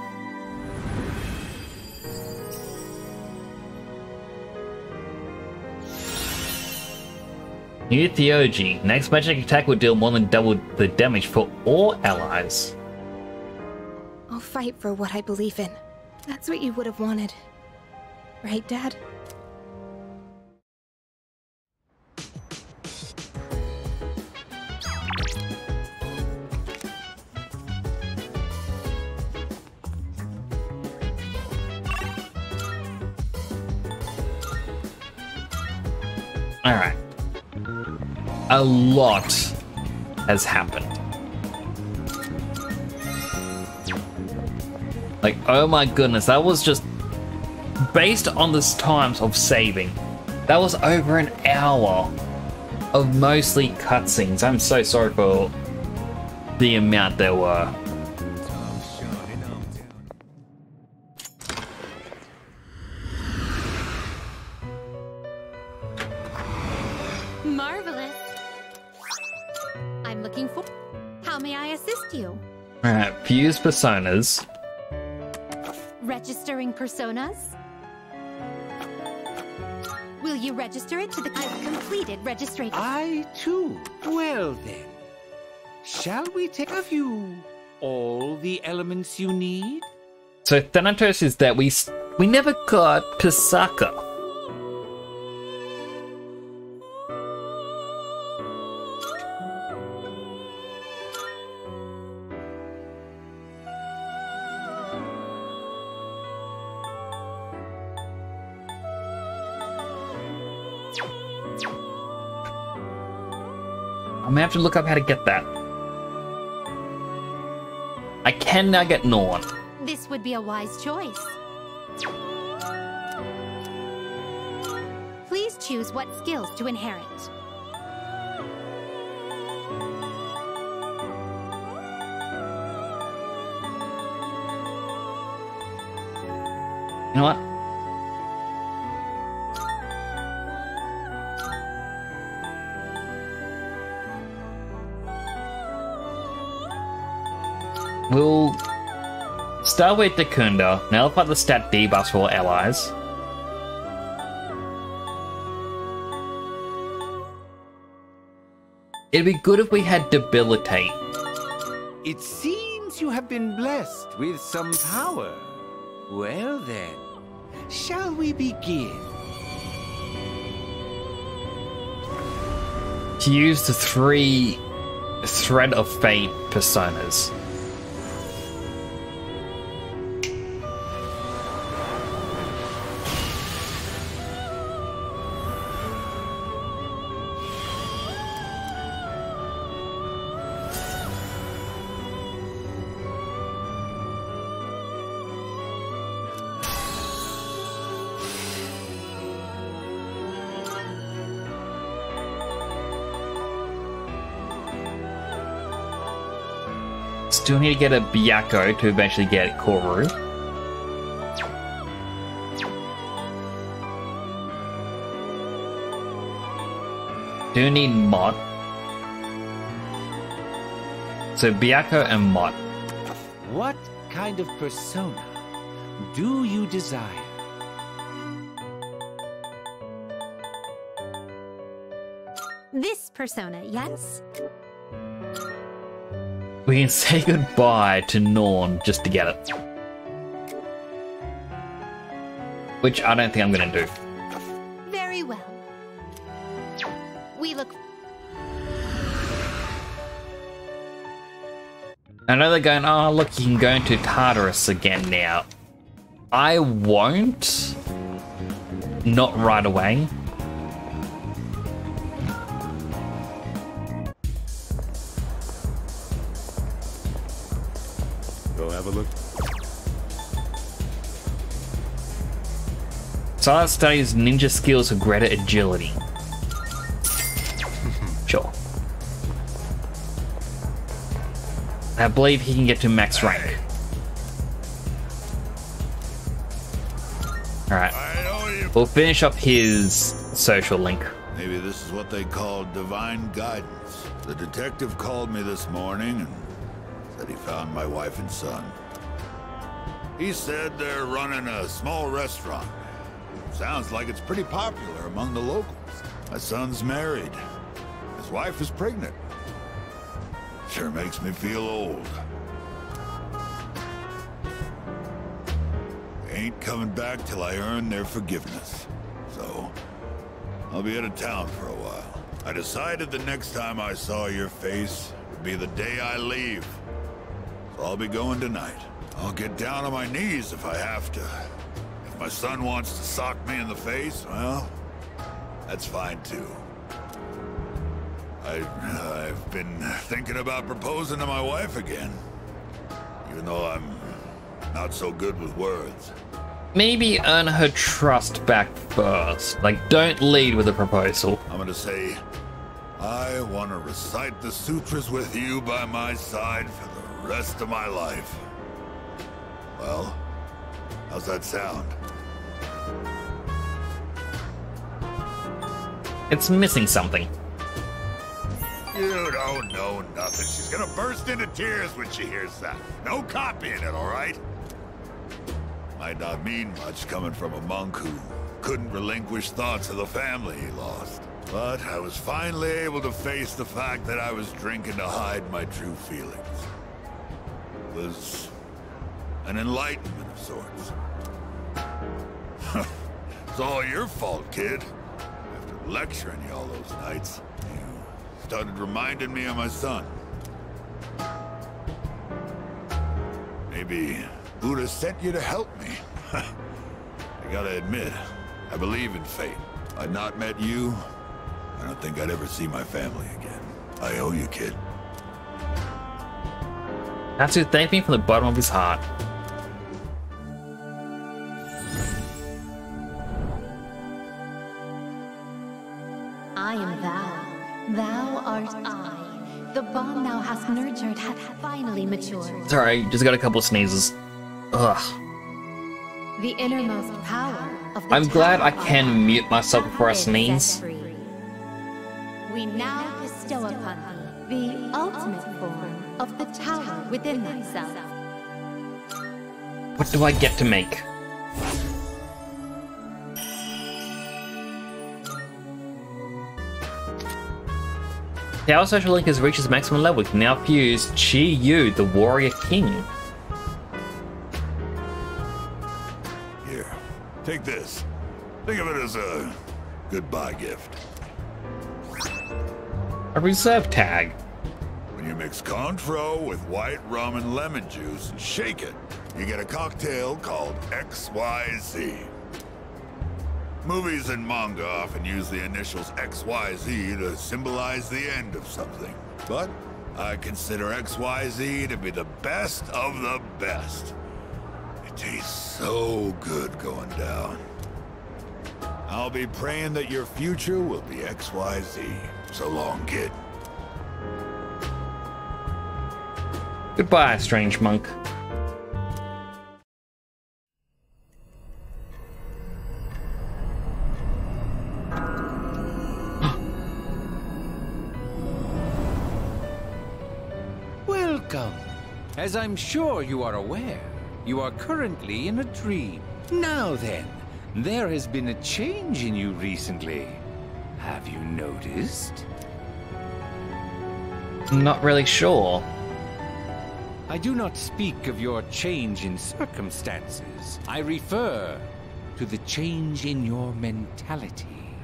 New Theurgy. Next magic attack will deal more than double the damage for all allies. I'll fight for what I believe in. That's what you would have wanted. Right, Dad? Alright. A lot has happened. Like, oh my goodness, that was just based on this times of saving. That was over an hour of mostly cutscenes. I'm so sorry for the amount there were. Marvelous. I'm looking for... How may I assist you? Alright, fuse personas. Registering personas? Will you register it to the... I've completed registration. I too. Well then. Shall we take of you all the elements you need? So Thanatos is that we never got Pisaka. I'm gonna have to look up how to get that. I can now get Norn. This would be a wise choice. Please choose what skills to inherit. You know what? We'll start with Dekunda, nullify the stat debuffs for all allies. It'd be good if we had Debilitate. It seems you have been blessed with some power. Well then, shall we begin? To use the 3 Thread of Fate personas. Still need to get a Byakko to eventually get Koru. Do need Mott. So Byakko and Mott. What kind of persona do you desire? This persona, yes? We can say goodbye to Norn just to get it. Which I don't think I'm gonna do. Very well. We look... I know they're going, oh look, you can go into Tartarus again now. I won't. Not right away. Go have a look. Silas studies ninja skills for greater agility. Sure. I believe he can get to max rank. Alright. We'll finish up his social link. Maybe this is what they call divine guidance. The detective called me this morning and said he found my wife and son. He said they're running a small restaurant. Sounds like it's pretty popular among the locals. My son's married. His wife is pregnant. Sure makes me feel old. Ain't coming back till I earn their forgiveness. So, I'll be out of town for a while. I decided the next time I saw your face would be the day I leave. So I'll be going tonight. I'll get down on my knees if I have to. If my son wants to sock me in the face, well, That's fine too. I've been thinking about proposing to my wife again. Even though I'm not so good with words. Maybe earn her trust back first. Like, don't lead with a proposal. I'm gonna say, I want to recite the sutras with you by my side for the rest of my life. Well, how's that sound? It's missing something. You don't know nothing. She's gonna burst into tears when she hears that. No copying it, all right? Might not mean much coming from a monk who couldn't relinquish thoughts of the family he lost. But I was finally able to face the fact that I was drinking to hide my true feelings. It was an enlightenment of sorts. It's all your fault, kid. After lecturing you all those nights, you started reminding me of my son. Maybe Buddha sent you to help me. I gotta admit, I believe in fate. If I'd not met you, I don't think I'd ever see my family again. I owe you, kid. Natsu thanked me from the bottom of his heart. I am thou. Thou art I. The bond thou hast nurtured hath finally matured. Sorry, just got a couple of sneezes. Ugh. The innermost power of the I'm glad I tower can mute myself before I is sneeze. set free. We now bestow upon thee the ultimate form of the tower within thyself. What do I get to make? Tower Social Link has reached its maximum level. We can now fuse Chi Yu, the Warrior King. Here, take this. Think of it as a goodbye gift. A reserve tag. When you mix Cointreau with white rum and lemon juice and shake it, you get a cocktail called XYZ. Movies and manga often use the initials XYZ to symbolize the end of something. But I consider XYZ to be the best of the best. It tastes so good going down. I'll be praying that your future will be XYZ. So long, kid. Goodbye, strange monk. Welcome. As I'm sure you are aware, you are currently in a dream. Now then, there has been a change in you recently. Have you noticed? I'm not really sure. I do not speak of your change in circumstances. I refer to the change in your mentality.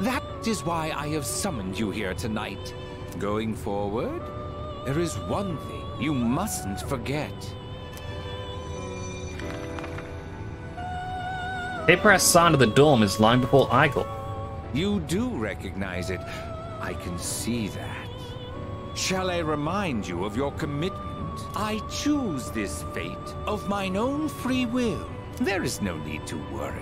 That is why I have summoned you here tonight. Going forward, there is one thing you mustn't forget. Paper sign of the dorm is lying before Igor. You do recognize it. I can see that. Shall I remind you of your commitment? I choose this fate of mine own free will. There is no need to worry.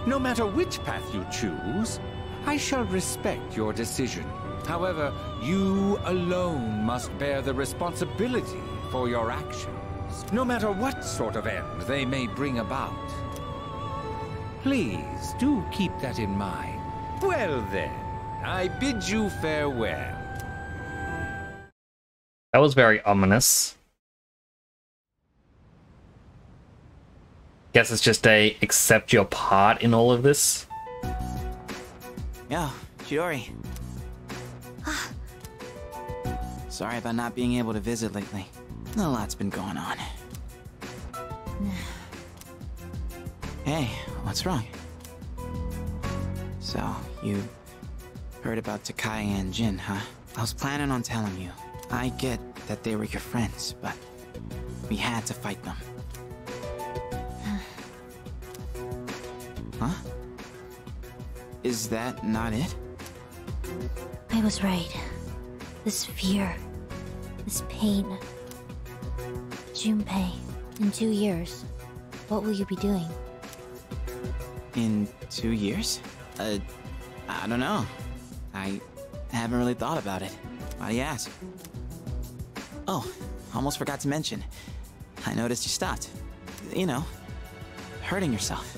No matter which path you choose, I shall respect your decision. However, you alone must bear the responsibility for your actions, no matter what sort of end they may bring about. Please do keep that in mind. Well then, I bid you farewell. That was very ominous. Guess it's just a accept your part in all of this. Yo, Shiori. Sorry about not being able to visit lately. A lot's been going on. Hey, what's wrong? So, you heard about Takai and Jin, huh? I was planning on telling you. I get that they were your friends, but we had to fight them. Huh? Is that not it? I was right. This fear, this pain. Junpei, in 2 years, what will you be doing? In 2 years? I don't know. I haven't really thought about it. Why do you ask? Oh, almost forgot to mention. I noticed you stopped. You know, hurting yourself.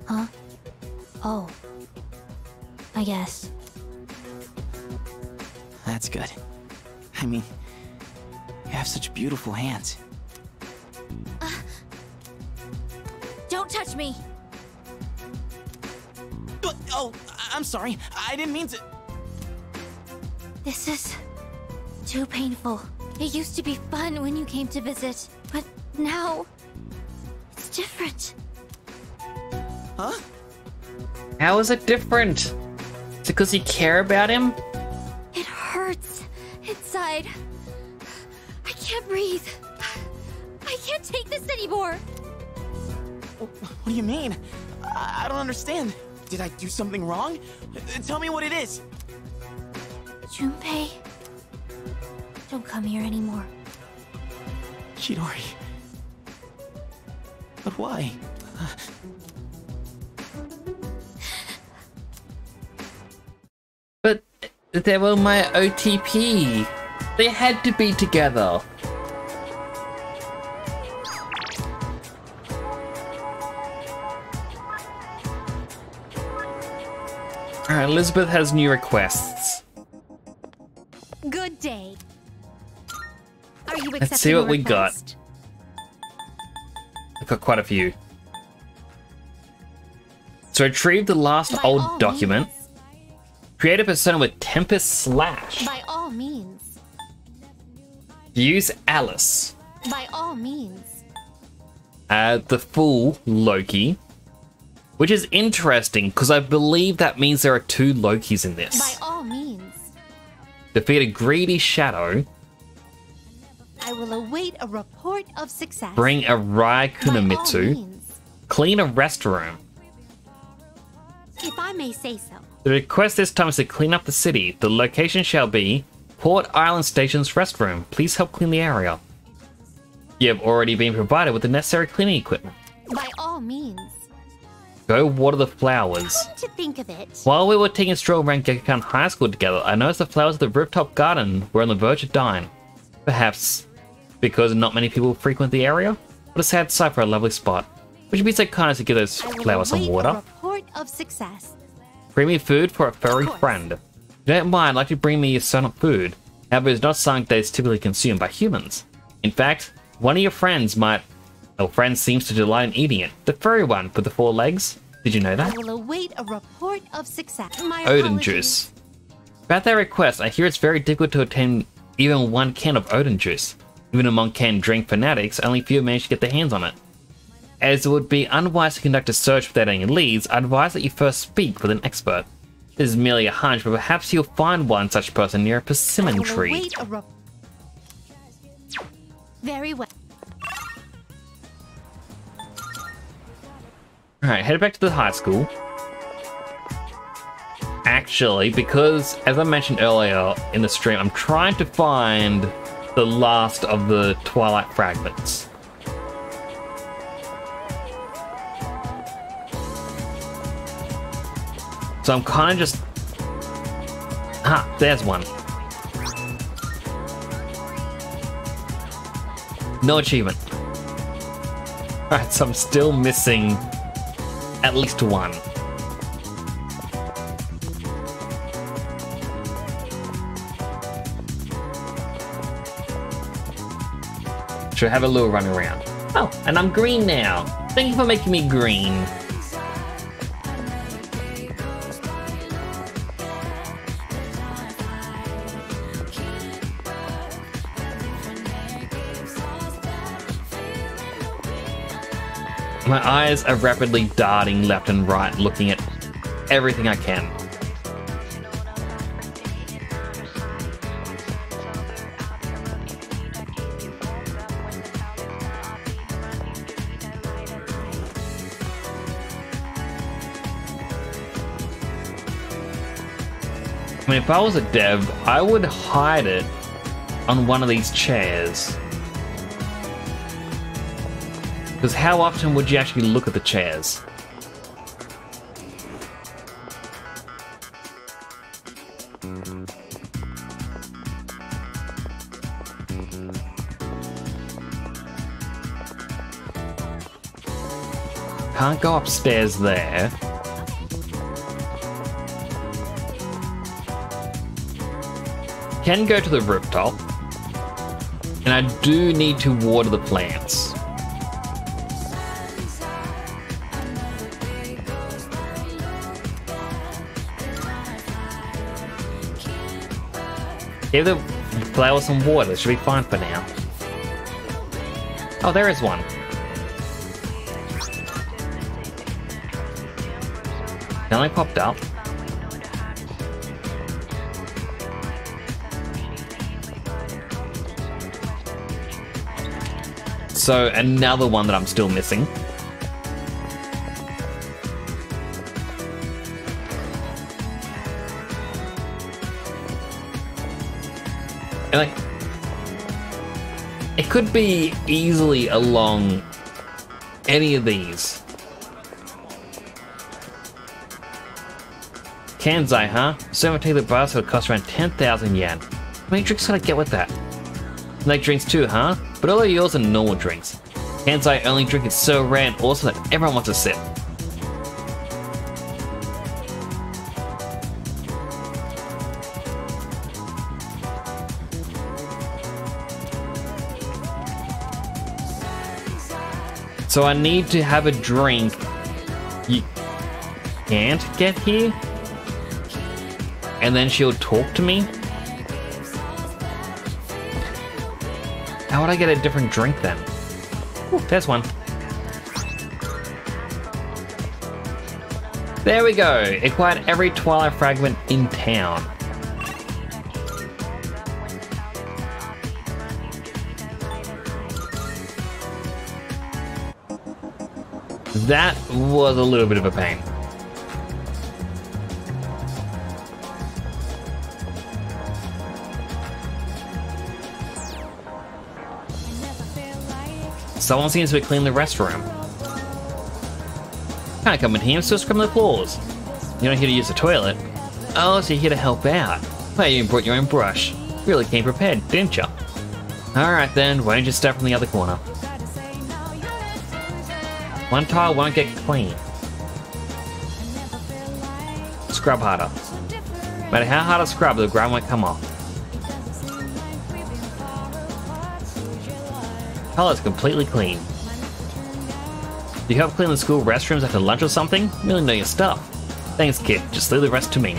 Huh? Oh. I guess. That's good. I mean, you have such beautiful hands. Don't touch me! Oh, I'm sorry. I didn't mean to... This is too painful. It used to be fun when you came to visit, but now it's different. Huh? How is it different? Is it because you care about him? It hurts inside. I can't breathe. I can't take this anymore. What do you mean? I don't understand. Did I do something wrong? Tell me what it is. Junpei, don't come here anymore. Chidori. But why? But they were my OTP. They had to be together. Alright, Elizabeth has new requests. Good day. Are you accepting Let's see what a we request? got. I've got quite a few. So retrieve the last old document. Create a persona with Tempest Slash. By all means. Use Alice. By all means. Add the full Loki. Which is interesting, because I believe that means there are 2 Lokis in this. By all means. Defeat a greedy shadow. I will await a report of success. Bring a Rai By all Kunomitsu. means. Clean a restroom. If I may say so. The request this time is to clean up the city. The location shall be Port Island Station's restroom. Please help clean the area. You have already been provided with the necessary cleaning equipment. By all means. Go water the flowers. Come to think of it. While we were taking a stroll around Gekkan High School together, I noticed the flowers of the rooftop garden were on the verge of dying. Perhaps because not many people frequent the area? What a sad sight for a lovely spot. Would you be so kind as to give those flowers some water? A report of success. Bring me food for a furry friend. If you don't mind, I'd like to bring me some food. However, it's not something that is typically consumed by humans. In fact, one of your friends seems to delight in eating it. The furry one with the 4 legs. Did you know I that? will await a report of success. My Odin apologies. juice. About that request, I hear it's very difficult to obtain even 1 can of Odin juice. Even among canned drink fanatics, only few manage to get their hands on it. As it would be unwise to conduct a search without any leads, I advise that you first speak with an expert. This is merely a hunch, but perhaps you'll find one such person near a persimmon I will tree. await a Very well. Alright, head back to the high school. Actually, because, as I mentioned earlier in the stream, I'm trying to find the last of the Twilight fragments. So I'm kind of just... Ah, there's one. No achievement. Alright, so I'm still missing at least 1. Should have a little run around. Oh, and I'm green now. Thank you for making me green. My eyes are rapidly darting left and right, looking at everything I can. I mean, if I was a dev, I would hide it on one of these chairs. Because how often would you actually look at the chairs? Can't go upstairs there. Can go to the rooftop. And I do need to water the plants. Give the flowers some water, it should be fine for now. Oh, there is one. Finally popped up. So another one that I'm still missing. And like, it could be easily along any of these. Kanzai, huh? So I'm gonna take the bus, so it costs around 10,000 yen. How many drinks can I get with that? Like drinks too, huh? But all of yours are normal drinks. Kanzai only drink is so rare and also that everyone wants a sip. So I need to have a drink you can't get here? And then she'll talk to me? How would I get a different drink then? Ooh, there's one. There we go. Acquired every Twilight fragment in town. That was a little bit of a pain. Someone seems to be cleaning the restroom. Can't come in here, I'm still scrubbing the floors. You're not here to use the toilet. Oh, so you're here to help out. Well, you even brought your own brush. Really came prepared, didn't you? Alright then, why don't you start from the other corner? One tile won't get clean. Scrub harder. No matter how hard I scrub, the ground won't come off. Color's completely clean. Do you help clean the school restrooms after lunch or something? Really know your stuff. Thanks, kid. Just leave the rest to me.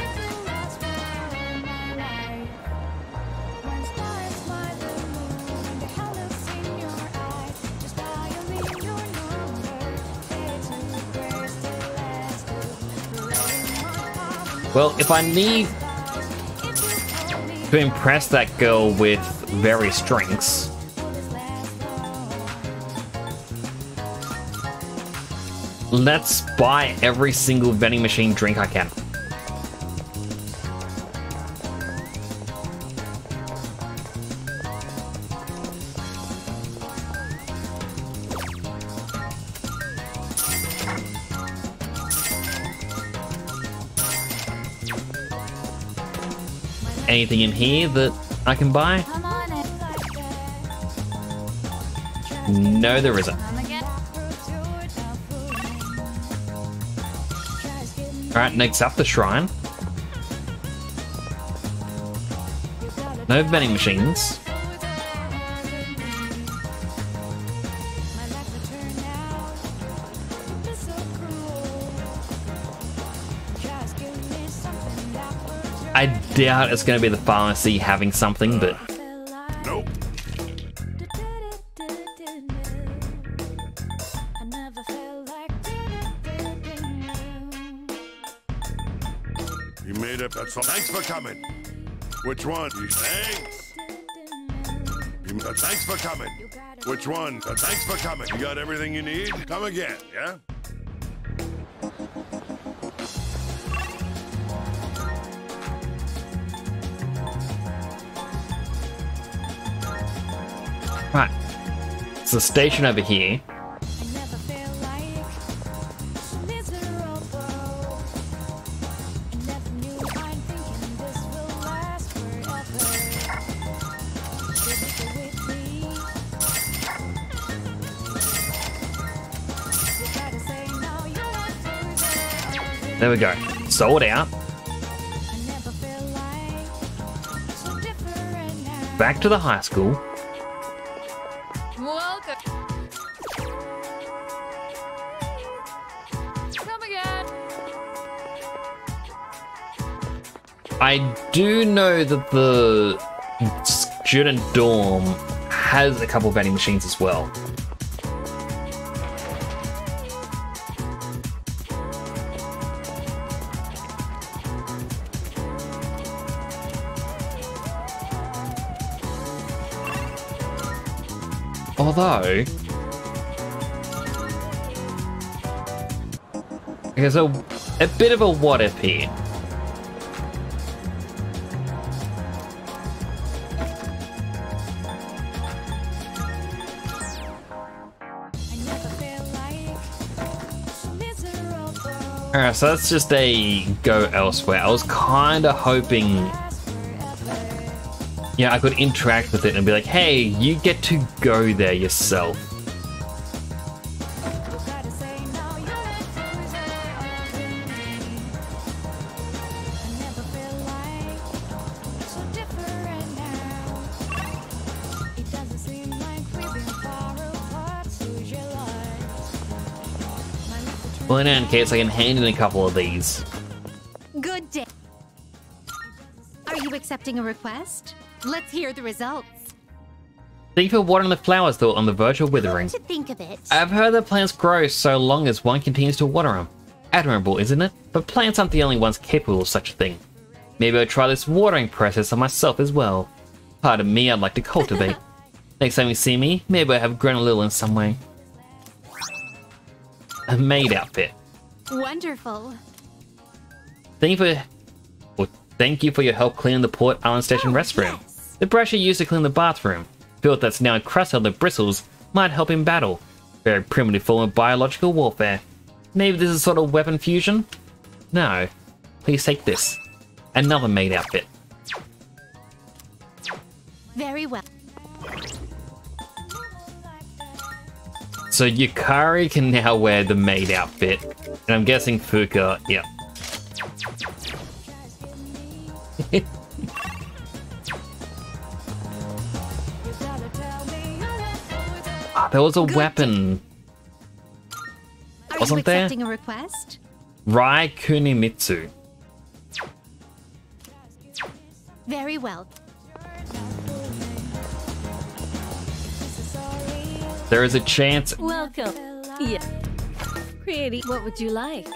Well, if I need to impress that girl with various drinks, let's buy every single vending machine drink I can. Anything in here that I can buy? No, there isn't. Alright, next up, the shrine. No vending machines. I doubt it's going to be the pharmacy having something, but... Nope. You made up, that's all. Thanks for coming. Which one? Thanks. Thanks for coming. Which one? Thanks for coming. You got everything you need? Come again, yeah? It's a station over here. There we go. Sold out. Back to the high school. Welcome. Come again. I do know that the student dorm has a couple of vending machines as well. Although, there's a bit of a what if here. Alright, so that's just a go elsewhere. I was kind of hoping, yeah, I could interact with it and be like, hey, you get to go there yourself. Well, in any case, I can hand in a couple of these. Good day. Are you accepting a request? Let's hear the results. Thank you for watering the flowers though on the verge of withering. To think of it. I've heard that plants grow so long as one continues to water them. Admirable, isn't it? But plants aren't the only ones capable of such a thing. Maybe I'll try this watering process on myself as well. Pardon me, I'd like to cultivate. Next time you see me, maybe I have grown a little in some way. A maid outfit. Wonderful. Thank you for your help cleaning the Port Island Station restroom. Yes. The brush you used to clean the bathroom. Filth that's now crusted on the bristles might help in battle. Very primitive form of biological warfare. Maybe this is sort of weapon fusion? No. Please take this. Another maid outfit. Very well. So Yukari can now wear the maid outfit. And I'm guessing Fuka, yeah. There was a weapon. Wasn't there? Are you accepting a request? Rai Kunimitsu. Very well. There is a chance. Welcome. Yeah. Creative. What would you like?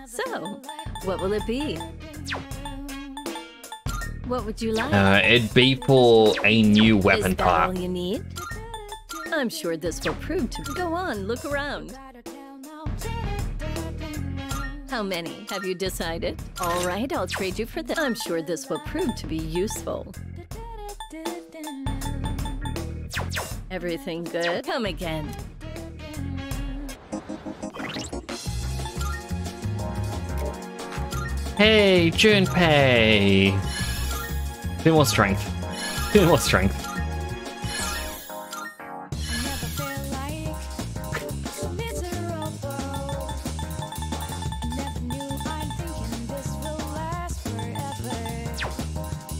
So, what will it be? What would you like? It'd be for a new weapon Is that part. all you need? I'm sure this will prove to. Go on, look around. How many have you decided? All right, I'll trade you for this. I'm sure this will prove to be useful. Everything good? Come again. Hey, Junpei! Bit more strength. Bit more strength.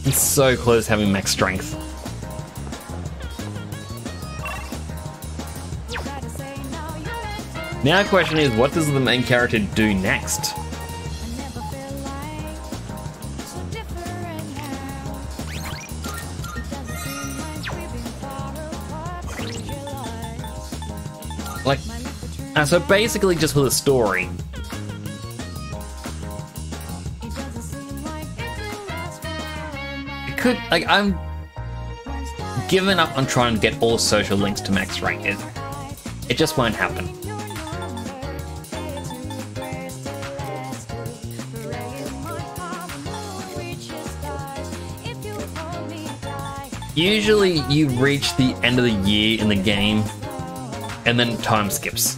It's so close to having max strength. Now the question is, what does the main character do next? Like, so basically just for the story. It could, like, I'm giving up on trying to get all social links to max rank. It just won't happen. Usually you reach the end of the year in the game and then time skips.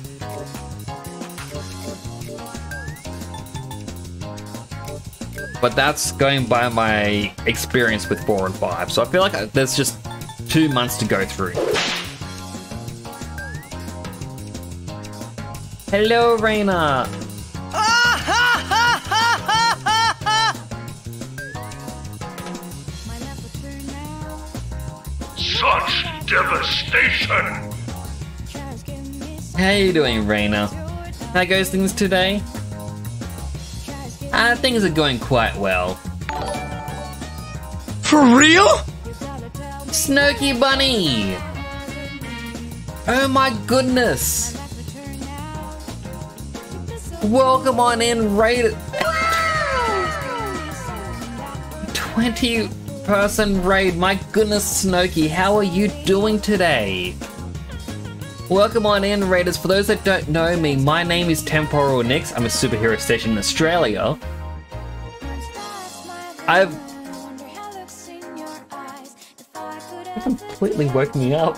But that's going by my experience with 4 and 5, so I feel like there's just 2 months to go through. Hello, Reina! Such devastation! How you doing, Reina? How goes things today? Things are going quite well. For real? Snooky Bunny! Oh my goodness! Welcome on in, raid. 20-person raid. My goodness, Snooky, how are you doing today? Welcome on in, raiders. For those that don't know me, my name is Temporal Nix. I'm a superhero station in Australia. You're completely woke me up.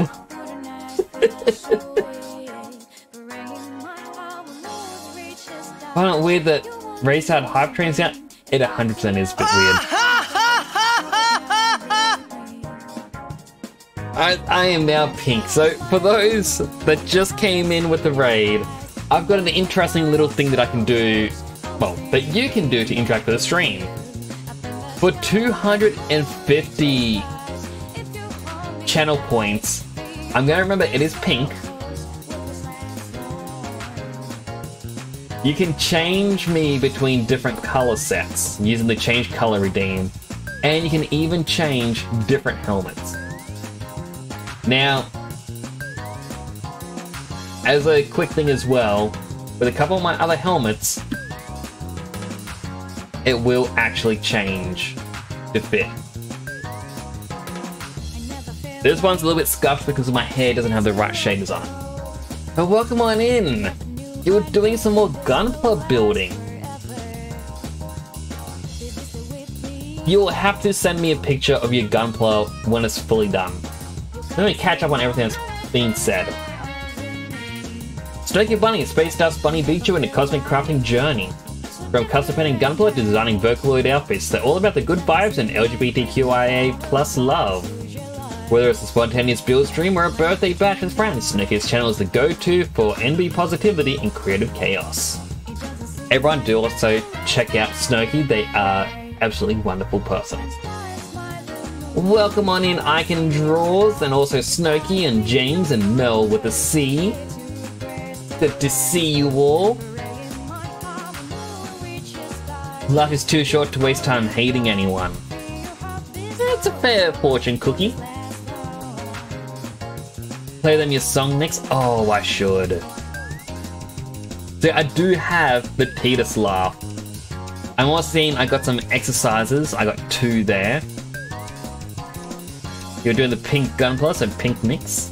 Find it weird that race out hype trains out? It 100% is a bit weird. I am now pink, so for those that just came in with the raid, I've got an interesting little thing that I can do, well, that you can do to interact with the stream. For 250 channel points, I'm going to remember it is pink. You can change me between different color sets using the change color redeem, and you can even change different helmets. Now, as a quick thing as well, with a couple of my other helmets, it will actually change to fit. This one's a little bit scuffed because my hair doesn't have the right shaders on it. But welcome on in! You were doing some more Gunpla building. You'll have to send me a picture of your Gunpla when it's fully done. Let me catch up on everything that's been said. Snooky Bunny, Space Dust Bunny beat you in a cosmic crafting journey. From custom painting Gunpla to designing Vocaloid outfits, they're all about the good vibes and LGBTQIA plus love. Whether it's a spontaneous build stream or a birthday bash with friends, Snooky's channel is the go-to for NB positivity and creative chaos. Everyone do also check out Snooky, they are absolutely wonderful persons. Welcome on in Icon Draws, and also Snooky and James and Mel with a C. Good to see you all. Life is too short to waste time hating anyone. It's a fair fortune cookie. Play them your song next? Oh, I should. So I do have the Tidus laugh. I'm also seeing I got some exercises. I got 2 there. You're doing the pink Gunpla and pink mix.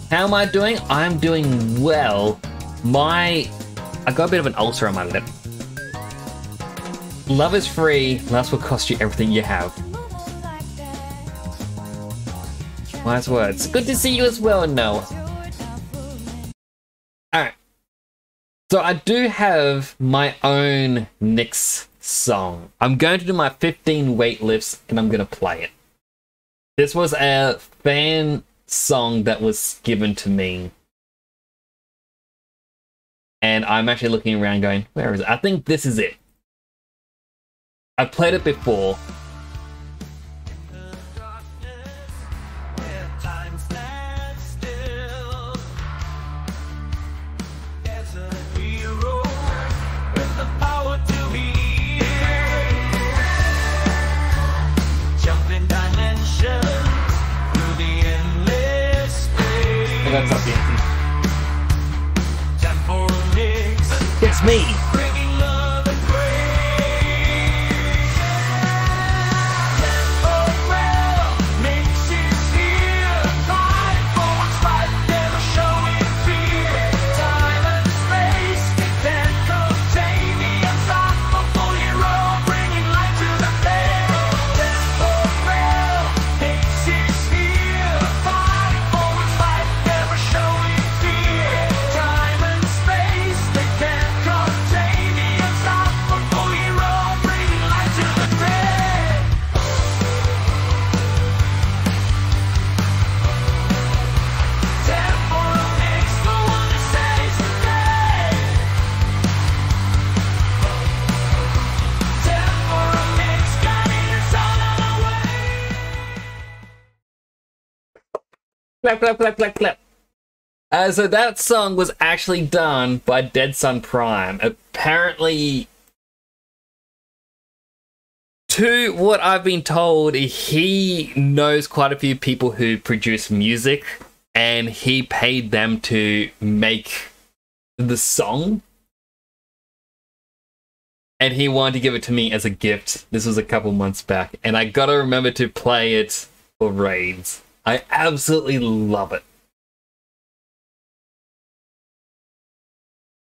How am I doing? I'm doing well. I got a bit of an ulcer on my lip. Love is free. Lust will cost you everything you have. Wise words. Good to see you as well, Noah. Alright. So I do have my own Nyx song. I'm going to do my 15 weightlifts and I'm going to play it. This was a fan song that was given to me. And I'm actually looking around going, where is it? I think this is it. I've played it before. That's up the It's me! Clap, clap, clap, clap, clap. So that song was actually done by Dead Sun Prime. Apparently, to what I've been told, he knows quite a few people who produce music, and he paid them to make the song. And he wanted to give it to me as a gift. This was a couple months back, and I gotta remember to play it for raids. I absolutely love it.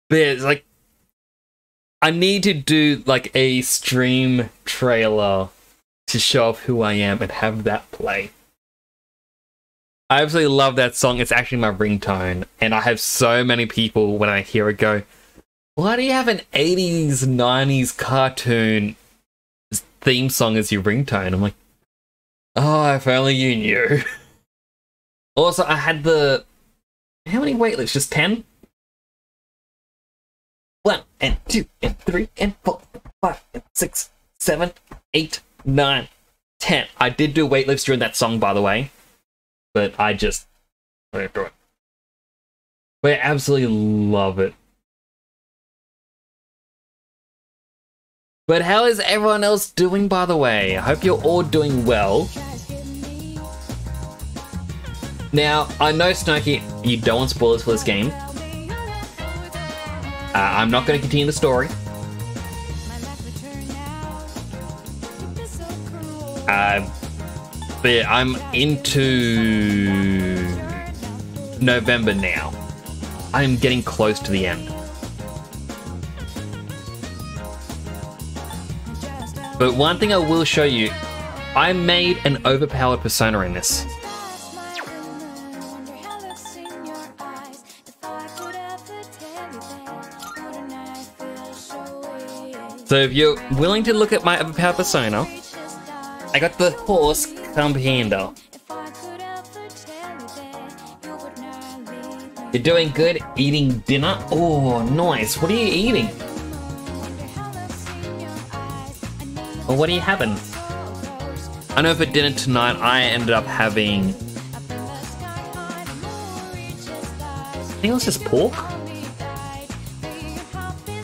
But yeah, it's like, I need to do like a stream trailer to show off who I am and have that play. I absolutely love that song. It's actually my ringtone, and I have so many people when I hear it go, why do you have an 80s, 90s cartoon theme song as your ringtone? I'm like, oh, if only you knew. Also, I had the... How many weightlifts? Just 10? 1 and 2 and 3 and 4 and 5 and 6, 7, 8, 9, 10. I did do weightlifts during that song, by the way. But I just... But I absolutely love it. But how is everyone else doing, by the way? I hope you're all doing well. Now, I know, Snowky, you don't want spoilers for this game. I'm not going to continue the story. But I'm into November now. I'm getting close to the end. But one thing I will show you, I made an overpowered persona in this. So if you're willing to look at my overpowered persona, I got the horse Commander. You're doing good eating dinner? Oh, nice. What are you eating? Or what are you having? I know for dinner tonight I ended up having... I think it was just pork?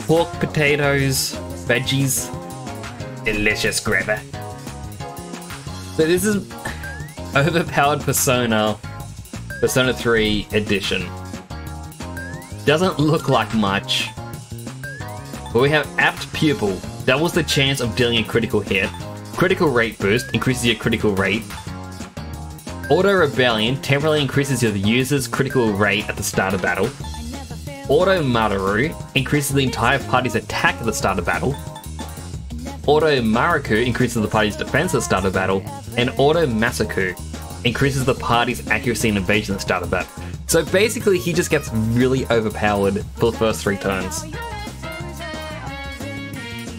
Pork, potatoes, veggies. Delicious gravy. So this is overpowered Persona 3 edition. Doesn't look like much. But we have Apt Pupil. Doubles the chance of dealing a critical hit. Critical rate boost increases your critical rate. Auto Rebellion temporarily increases your user's critical rate at the start of battle. Auto Mararu increases the entire party's attack at the start of battle. Auto Maraku increases the party's defense at the start of battle. And Auto Masaku increases the party's accuracy and evasion at the start of battle. So basically he just gets really overpowered for the first 3 turns.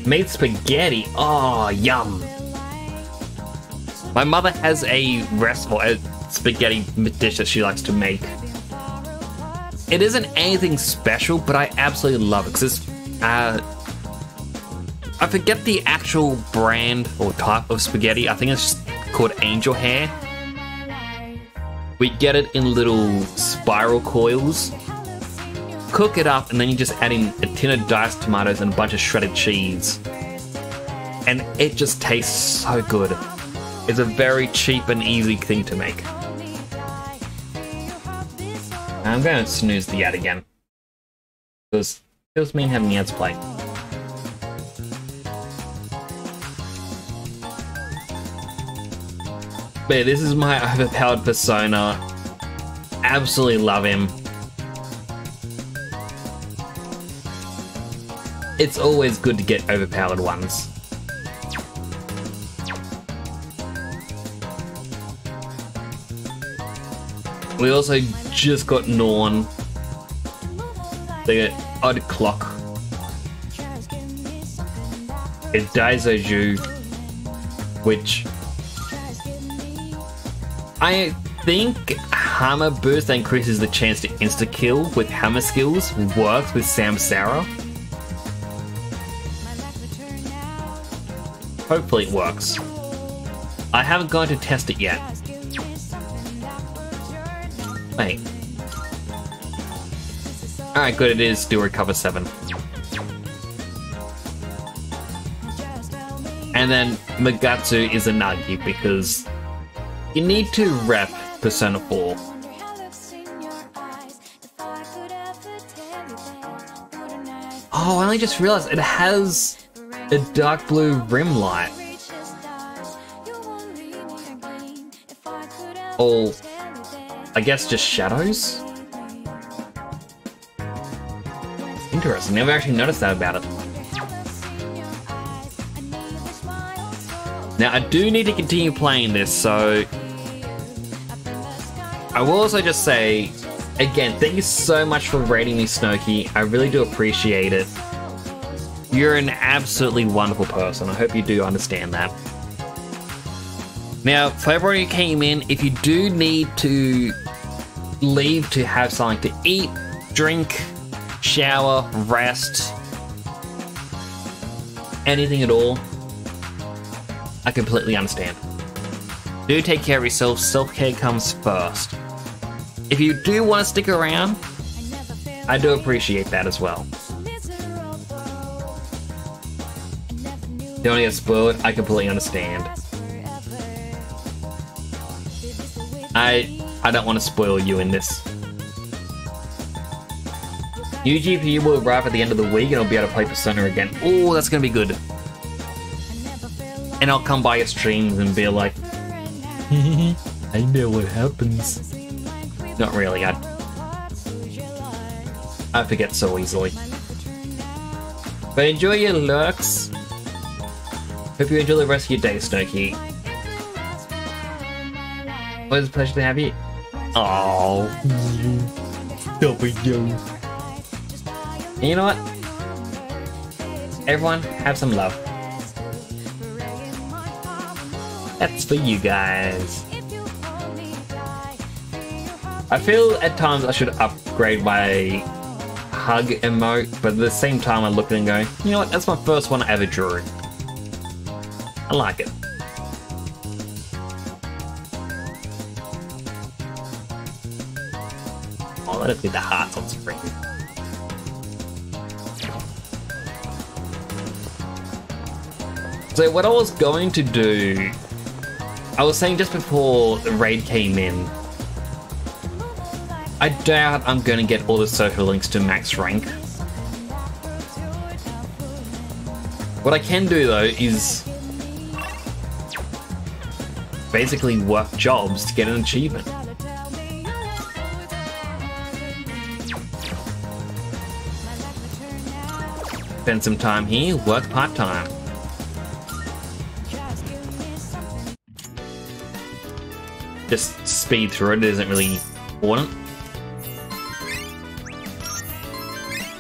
Made spaghetti. Oh, yum. My mother has a spaghetti dish that she likes to make. It isn't anything special, but I absolutely love it because it's, I forget the actual brand or type of spaghetti. I think it's just called Angel Hair. We get it in little spiral coils. Cook it up, and then you just add in a tin of diced tomatoes and a bunch of shredded cheese. And it just tastes so good. It's a very cheap and easy thing to make. I'm going to snooze the ad again. Because it feels mean having the ads play. But yeah, this is my overpowered persona. Absolutely love him. It's always good to get overpowered ones. We also just got Norn. They got Odd Clock. It's Daizoju, which I think Hammer Boost that increases the chance to insta-kill with hammer skills works with Samsara. Hopefully it works. I haven't gone to test it yet. Wait. Alright, good, it is still recover 7. And then Magatsu is a Nagi because you need to rep Persona 4. Oh, I only just realized it has a dark blue rim light. Or, I guess just shadows? Interesting, never actually noticed that about it. Now, I do need to continue playing this, so I will also just say, again, thank you so much for rating me, Snowky. I really do appreciate it. You're an absolutely wonderful person. I hope you do understand that. Now, for everyone who came in, if you do need to leave to have something to eat, drink, shower, rest, anything at all, I completely understand. Do take care of yourself. Self-care comes first. If you do want to stick around, I do appreciate that as well. Don't want to get spoiled, I completely understand. I don't want to spoil you in this. New GPU will arrive at the end of the week and I'll be able to play Persona again. Oh, that's gonna be good. And I'll come by your streams and be like, I know what happens. Not really, I forget so easily. But enjoy your lurks. Hope you enjoy the rest of your day, Snowky. Always a pleasure to have you. Oh, W. And you know what? Everyone, have some love. That's for you guys. I feel at times I should upgrade my hug emote, but at the same time I look at it and go, you know what, that's my first one I ever drew. I like it. Oh, let it be the hearts on screen. So what I was going to do, I was saying just before the raid came in, I doubt I'm going to get all the social links to max rank. What I can do though is basically work jobs to get an achievement. Spend some time here, work part-time. Just speed through it isn't really important.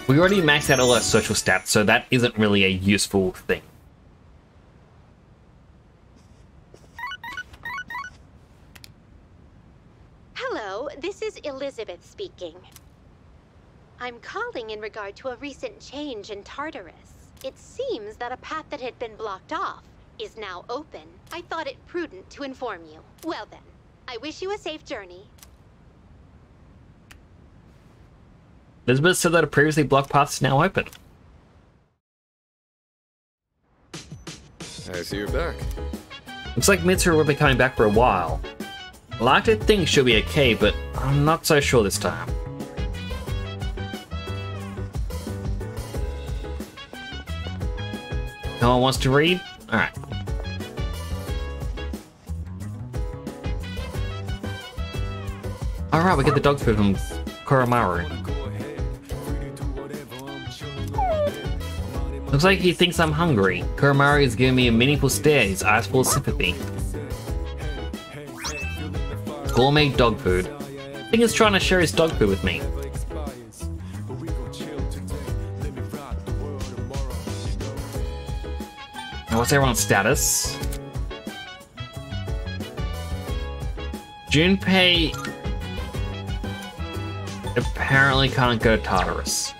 We already maxed out all our social stats, so that isn't really a useful thing. Hello, this is Elizabeth speaking. I'm calling in regard to a recent change in Tartarus. It seems that a path that had been blocked off is now open. I thought it prudent to inform you. Well then, I wish you a safe journey. Elizabeth said that a previously blocked path is now open. I see you're back. Looks like Mitsuru will be coming back for a while. I like to think she'll be okay, but I'm not so sure this time. No one wants to read? Alright. Alright, we get the dog food from Koromaru. Looks like he thinks I'm hungry. Koromaru is giving me a meaningful stare, his eyes full of sympathy. Gourmet dog food. I think he's trying to share his dog food with me. Now, what's everyone's status? Junpei apparently can't go to Tartarus.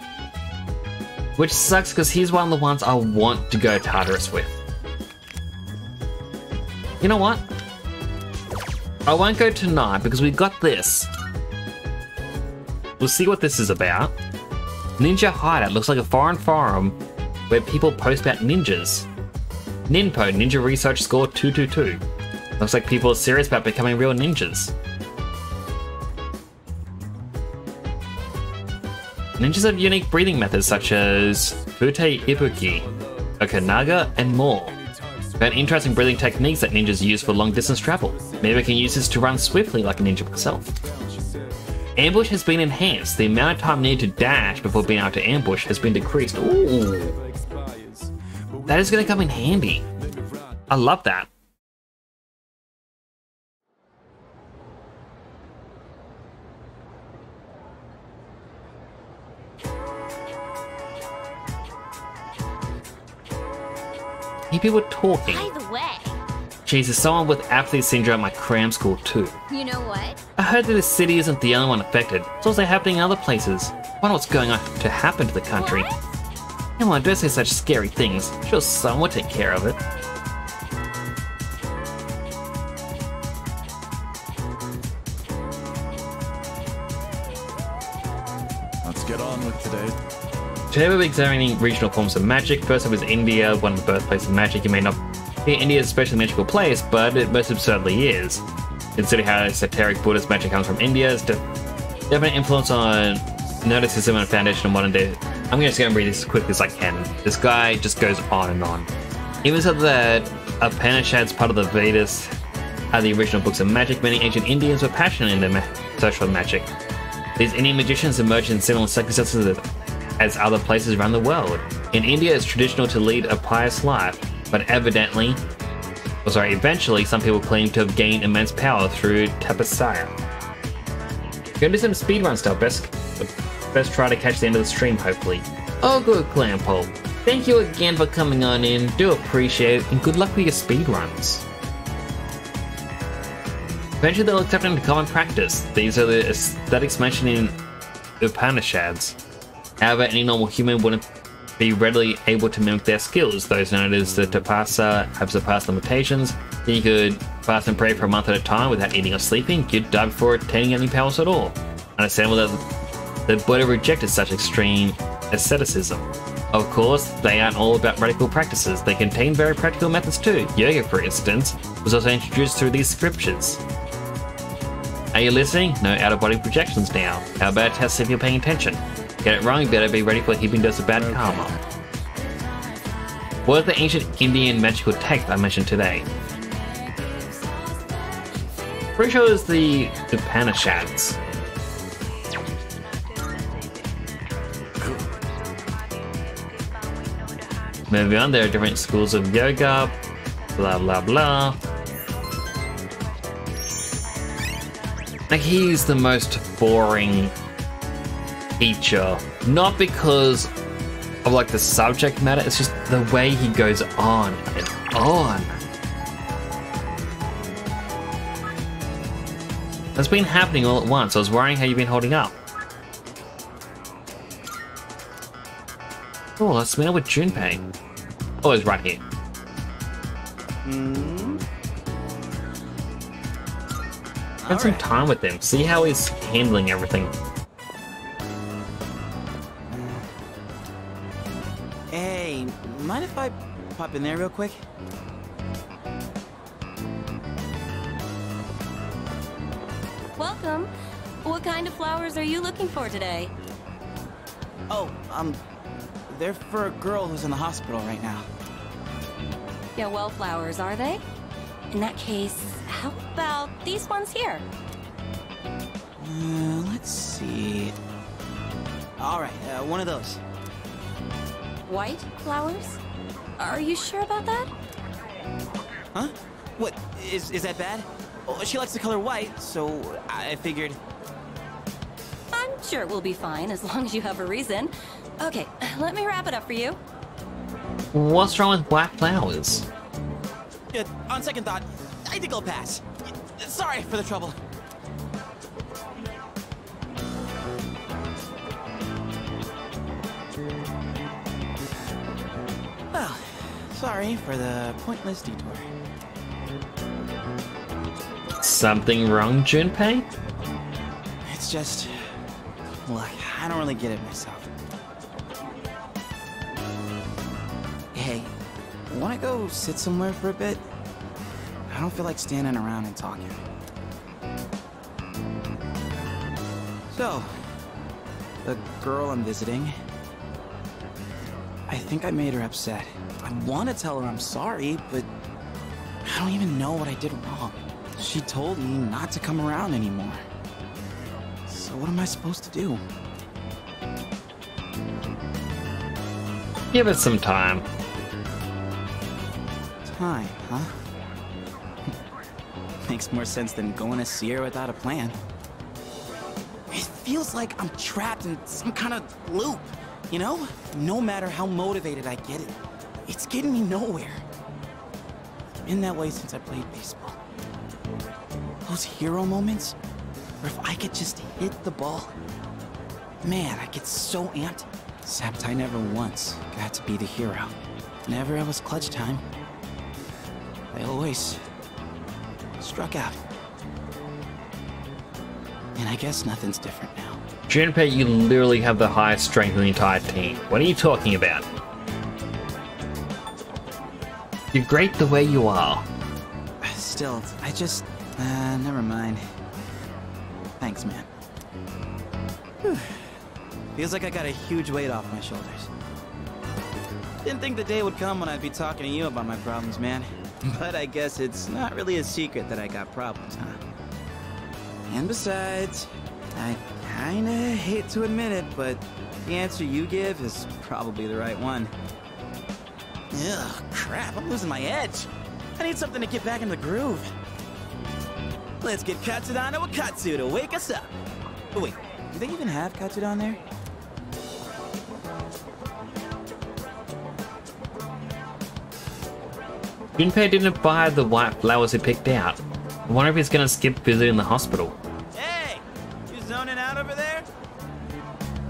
Which sucks because he's one of the ones I want to go Tartarus with. You know what? I won't go tonight because we've got this. We'll see what this is about. Ninja Hideout looks like a foreign forum where people post about ninjas. Ninpo, Ninja Research Score 222. Looks like people are serious about becoming real ninjas. Ninjas have unique breathing methods such as Fute Ibuki, Okanaga, and more. Found interesting breathing techniques that ninjas use for long distance travel. Maybe I can use this to run swiftly like a ninja myself. Ambush has been enhanced. The amount of time needed to dash before being able to ambush has been decreased. Ooh. That is going to come in handy. I love that. Hear people talking. By the way, Jeez, there's someone with apathy syndrome at my cram school too. you know what? I heard that this city isn't the only one affected. It's also happening in other places. I wonder what's going on to happen to the country. Come on, don't say such scary things. Sure, someone will take care of it. Let's get on with today. Today we'll be examining regional forms of magic. First up is India, one of the birthplaces of magic. You may not think India is a especially magical place, but it most absurdly is. Considering how esoteric Buddhist magic comes from India, it's definite influence on Gnosticism and foundation of modern day. I'm just going to read this as quickly as I can. This guy just goes on and on. Even so that Upanishads, part of the Vedas, are the original books of magic, many ancient Indians were passionate in their social magic. These Indian magicians emerged in similar circumstances as other places around the world. In India, it's traditional to lead a pious life, but eventually, some people claim to have gained immense power through tapasya. Gonna do some speedrun stuff, best try to catch the end of the stream, hopefully. Oh, good, Clampo. Thank you again for coming on in, do appreciate it, and good luck with your speedruns. Eventually they'll accept them into common practice. These are the aesthetics mentioned in Upanishads. However, any normal human wouldn't be readily able to mimic their skills. Those known as the Tapasa have surpassed limitations. You could fast and pray for a month at a time without eating or sleeping. You'd die before attaining any powers at all. Understandable that the Buddha rejected such extreme asceticism. Of course, they aren't all about radical practices. They contain very practical methods too. Yoga, for instance, was also introduced through these scriptures. Are you listening? No out-of-body projections now. How about a test if you're paying attention? Get it wrong, you better be ready for a heaping dose of bad karma. What is the ancient Indian magical text I mentioned today? Pretty sure it's the Upanishads. Moving on, there are different schools of yoga, blah blah blah. Like, he's the most boring teacher, not because of like the subject matter, it's just the way he goes on and on. That's been happening all at once. I was worrying how you've been holding up. Oh, let's meet up with Junpei. Oh, it's right here. Spend some time with him. See how he's handling everything. Hey, mind if I pop in there real quick? Welcome. What kind of flowers are you looking for today? Oh, they're for a girl who's in the hospital right now. Yeah, well flowers, are they? In that case, how about these ones here? Let's see. All right, one of those. White flowers? Are you sure about that? Huh? What, is that bad? Oh, she likes the color white, so I figured... I'm sure it will be fine as long as you have a reason. Okay, let me wrap it up for you. What's wrong with black flowers? On second thought, I think I'll pass. Sorry for the trouble. Well, sorry for the pointless detour. Something wrong, Junpei? It's just... Look, I don't really get it myself. Hey, wanna go sit somewhere for a bit? I don't feel like standing around and talking. So, the girl I'm visiting, I think I made her upset. I want to tell her I'm sorry, but I don't even know what I did wrong. She told me not to come around anymore. So what am I supposed to do? Give it some time. Time, huh? Makes more sense than going to see her without a plan. It feels like I'm trapped in some kind of loop, you know? No matter how motivated I get, it's getting me nowhere. It's been that way since I played baseball. Those hero moments, where if I could just hit the ball, man, I get so amped. Except I never once got to be the hero. Whenever it was clutch time, I always struck out. And I guess nothing's different now. Junpei, you literally have the highest strength in the entire team. What are you talking about? You're great the way you are. Still, I just... never mind. Thanks, man. Whew. Feels like I got a huge weight off my shoulders. Didn't think the day would come when I'd be talking to you about my problems, man. But I guess it's not really a secret that I got problems, huh? And besides, I kinda hate to admit it, but the answer you give is probably the right one. Ugh, crap, I'm losing my edge. I need something to get back in the groove. Let's get Katsudan or Katsu to wake us up. Oh wait, do they even have Katsudan there? Junpei didn't buy the white flowers he picked out. I wonder if he's gonna skip visiting the hospital. Hey! You zoning out over there?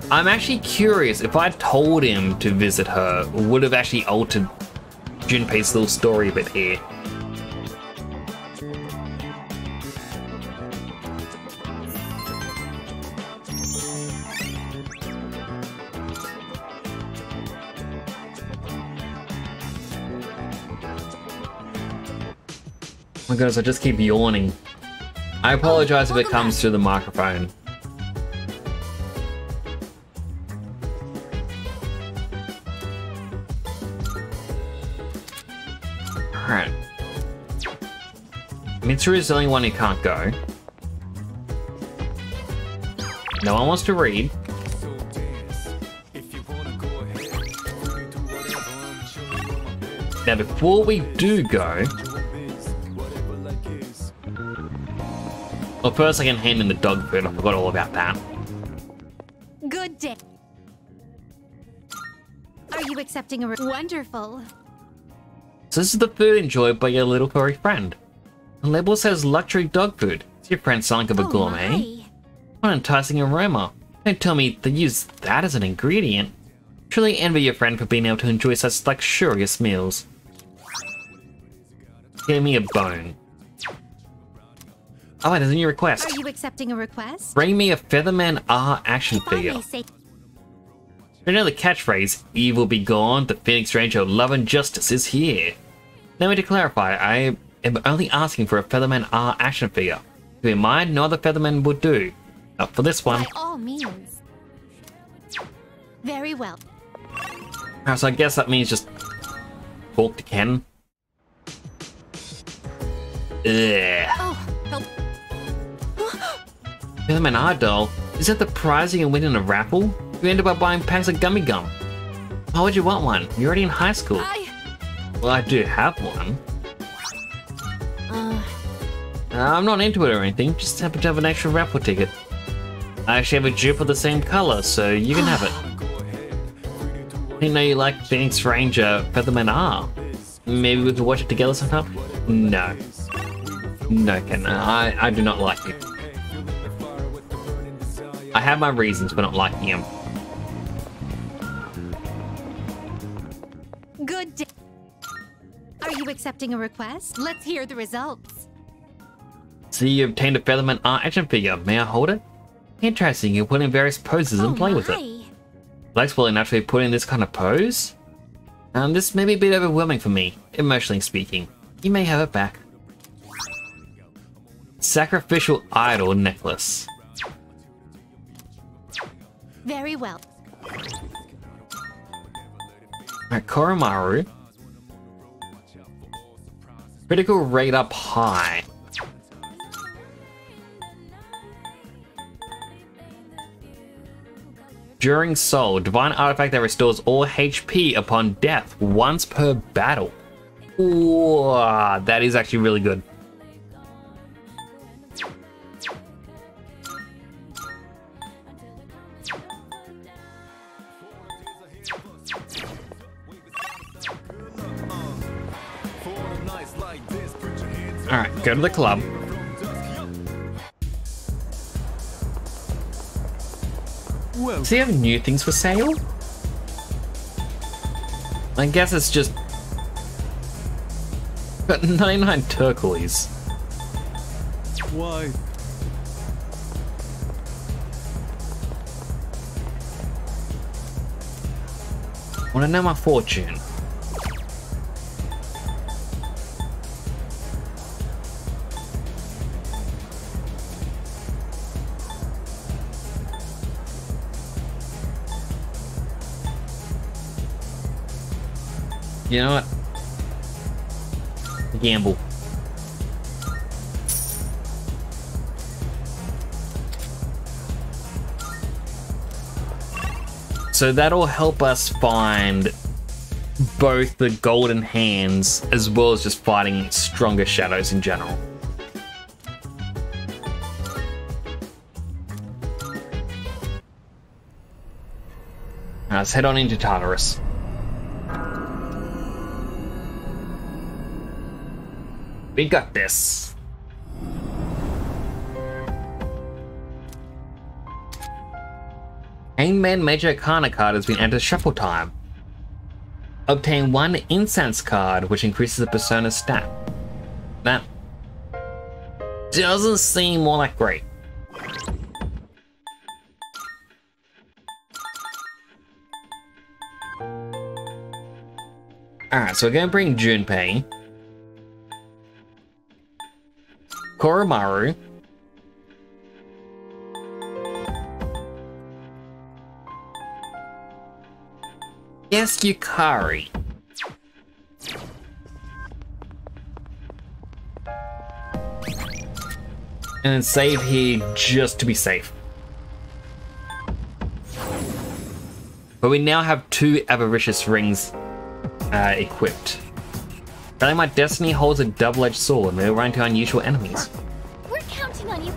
I'm actually curious if I told him to visit her, would have actually altered Junpei's little story a bit here. Oh my goodness, I just keep yawning. I apologize if it comes through the microphone. Alright. Mitsuru is the only one who can't go. No one wants to read. Now before we do go... Well, first I can hand in the dog food. I forgot all about that. Good day. Are you accepting a wonderful? So this is the food enjoyed by your little furry friend. The label says luxury dog food. Is your friend something of a gourmet? What an enticing aroma. Don't tell me they use that as an ingredient. Truly envy your friend for being able to enjoy such luxurious meals. Give me a bone. Oh wait, there's a new request. Are you accepting a request? Bring me a Featherman R action figure. You know the catchphrase, evil be gone, the Phoenix Ranger of love and justice is here. Now me to clarify, I am only asking for a Featherman R action figure. Keep in mind, no other Featherman would do. Not for this one. By all means. Very well. So I guess that means just talk to Ken. Ugh. Oh, help. Featherman R doll? Is that the prize you can win in a raffle? You ended up buying packs of gummy gum. Why would you want one? You're already in high school. Well, I do have one. I'm not into it or anything, just happen to have an extra raffle ticket. I actually have a dupe of the same color, so you can have it. I didn't know you like Phoenix Ranger Featherman R. Maybe we could watch it together sometime? No. No, Ken, I do not like it. I have my reasons for not liking him. Good day. Are you accepting a request? Let's hear the results. So you obtained a Featherman R action figure. May I hold it? Interesting, you put in various poses and play with it. Lex will naturally put in this kind of pose. This may be a bit overwhelming for me, emotionally speaking. You may have it back. Sacrificial idol necklace. Very well. Alright, Koromaru. Critical rate up high. During Soul, divine artifact that restores all HP upon death once per battle. Ooh, that is actually really good. Alright, go to the club. Does he have new things for sale? I guess it's just... But 99 turquoise. Why? Wanna know my fortune? You know what? Gamble. So that'll help us find both the golden hands as well as just fighting stronger shadows in general. Now let's head on into Tartarus. We got this. Hangman Major Arcana card has been entered shuffle time. Obtain 1 incense card, which increases the persona stat. That doesn't seem all that great. Alright, so we're gonna bring Junpei. Koromaru. Yes, Yukari. And then save here just to be safe. But we now have 2 Avaricious rings equipped. Apparently my destiny holds a double-edged sword and we'll run into unusual enemies. We're counting on you.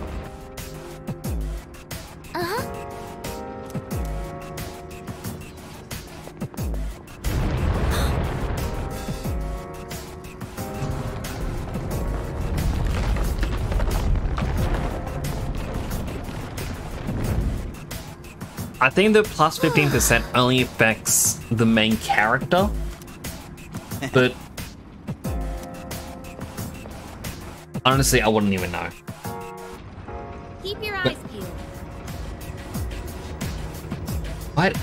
Uh-huh. I think the plus 15% only affects the main character, but honestly, I wouldn't even know. Keep your eyes peeled. What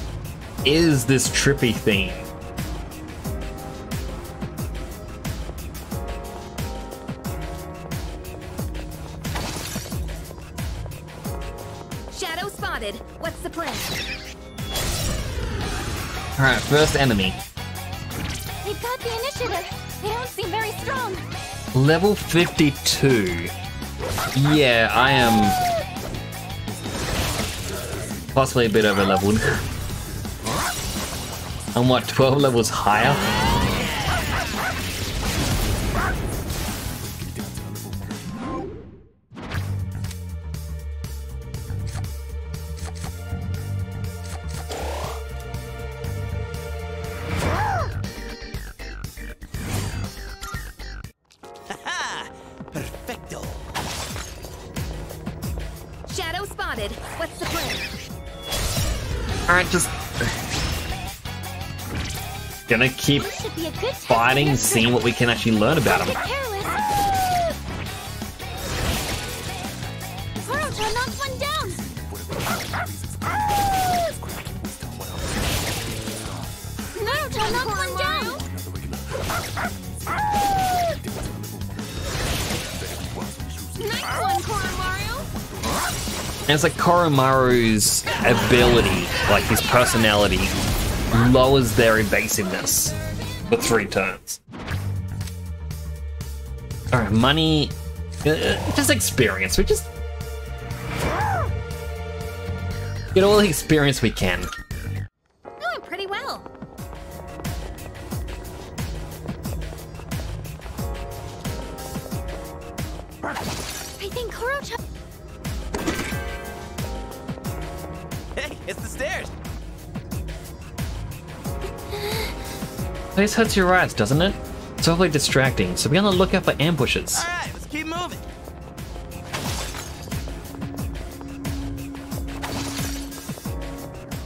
is this trippy theme? Shadow spotted. What's the plan? Alright, first enemy. They've got the initiative. They don't seem very strong. Level 52. Yeah, I am possibly a bit over leveled. I'm what, 12 levels higher? Perfecto. Shadow spotted. What's the plan? Alright, just gonna keep fighting, seeing what we can actually learn about him. Haruto knocked one down. Naruto, knock one down! Nice one, Koromaru! And it's like Koromaru's ability, like his personality, lowers their evasiveness for 3 turns. Alright, money, just experience. We just get all the experience we can. Doing pretty well. I think Kurocha... Hey, it's the stairs. This hurts your eyes, doesn't it? It's awfully distracting, so be on the lookout for ambushes. All right, let's keep moving.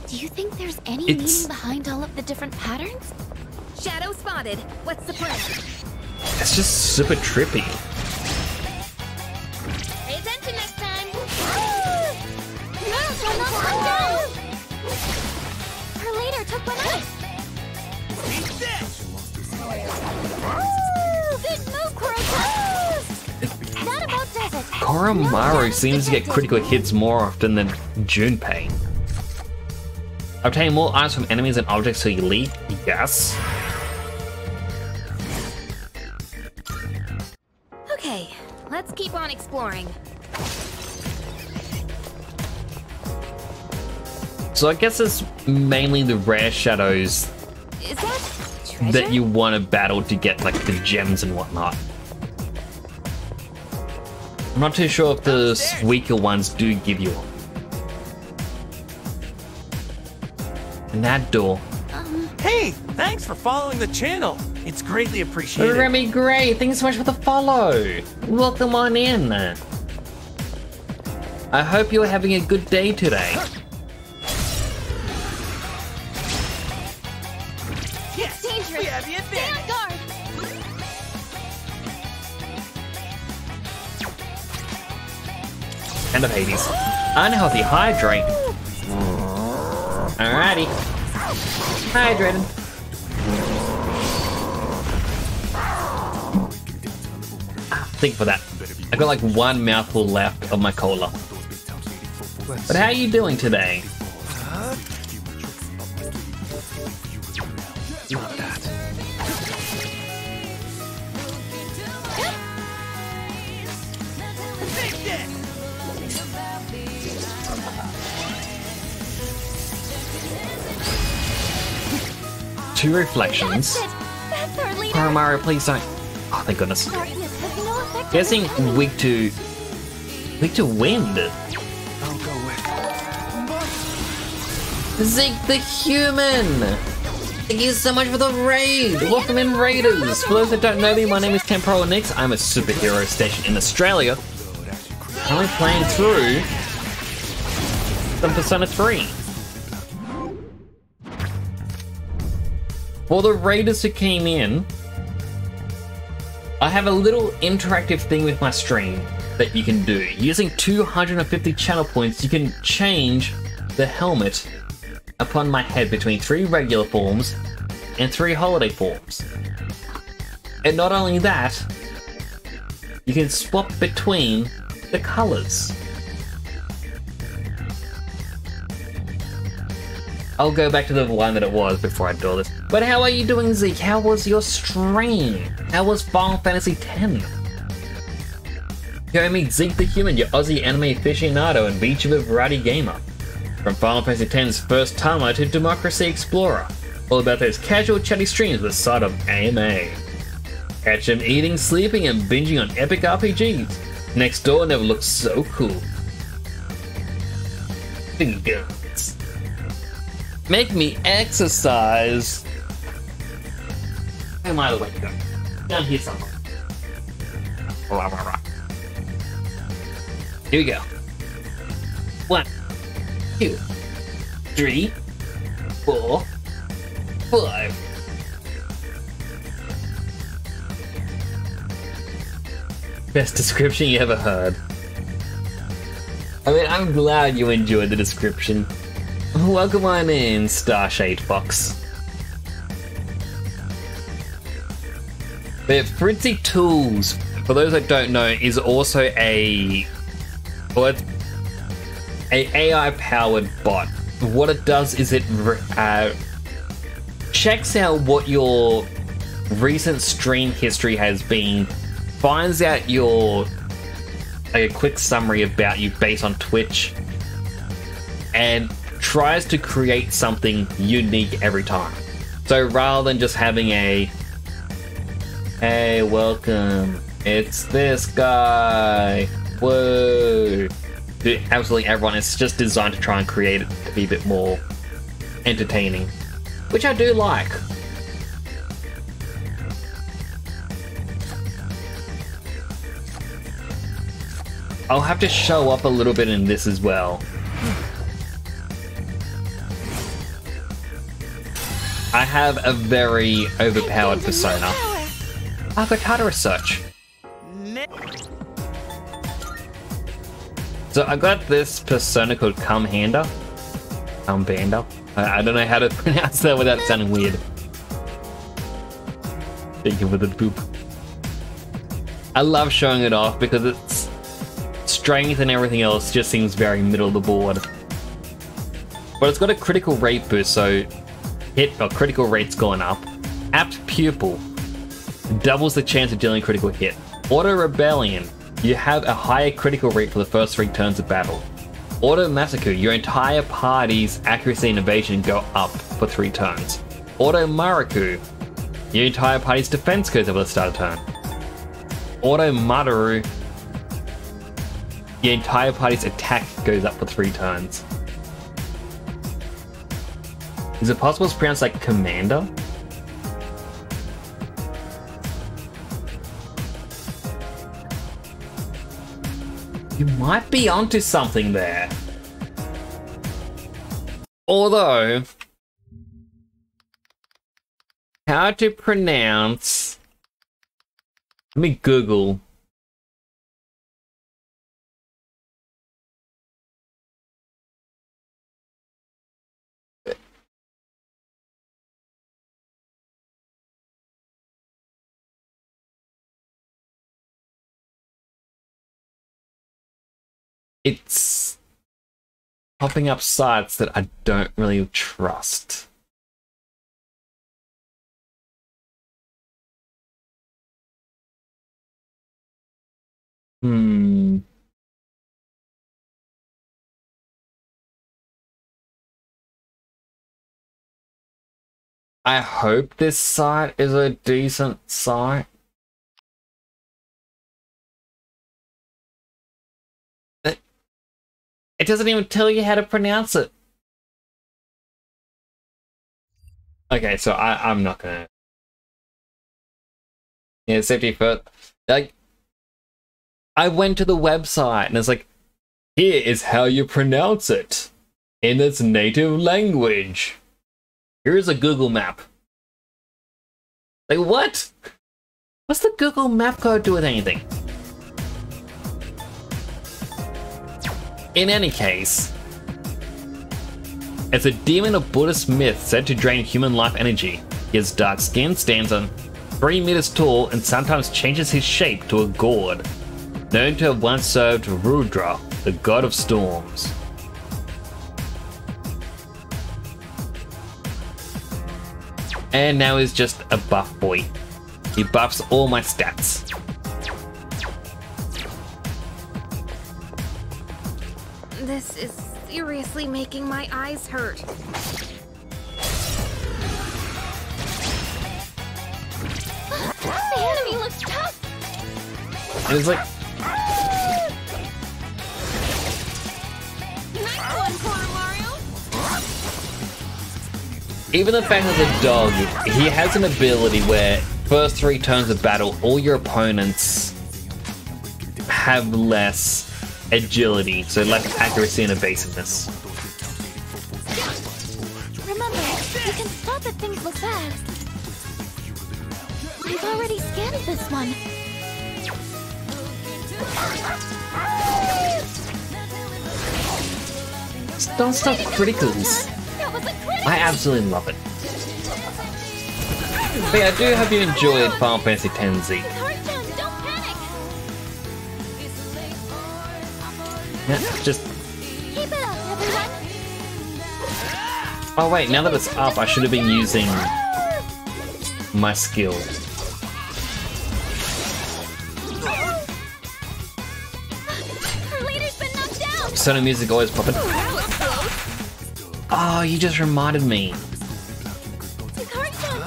Do you think there's any It's- meaning behind all of the different patterns? Shadow spotted. What's the plan? It's just super trippy. Pay attention next time! Naruto, knock one down! Her leader took one out! Good move, Kuroka! That about does it! Koromaru seems to get critical hits more often than Junpei. Obtain more items from enemies and objects so you leave? Yes. Okay, let's keep on exploring. So I guess it's mainly the rare shadows Is that treasure? that you want to battle to get like the gems and whatnot. I'm not too sure if the weaker ones do give you one. And that door. Hey, thanks for following the channel. It's greatly appreciated. Remy Gray, thanks so much for the follow. Welcome on in. I hope you're having a good day today. It's dangerous! We have the Stay on guard! End of Hades. Unhealthy hydrate. Alrighty. Hydrated. Think for that. I got like 1 mouthful left of my cola. But how are you doing today? Not that. Two reflections. That's our leader! Koromaru, please don't. Oh, thank goodness. Darkness has no effect on Guessing the weak to wind. I'll go with. Zeke the Human! Thank you so much for the raid! Welcome in, Raiders! For those that don't know me, my name is Temporal Nix. I'm a superhero stationed in Australia. I'm playing through some Persona 3. For the Raiders who came in, I have a little interactive thing with my stream that you can do. Using 250 channel points, you can change the helmet upon my head between 3 regular forms and 3 holiday forms. And not only that, you can swap between the colors. I'll go back to the one that it was before I do all this. But how are you doing, Zeke? How was your stream? How was Final Fantasy X? Yo, meet Zeke the Human, your Aussie anime aficionado and VTuber variety gamer. From Final Fantasy X's first timer to Democracy Explorer. All about those casual chatty streams with side of AMA. Catch him eating, sleeping, and binging on epic RPGs. Next Door never looked so cool. Big guns. Make me exercise. Where am I the way to go? Down here somewhere. Here we go. 1, 2, 3, 4, 5. Best description you ever heard. I mean, I'm glad you enjoyed the description. Welcome on in, Starshade Fox. But Fritzy Tools, for those that don't know, is also a AI-powered bot. What it does is it checks out what your recent stream history has been, finds out a quick summary about you based on Twitch, and tries to create something unique every time. So rather than just having a, hey, welcome, it's this guy, whoa, to absolutely everyone, it's just designed to try and create it to be a bit more entertaining, which I do like. I'll have to show up a little bit in this as well. I have a very overpowered persona. I've got Tartarus Search. So I got this persona called Cumbanda. Cumbanda? I don't know how to pronounce that without sounding weird. Thank you with the poop. I love showing it off because its strength and everything else just seems very middle of the board. But it's got a critical rate boost, so critical rate's gone up. Apt Pupil doubles the chance of dealing a critical hit. Auto Rebellion, you have a higher critical rate for the first 3 turns of battle. Auto Massacre, your entire party's accuracy and evasion go up for 3 turns. Auto Maraku, your entire party's defense goes up at the start of turn. Auto Madaru, your entire party's attack goes up for 3 turns. Is it possible to pronounce like Commander? You might be onto something there. Although, how to pronounce... Let me Google. It's popping up sites that I don't really trust. I hope this site is a decent site. It doesn't even tell you how to pronounce it. Okay, so I'm not gonna... Yeah, safety first. Like, I went to the website and it's like, here is how you pronounce it in its native language. Here's a Google map. Like, what? What's the Google map code do with anything? In any case, it's a demon of Buddhist myth said to drain human life energy. He has dark skin, stands on 3 meters tall, and sometimes changes his shape to a gourd. Known to have once served Rudra, the god of storms. And now he's just a buff boy. He buffs all my stats. This is seriously making my eyes hurt. The enemy looks tough. And it's like... Nice one, Corner Mario. Even the fact that the dog, he has an ability where first 3 turns of battle, all your opponents have less agility, so less accuracy and evasiveness. Remember, you can spot that things look bad. We've already scanned this one. non-stop criticals. I absolutely love it. But yeah, I do hope you enjoyed Final Fantasy X-Z. Yeah, just... Oh wait, now that it's up, I should have been using my skill. Sony music always popping. Oh, you just reminded me.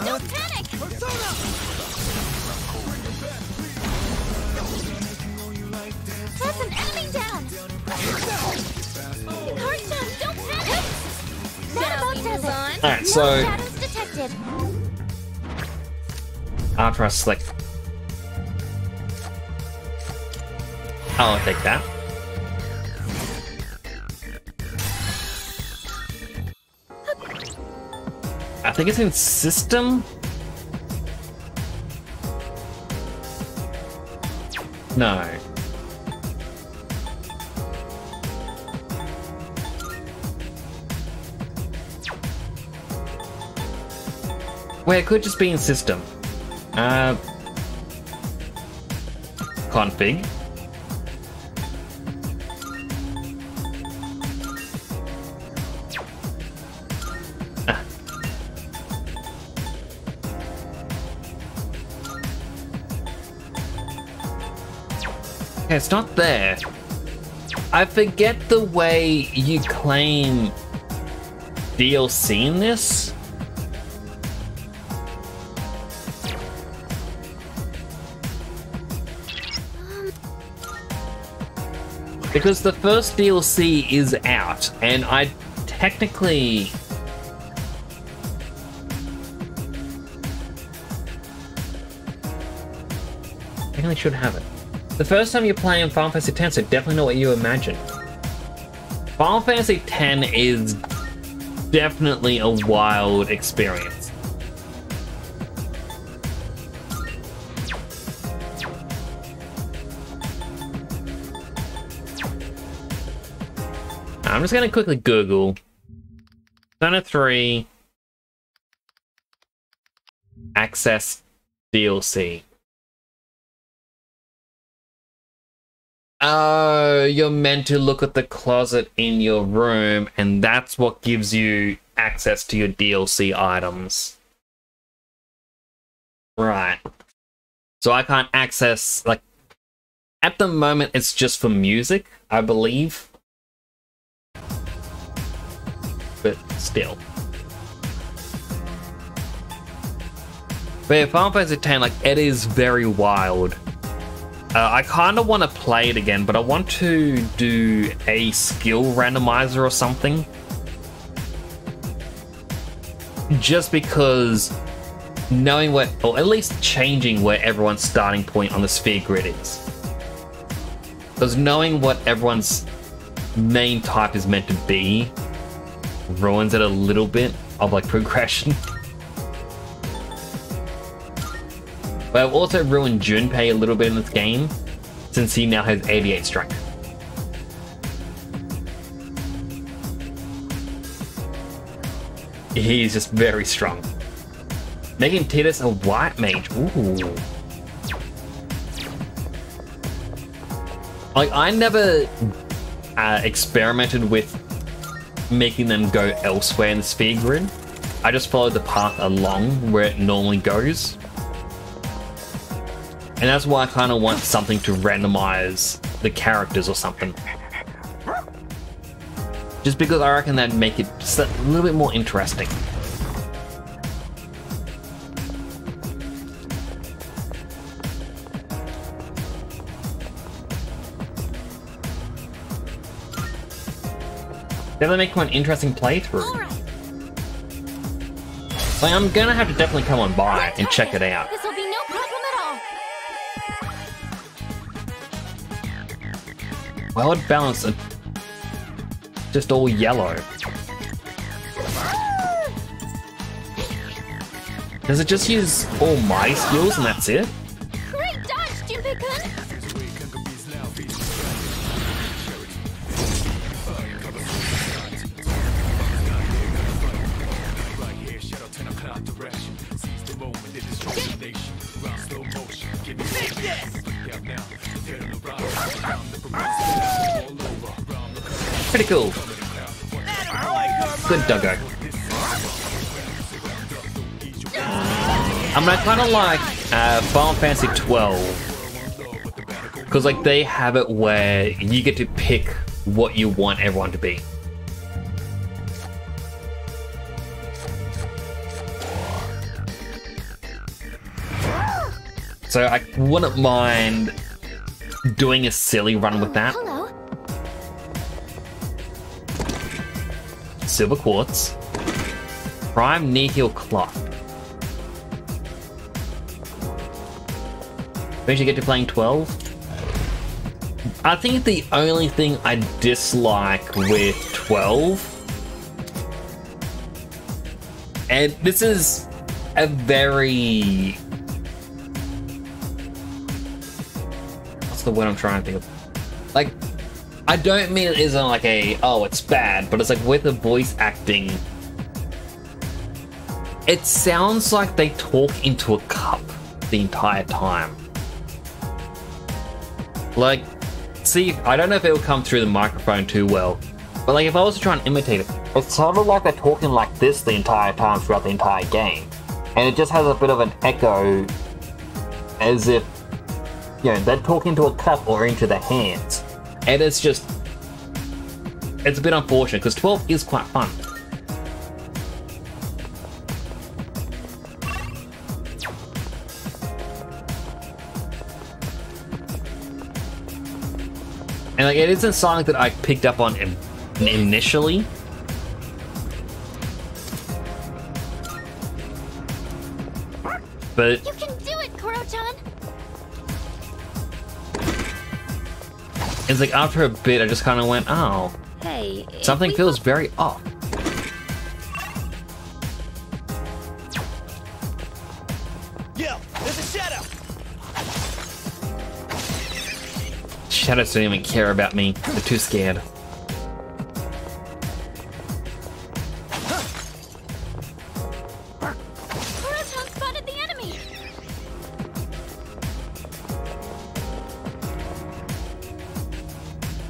Don't panic! That's an enemy down! Hearthstone, don't panic! That about does it. Alright, so... Shadows detected. After I select... I'll take that. I think it's in system? No. Wait, it could just be in system. Config. Okay, it's not there. I forget the way you claim DLC in this. Because the first DLC is out, and I technically... should have it. The first time you're playing Final Fantasy X, so definitely not what you imagine. Final Fantasy X is definitely a wild experience. I'm just going to quickly Google Persona 3 Access DLC. Oh, you're meant to look at the closet in your room, and that's what gives you access to your DLC items. Right. So I can't access, like, at the moment it's just for music, I believe. But still. But yeah, Final Fantasy X, like, it is very wild. I kind of want to play it again, but I want to do a skill randomizer or something. Just because knowing what, or at least changing where everyone's starting point on the sphere grid is. Because knowing what everyone's main type is meant to be ruins it a little bit of like progression. But I've also ruined Junpei a little bit in this game, since he now has 88 strength. He's just very strong. Making Tidus a white mage, ooh. Like, I never experimented with making them go elsewhere in the sphere grid. I just followed the path along where it normally goes. And that's why I kind of want something to randomize the characters or something. Just because I reckon that'd make it just a little bit more interesting. That'll make for an interesting playthrough. Like, I'm gonna have to definitely come on by and check it out. This will be no problem at all. Well, it balanced it. Just all yellow. Does it just use all my skills and that's it? Great dodge, Junpei-kun! Critical! Good doggo. I mean, I kind of like Final Fantasy 12 because like they have it where you get to pick what you want everyone to be. So I wouldn't mind doing a silly run with that. Hello. Silver Quartz. Prime Nihil Cloth. Eventually get to playing 12. I think the only thing I dislike with 12, and this is a very... what's the word I'm trying to think of? Like, I don't mean it isn't like a, oh, it's bad, but it's like with the voice acting, it sounds like they talk into a cup the entire time. Like, see, I don't know if it will come through the microphone too well, but like if I was to try and imitate it, it sounded like they're talking like this the entire time throughout the entire game. And it just has a bit of an echo, as if, you know, they're talking to a cup or into their hands. And it's just, it's a bit unfortunate, because 12 is quite fun. And like, it isn't something that I picked up on initially. But you can do it, Koro-chan. It's like after a bit, I just kind of went, oh, Hey, something feels very off. Yo, there's a shadow. Shadows don't even care about me. They're too scared. Koro-chan spotted the enemy.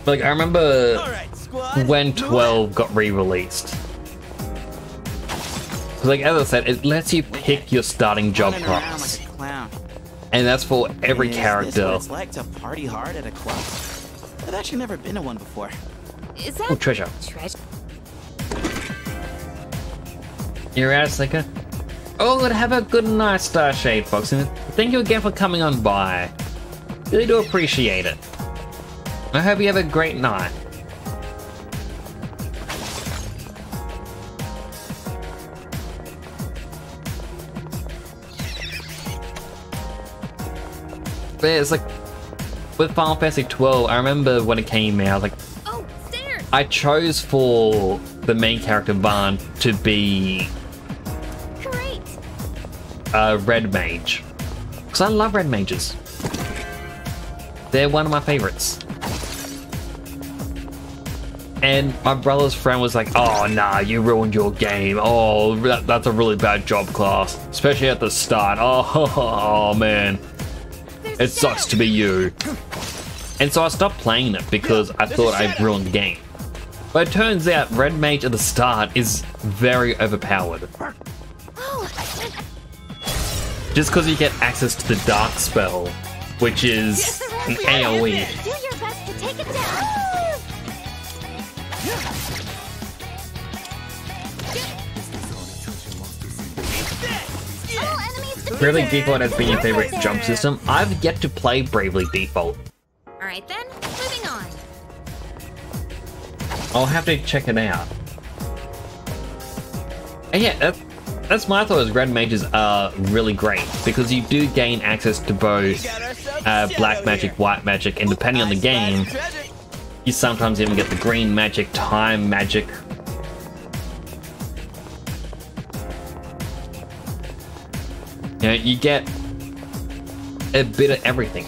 Like, I remember when 12 got re-released. Like, as I said, it lets you pick your starting job class. Like a clown. And that's for every Is character. This what it's like to party hard at a club? I've actually never been to one before. Is Oh, treasure. treasure? You're out, Slicker. Oh, good. Have a good night, Starshade Fox. And thank you again for coming on by. Really do appreciate it. I hope you have a great night. But yeah, it's like with Final Fantasy 12, I remember when it came out, like I chose for the main character Vaan to be a red mage. Because I love red mages. They're one of my favorites. And my brother's friend was like, oh nah, you ruined your game. Oh, that's a really bad job class. Especially at the start. Oh man. It sucks to be you. And so I stopped playing it because I thought I ruined the game. But it turns out Red Mage at the start is very overpowered. Just because you get access to the Dark Spell, which is an AoE. Do your best to take it down. Bravely Default has been your favorite jump system. I've yet to play Bravely Default. Alright then, moving on. I'll have to check it out. And yeah, that's my thought, is red mages are really great because you do gain access to both black magic, white magic, and depending on the game, you sometimes even get the green magic, time magic. You know, you get a bit of everything.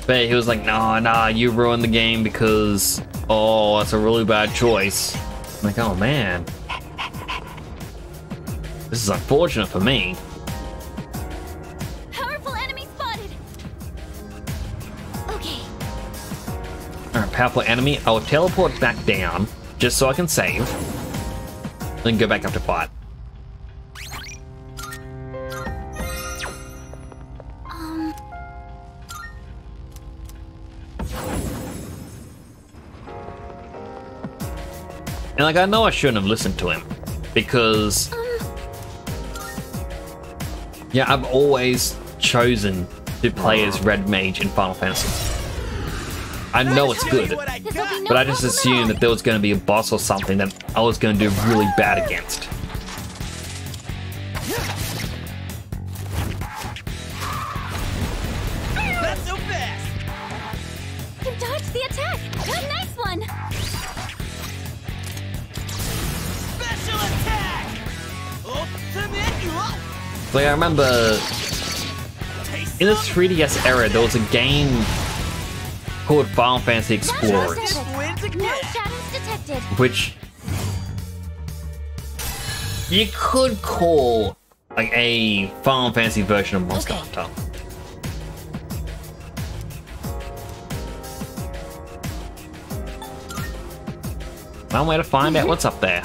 But he was like, nah, you ruined the game because, oh, that's a really bad choice. I'm like, oh man. This is unfortunate for me. Powerful enemy spotted. Okay, powerful enemy, I will teleport back down just so I can save, then go back up to fight. And like, I know I shouldn't have listened to him, because yeah, I've always chosen to play as Red Mage in Final Fantasy. I know it's good, but I just assumed that there was going to be a boss or something that I was going to do really bad against. Not so fast! You dodged the attack! Nice one! Special attack! Ultimate! Like, I remember in the 3DS era, there was a game called Final Fantasy Explorers, No shadows detected. which you could call like a Final Fantasy version of Monster Hunter. One way to find out what's up there.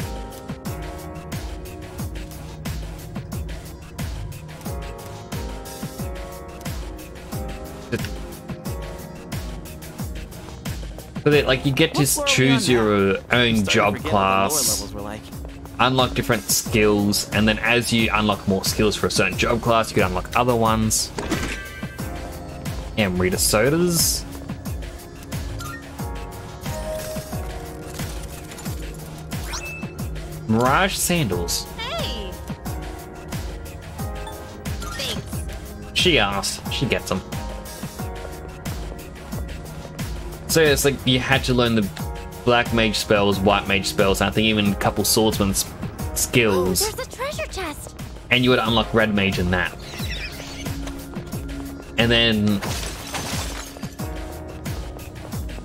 So that, like, you get to choose your own job class, unlock different skills, and then as you unlock more skills for a certain job class, you can unlock other ones. And Rita Sodas. Mirage Sandals. Hey! Thanks. She asked. She gets them. So it's like you had to learn the black mage spells, white mage spells, and I think even a couple swordsman's skills. There's a treasure chest. And you would unlock red mage in that. And then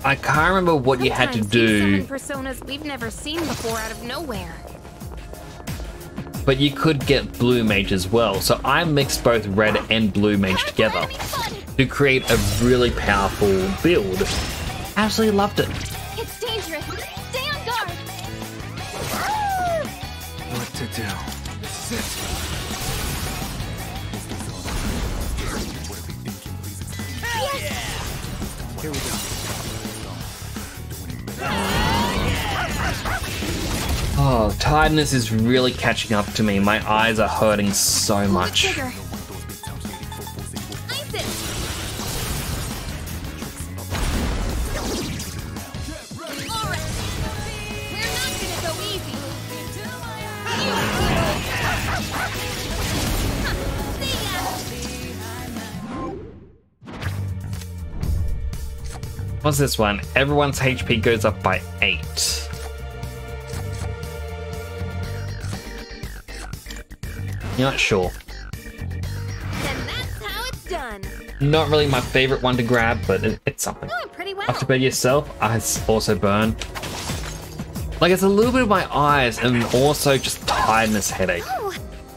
I can't remember what you had to do, Personas we've never seen before out of nowhere. but you could get blue mage as well. So I mixed both red and blue mage together to create a really powerful build. Absolutely loved it. It's dangerous. Stay on guard. What to do? Here we go. Oh, tiredness is really catching up to me. My eyes are hurting so much. Ice it. All right. We're not gonna go easy. What's this one? Everyone's HP goes up by 8. You're not sure. And that's how it's done. Not really my favorite one to grab, but it's something. Doing pretty well. After bed yourself, eyes also burn. Like, it's a little bit of my eyes and also just tiredness headache.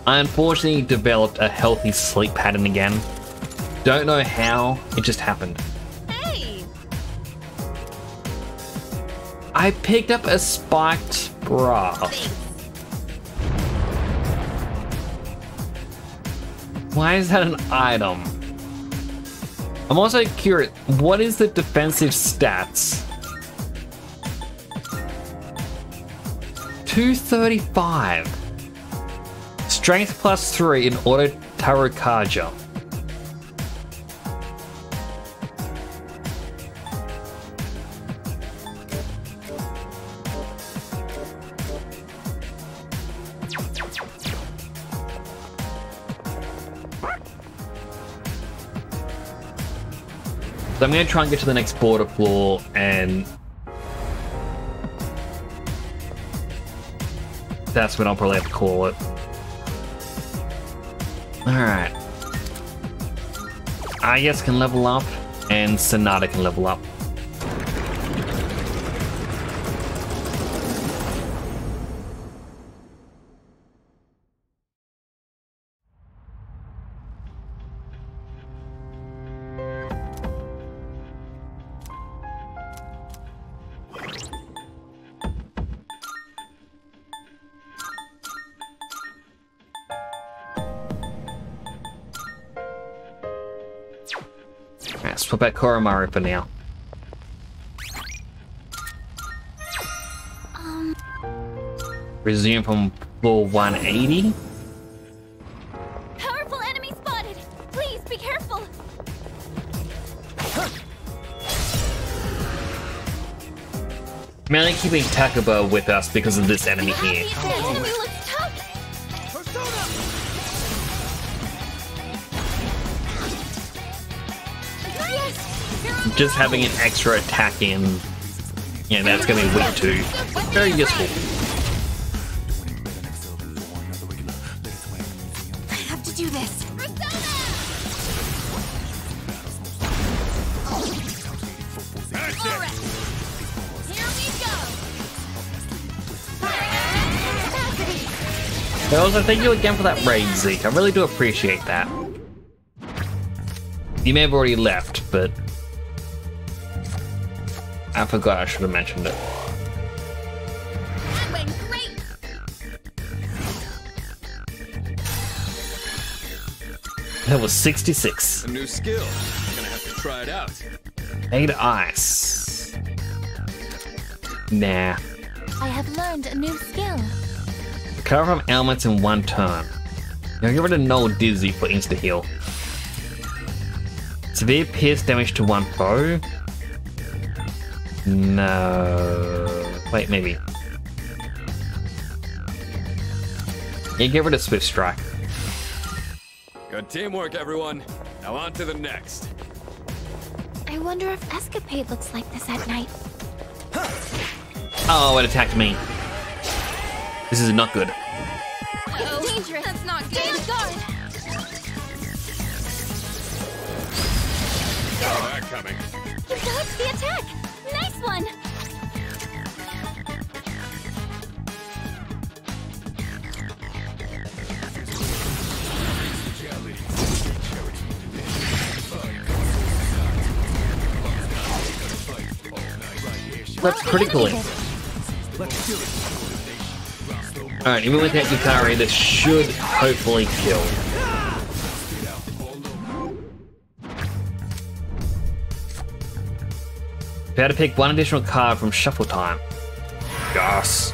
I unfortunately developed a healthy sleep pattern again. Don't know how, it just happened. Hey. I picked up a spiked bra. Why is that an item? I'm also curious, what is the defensive stats? 235. Strength plus 3 in auto Tarokaja. So I'm going to try and get to the next border floor, and that's when I'll probably have to call it. Alright. Ayas can level up, and Sonata can level up. swap out Koromaru for now. Resume from floor 180. Powerful enemy spotted! Please be careful! I'm only keeping Takuba with us because of this enemy here. The enemy looks tough! Yes! Just having an extra attack in, yeah, that's gonna be weak too. Very useful. I have to do this. Also, thank you again for that raid, Zeke. I really do appreciate that. You may have already left, but I forgot I should have mentioned it. That went great! That was 66. A new skill. Gonna have to try it out. Made ice. Nah. I have learned a new skill. Recover from ailments in one turn. Now get rid of Null Dizzy for insta heal. Severe pierce damage to one foe. No. Wait, maybe. Yeah, get rid of Swift Strike. Good teamwork, everyone. Now on to the next. I wonder if Escapade looks like this at night. Oh, it attacked me. This is not good. Oh, dangerous! That's not good. Stay on guard! Saw that coming. You dodged the attack! Nice one! That's critically. Alright, even with that Yukari, this should hopefully kill. You had to pick one additional card from Shuffle Time. Yes.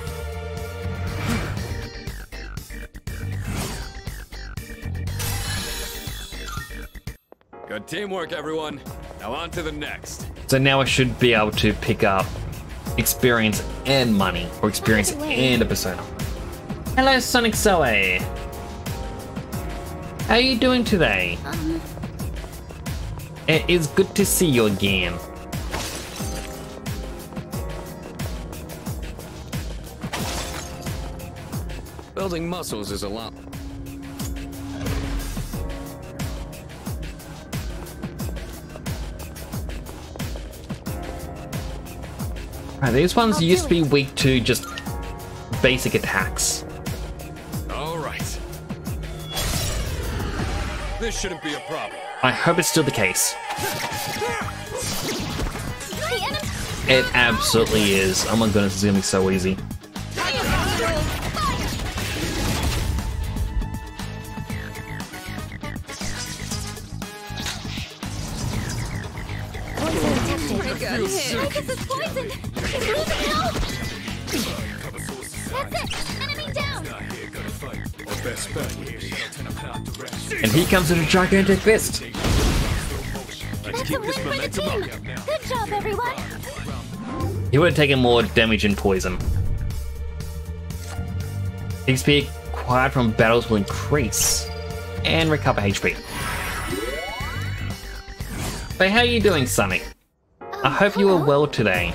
Good teamwork, everyone. Now on to the next. So now I should be able to pick up experience and money, or experience and a persona. Hello, Sonic Zoe. How are you doing today? It is good to see you again. Building muscles is a lot. Right, these ones used to be weak to just basic attacks. All right. This shouldn't be a problem. I hope it's still the case. It absolutely is. Oh my goodness, it's gonna be so easy. This is poison! He's losing health! That's it! Enemy down! And he comes in a gigantic fist. That's a win for the team! Good job, everyone! He would have taken more damage and poison. XP acquired from battles will increase. And recover HP. But how are you doing, Sonic? I hope you are well today.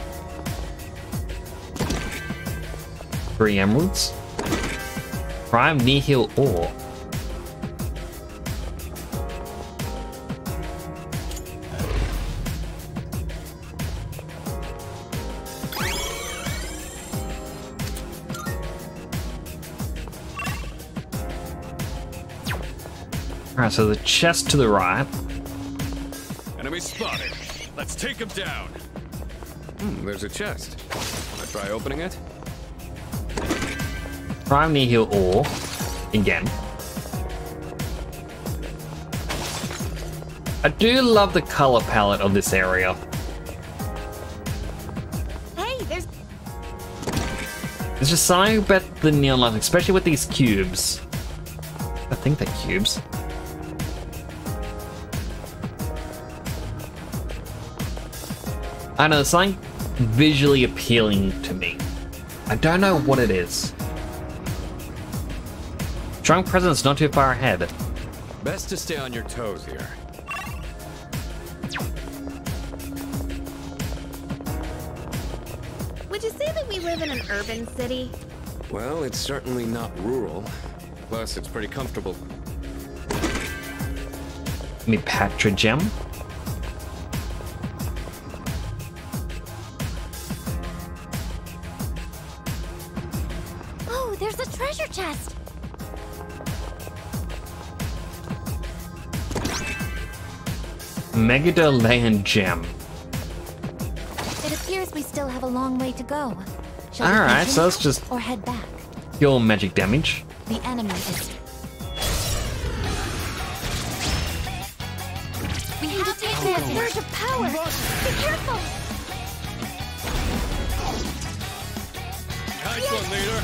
3 emeralds. Prime Nihil ore. Alright, so the chest to the right. Enemy spotted. Let's take him down. There's a chest. Wanna try opening it? Prime Nihil ore. Again. I do love the color palette of this area. Hey, there's Just something about the neon lights, especially with these cubes. I think they're cubes. I know, there's something visually appealing to me. I don't know what it is. Strong presence not too far ahead. Best to stay on your toes here. Would you say that we live in an urban city? Well, it's certainly not rural. Plus, it's pretty comfortable. Me Patra gem. Oh, there's a treasure chest. Megadolayan gem. It appears we still have a long way to go. Shall we Alright, so continue let's just or head back. heal magic damage. The enemy is. We have to take this surge of power. Be careful. Nice one, leader.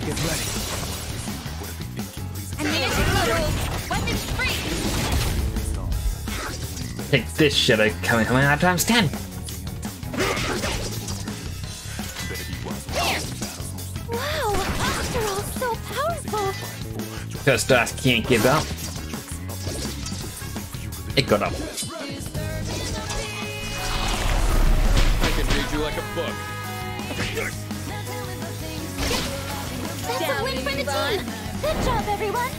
Get ready. Ammunition loaded. Weapons free. Take this shit coming out times 10. Wow, they're all so powerful. First Dice can't give up. It got up. I can read you like a book. That's a win for the team. Good job, everyone.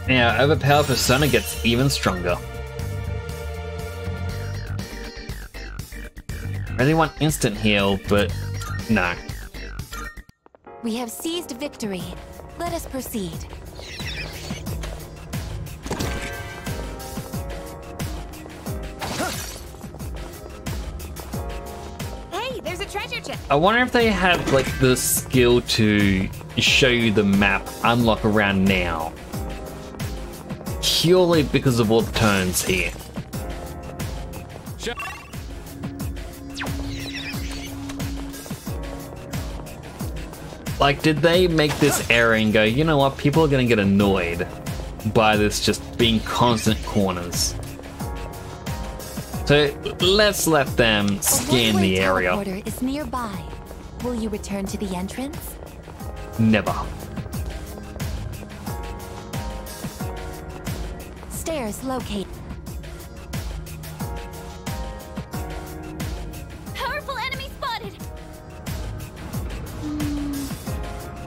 Now, overpowered persona gets even stronger. Really want instant heal, but no. We have seized victory. Let us proceed. Hey, there's a treasure chest. I wonder if they have like the skill to show you the map unlock around now. Purely because of all the turns here. Like, did they make this area and go, you know what, people are gonna get annoyed by this just being constant corners. So let's let them scan the area. Teleporter is nearby. Will you return to the entrance? Never. Stairs located. Powerful enemy spotted.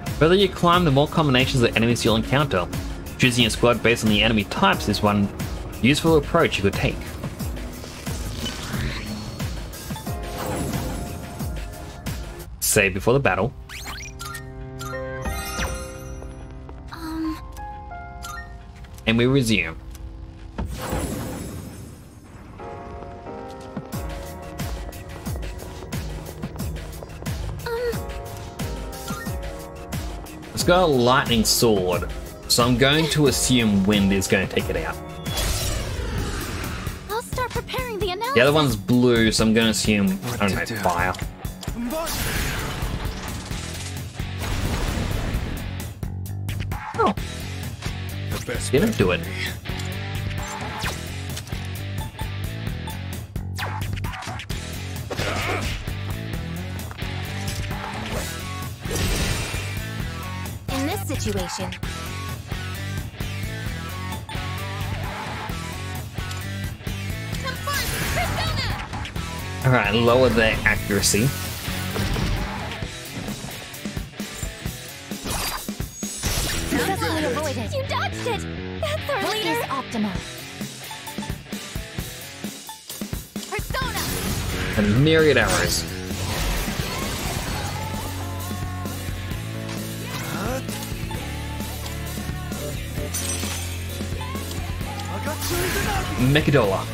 The further you climb, the more combinations of enemies you'll encounter. Choosing a squad based on the enemy types is one useful approach you could take. Save before the battle. And we resume. It's got a lightning sword, so I'm going to assume wind is going to take it out. I'll start preparing the analysis. The other one's blue, so I'm going to assume, I don't know, fire. Oh. Didn't do it. In this situation, Alright, lower the accuracy. successfully avoided. You dodged it. That's our leader. Is optimal. Persona. And myriad arrows. Mechadola.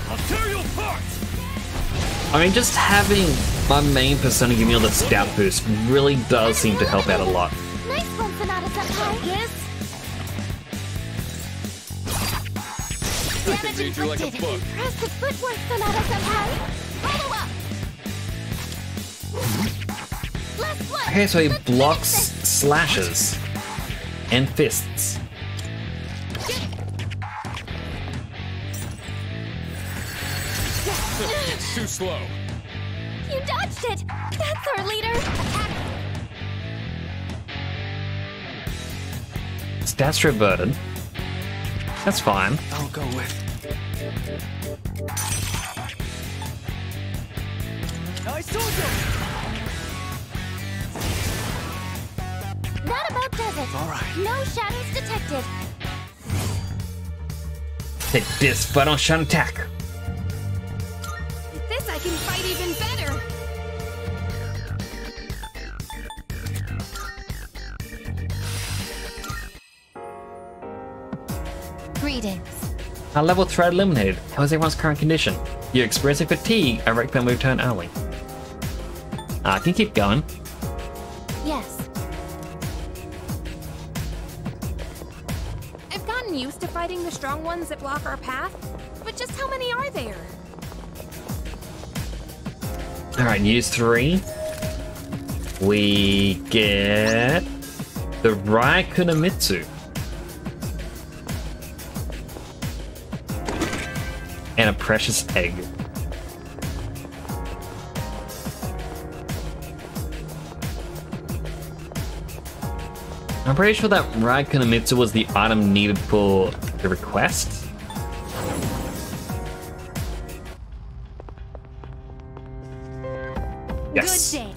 I'll tear you apart! I mean, just having my main persona give me all the stat boost really does seem to help out a lot. Nice one, Sonata-senpai. Yes. I can read you like a book. Impressive footwork, Sonata-senpai. Follow up. Last one. Okay, so he blocks slashes and fists. It's too slow. You dodged it. That's our leader. Stats reverted. That's fine. I'll go with. Nice soldier. That about does it. All right. No shadows detected. Take this, but on shun attack. With this, I can fight even better. Greetings. Level threat eliminated. How is everyone's current condition? You're experiencing fatigue. I recommend we return early. I can keep going. Yes. I've gotten used to fighting the strong ones that block our path, but just how many are there? Alright, use 3. We get the Raikunamitsu. And a precious egg. I'm pretty sure that Raikunamitsu was the item needed for the request. Yes. Good day.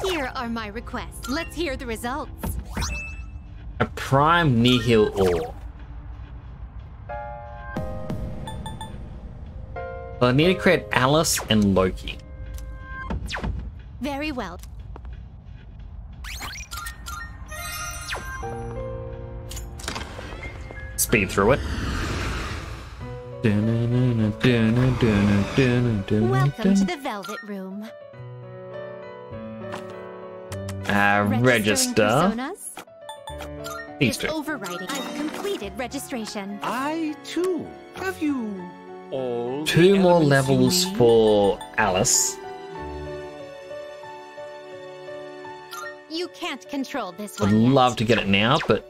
Here are my requests. Let's hear the results. A prime nihil ore. Well, I need to create Alice and Loki. Very well. Speed through it. Welcome to the Velvet Room. Register. Personas? These two. Overriding. I've completed registration. I too. Have you all? 2 more levels for Alice. You can't control this I'd one. love to get it now, but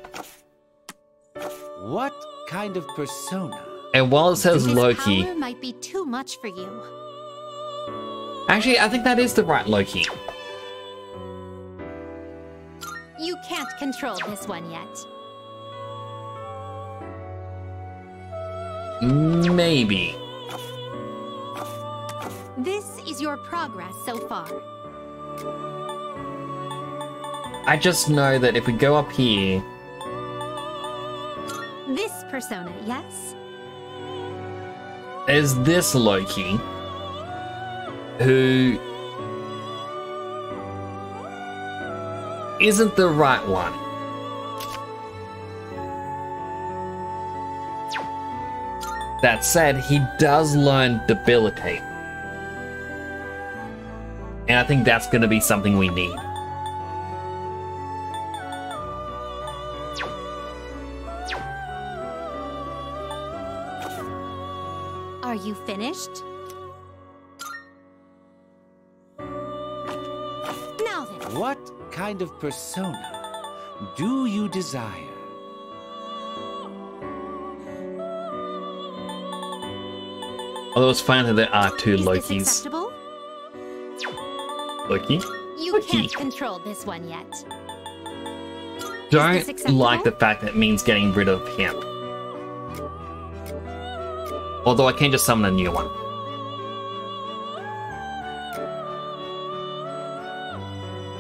What kind of persona? and while it says This Loki, power might be too much for you. actually I think that is the right Loki. You can't control this one yet. Maybe. This is your progress so far. I just know that if we go up here, This persona, yes? there's this Loki who isn't the right one. That said, he does learn Debilitate. And I think that's going to be something we need. Are you finished? Now then. What kind of persona do you desire? Although it's fine that there are 2 Is this Lokis. acceptable? Loki? You Loki. can't control this one yet. Don't acceptable? like the fact that it means getting rid of him. Although I can just summon a new one.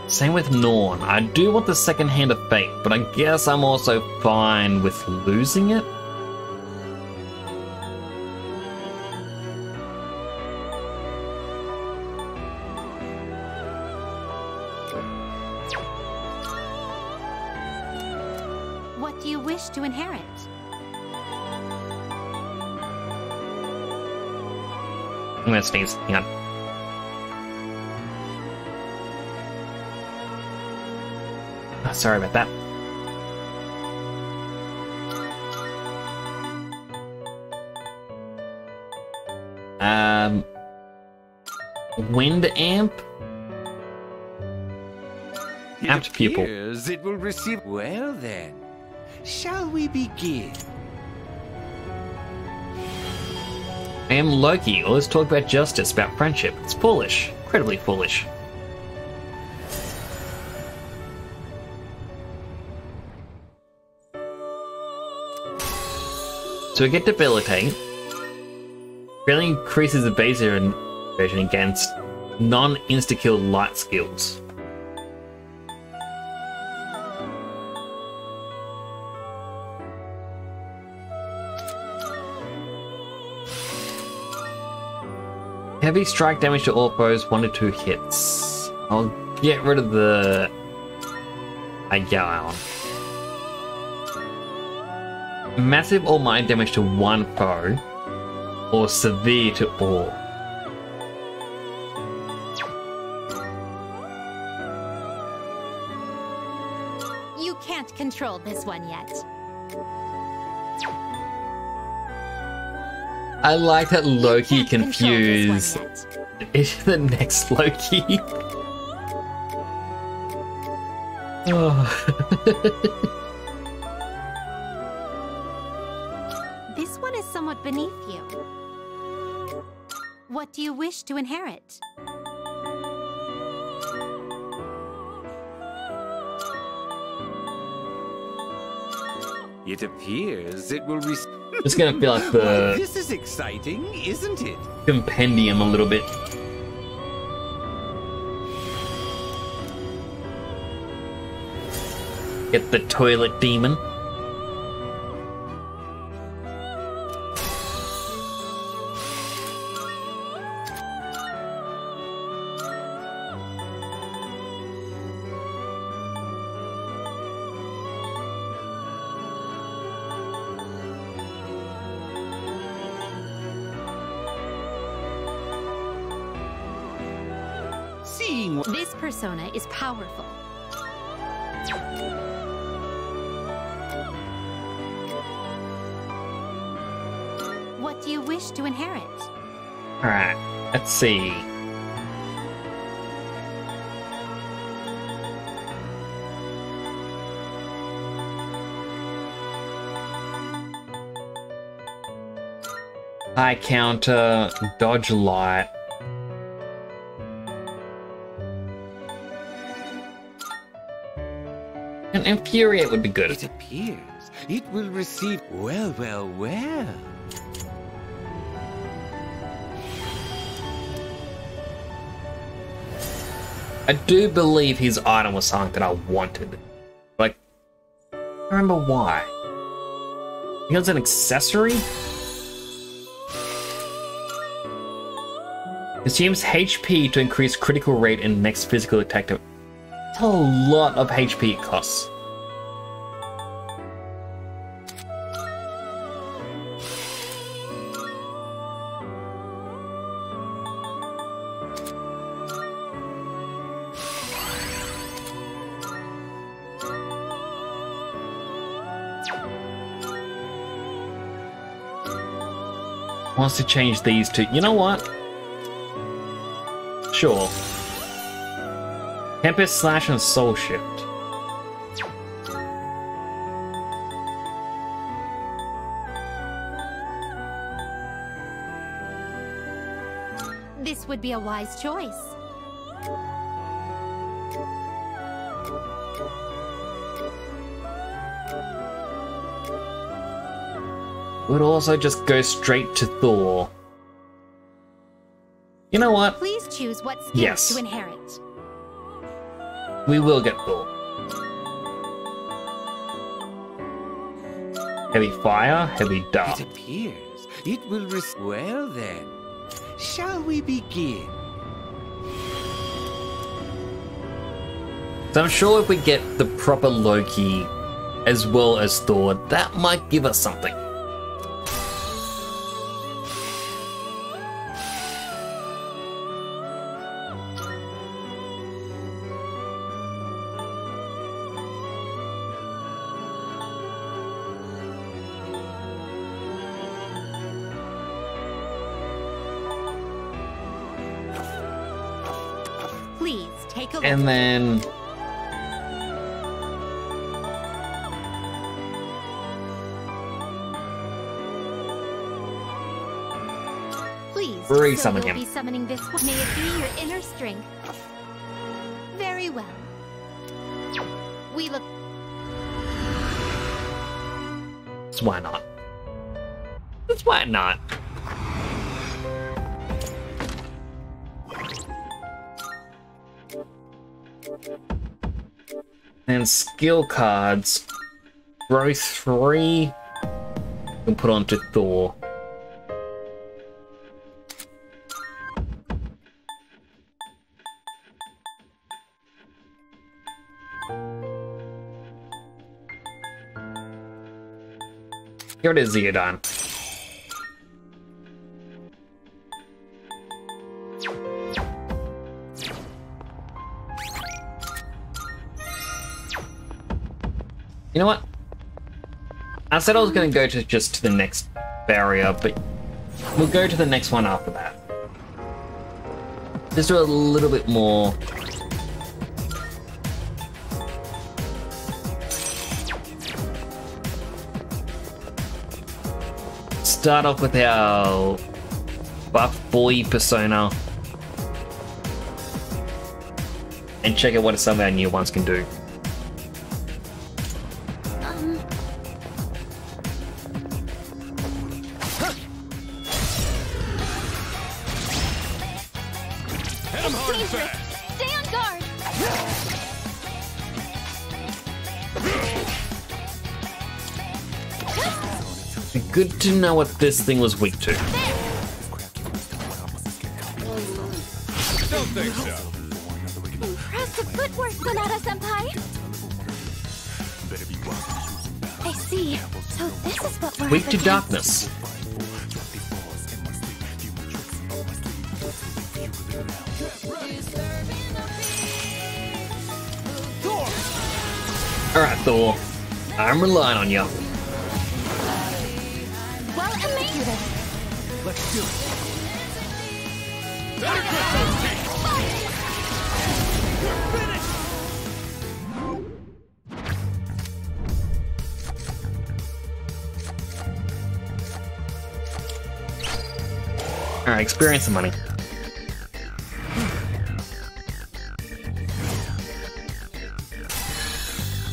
Same with Norn. I do want the second hand of fate, but I guess I'm also fine with losing it. What do you wish to inherit? I'm gonna sneeze. Hang on. Oh, sorry about that. Wind amp? Apt pupil. It will receive. Well then, shall we begin? I am Loki. All this talk about justice, about friendship. It's foolish. Incredibly foolish. So we get Debilitate. Really increases the base version against non-insta-kill light skills. Heavy strike damage to all foes, 1 to 2 hits. I'll get rid of the Ayala. Massive or minor damage to one foe, or severe to all. You can't control this one yet. I like that Loki confused. Is the next Loki? This one is somewhat beneath you. What do you wish to inherit? It appears it will receive. It's gonna feel like the. This is exciting, isn't it? Compendium a little bit. Get the toilet demon. This persona is powerful. What do you wish to inherit? Alright, let's see. High counter, dodge light. And Infuriate would be good. It appears it will receive. Well, well, well. I do believe his item was something that I wanted. Like, I don't remember why. He has an accessory? Consumes HP to increase critical rate in next physical attack. That's a lot of HP it costs. Wants to change these to, you know what? Sure. Tempest Slash and Soul Shift. This would be a wise choice. Would also just go straight to Thor. You know what? Please choose what skills Yes. to inherit. We will get Thor. Heavy Fire, Heavy Dark. It appears it will receive. Well then, shall we begin? So I'm sure if we get the proper Loki as well as Thor, that might give us something. a And look. then... Please, Re-summon so you'll him. be summoning this one. May it be your inner strength. Very well. We look. So why not? That's why not. And skill cards. Growth 3. Can put onto Thor. Here it is, Zeodon. You know what? I said I was going to go to just to the next barrier, but we'll go to the next one after that. Just do a little bit more. Start off with our buff boy persona and check out what some of our new ones can do. Stay on guard! Good to know what this thing was weak to. Don't think so. Impressive footwork, Sonata-senpai! I see. So this is what we're Weak up to against. darkness. Alright, Thor. I'm relying on you. Well, amazing! Let's do it. Alright, experience the money.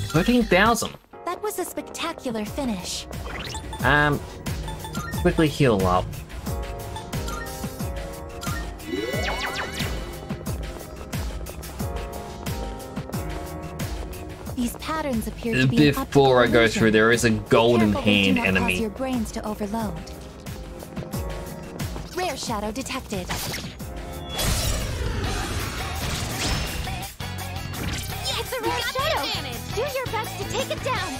$13,000. That was a spectacular finish. Quickly heal up. These patterns appear to be an Before I optical go through, illusion. there is a golden Careful they do hand not cause enemy. your brains to overload. Rare shadow detected. It's a rare shadow! Do your best to take it down!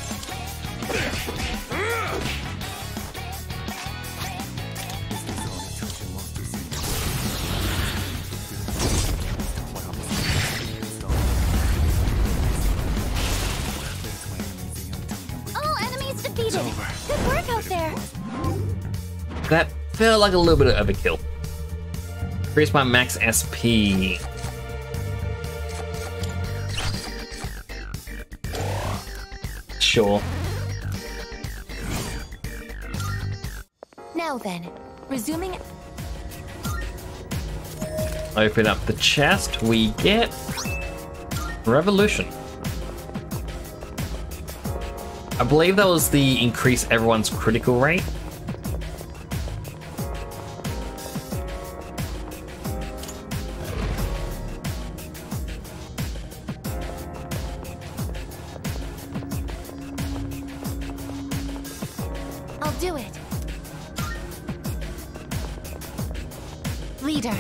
All enemies defeated! Good work out there! That felt like a little bit of overkill. Increase my max SP. Sure. Now then, resuming. Open up the chest, we get Revolution. I believe that was the increase everyone's critical rate. I'll do it. Leader.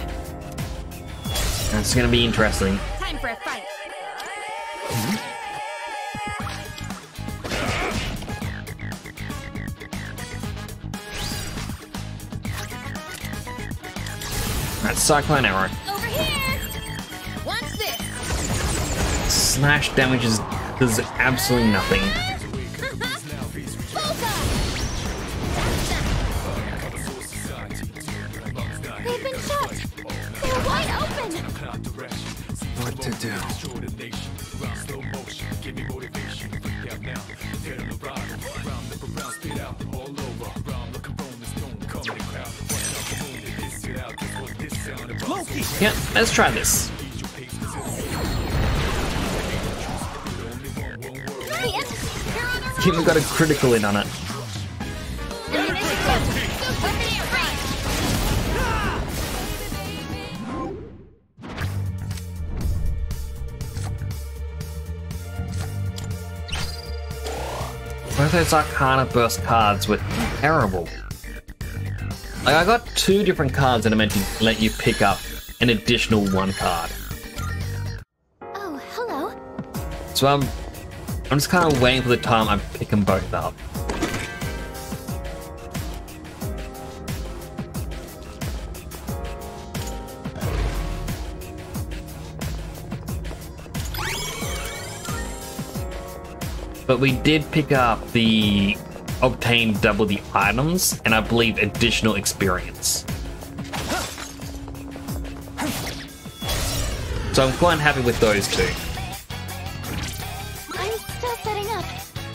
That's gonna be interesting. Time for a fight. That's Cyclone Arrow. Over here! Watch this! Slash damages does absolutely nothing. They've been shot! They're wide open! What to do. Yeah, let's try this. Even got a critical in on it. Both those Arcana Burst cards were terrible. Like, I got 2 different cards that are meant to let you pick up an additional 1 card. Oh, hello. So I'm just kind of waiting for the time I pick them both up. But we did pick up the obtain double the items and I believe additional experience. So I'm quite happy with those 2. I'm still setting up.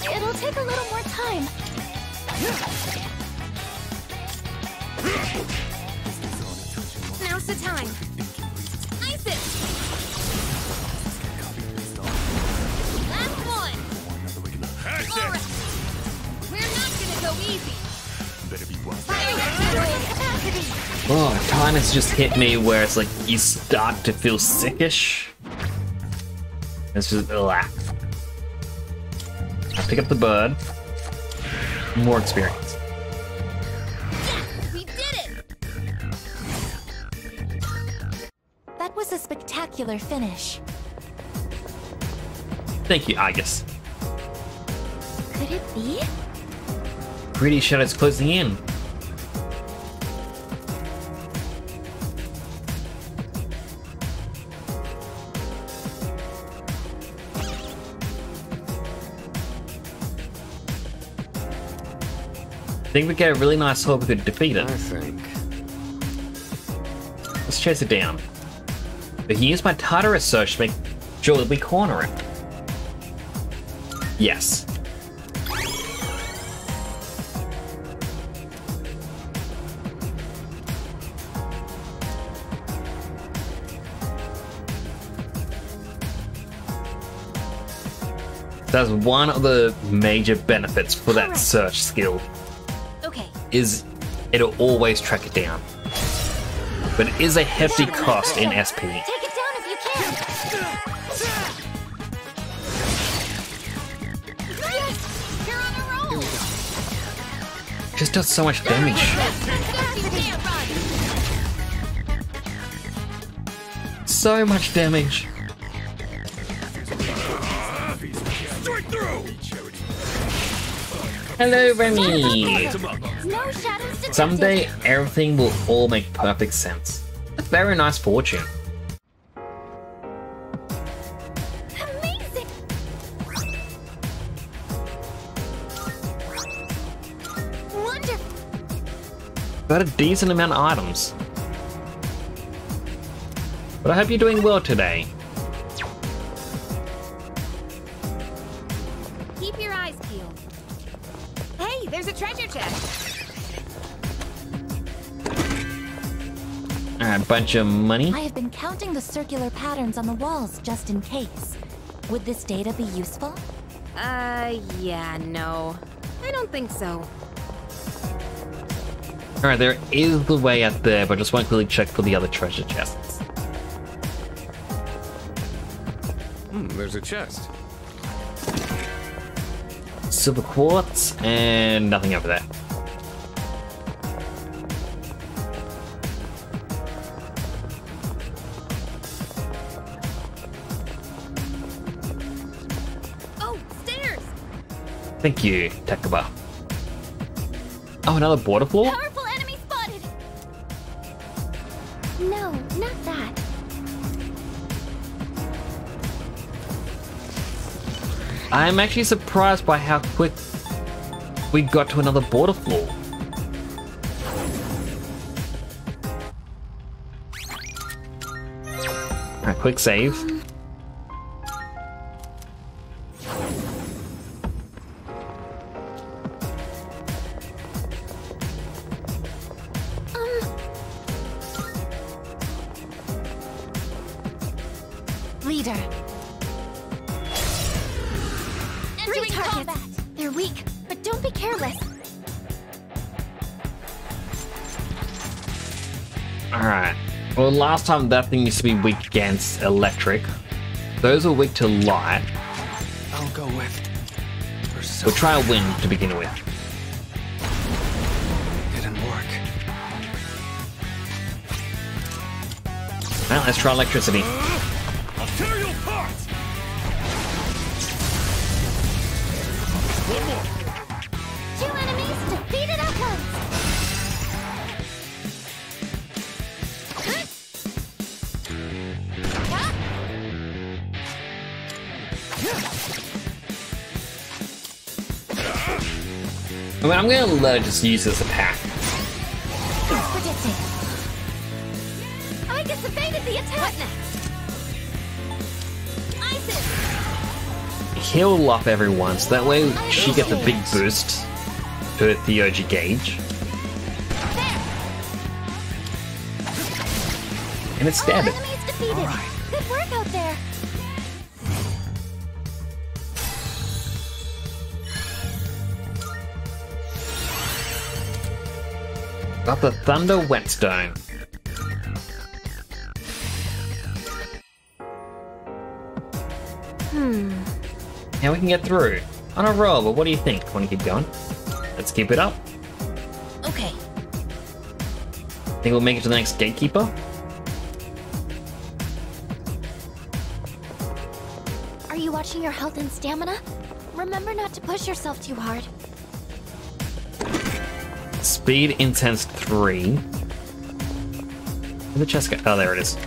It'll take a little more time. Now's the time. Ice it! Last one! Alright. We're not gonna go easy. Oh, time has just hit me where it's like you start to feel sickish. It's just relax. I pick up the bird. More experience. We did it! That was a spectacular finish. Thank you, Argus. Could it be? Greedy shadows closing in. I think we get a really nice hope we could defeat it. I think. Let's chase it down. We can use my Tartarus search to make sure that we corner it. Yes. That's one of the major benefits for that search skill. Okay. Is it'll always track it down. But it is a hefty cost in SP. Take it down if you can. Yes! You're on a roll! Just does so much damage. So much damage. Hello, Remy! No shadows detected. Someday, everything will all make perfect sense. A very nice fortune. Amazing! Wonderful! Got a decent amount of items. But I hope you're doing well today. Keep your eyes peeled. Hey, there's a treasure chest. A bunch of money. I have been counting the circular patterns on the walls just in case. Would this data be useful? Yeah, no. I don't think so. Alright, there is the way out there, but I just want to quickly check for the other treasure chests. There's a chest. Silver quartz, and nothing over there. Oh, stairs! Thank you, Takaba. Oh, another border floor? Powerful enemy spotted! No, not that. I'm actually surprised by how quick we got to another border floor. Alright, quick save. Enemy targets. They're weak, but don't be careless. Alright. Well, last time that thing used to be weak against electric. Those are weak to light. I'll go with... We'll try a wind to begin with. Didn't work. Well, let's try electricity. I'll tear you apart! One more. 2 enemies defeated at once. I mean, I'm gonna let it just use this attack. As predicted. I just evaded the attack. What next? Isis. Heal up everyone, so that way she gets a big boost to her Theurgy gauge. And it's stab it. Enemies defeated. Right. Good work out there. Got the Thunder Whetstone. Now we can get through. On a roll, but what do you think? Want to keep going? Let's keep it up. Okay. Think we'll make it to the next gatekeeper? Are you watching your health and stamina? Remember not to push yourself too hard. Speed Intense 3. Where'd the chest go? Oh, there it is.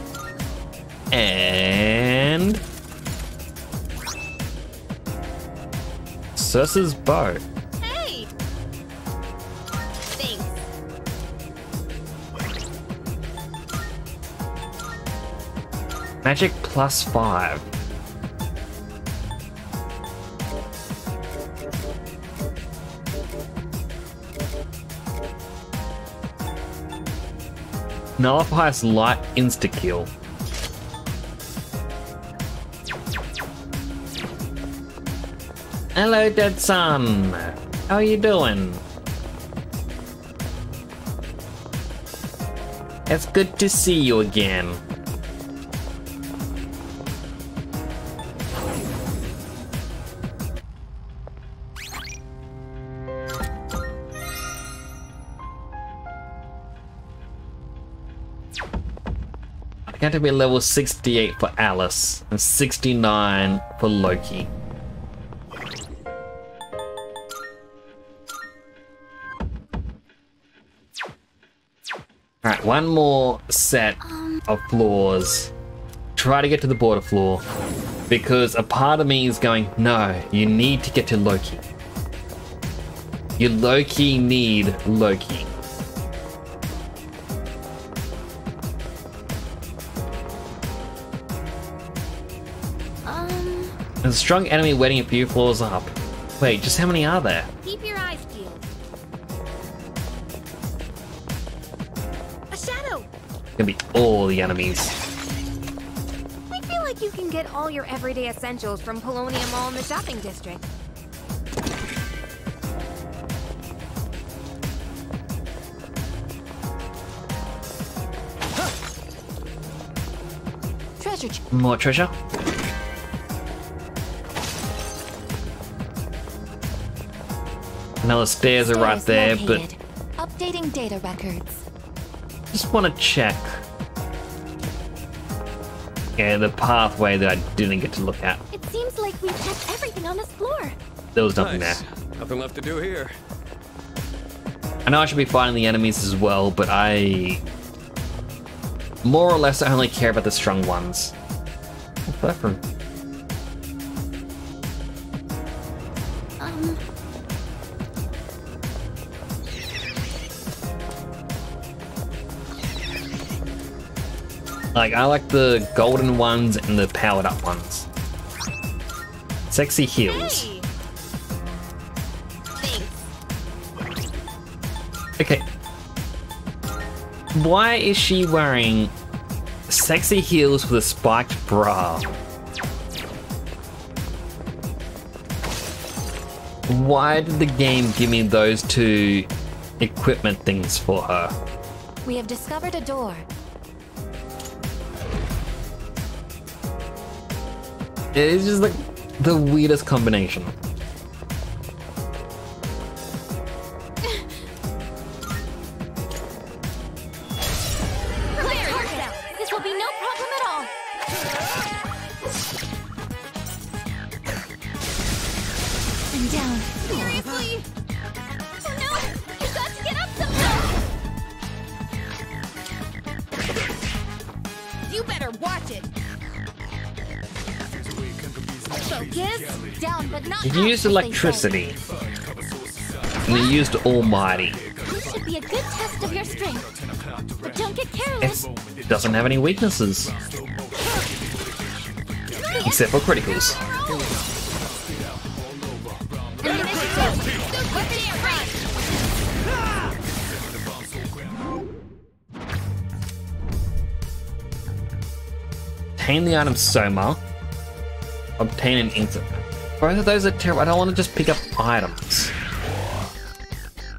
And... Circe's bow. Hey! Thanks. Magic +5. Nullifies light insta-kill. Hello, Dead Sun. How are you doing? It's good to see you again. Got to be level 68 for Alice and 69 for Loki. Alright, one more set of floors. Try to get to the border floor. Because a part of me is going, no, you need to get to Loki. You low-key need Loki. There's a strong enemy waiting a few floors up. Wait, just how many are there? Keep your eyes peeled. A shadow! Gonna be all the enemies. I feel like you can get all your everyday essentials from Polonium Mall in the shopping district. Treasure. More treasure? Now the stairs are right there, but Updating data records. just want to check. Yeah, the pathway that I didn't get to look at. It seems like we've checked everything on this floor. There was nothing there. Nothing left to do here. I know I should be fighting the enemies as well, but I more or less only care about the strong ones. What's that from? Like, I like the golden ones and the powered up ones. Sexy heels. Hey. Okay. Why is she wearing sexy heels with a spiked bra? Why did the game give me those two equipment things for her? We have discovered a door. It's just like the weirdest combination. This will be no problem at all. I'm down. Seriously? Oh no! You got to get up somehow! You better watch it! Focus. Down, but not You used electricity. And you used Almighty. This should be a good test of your strength. But don't get careless. It doesn't have any weaknesses. Except for criticals. Obtain the item Soma. Obtain an instant. Both of those are terrible. I don't want to just pick up items.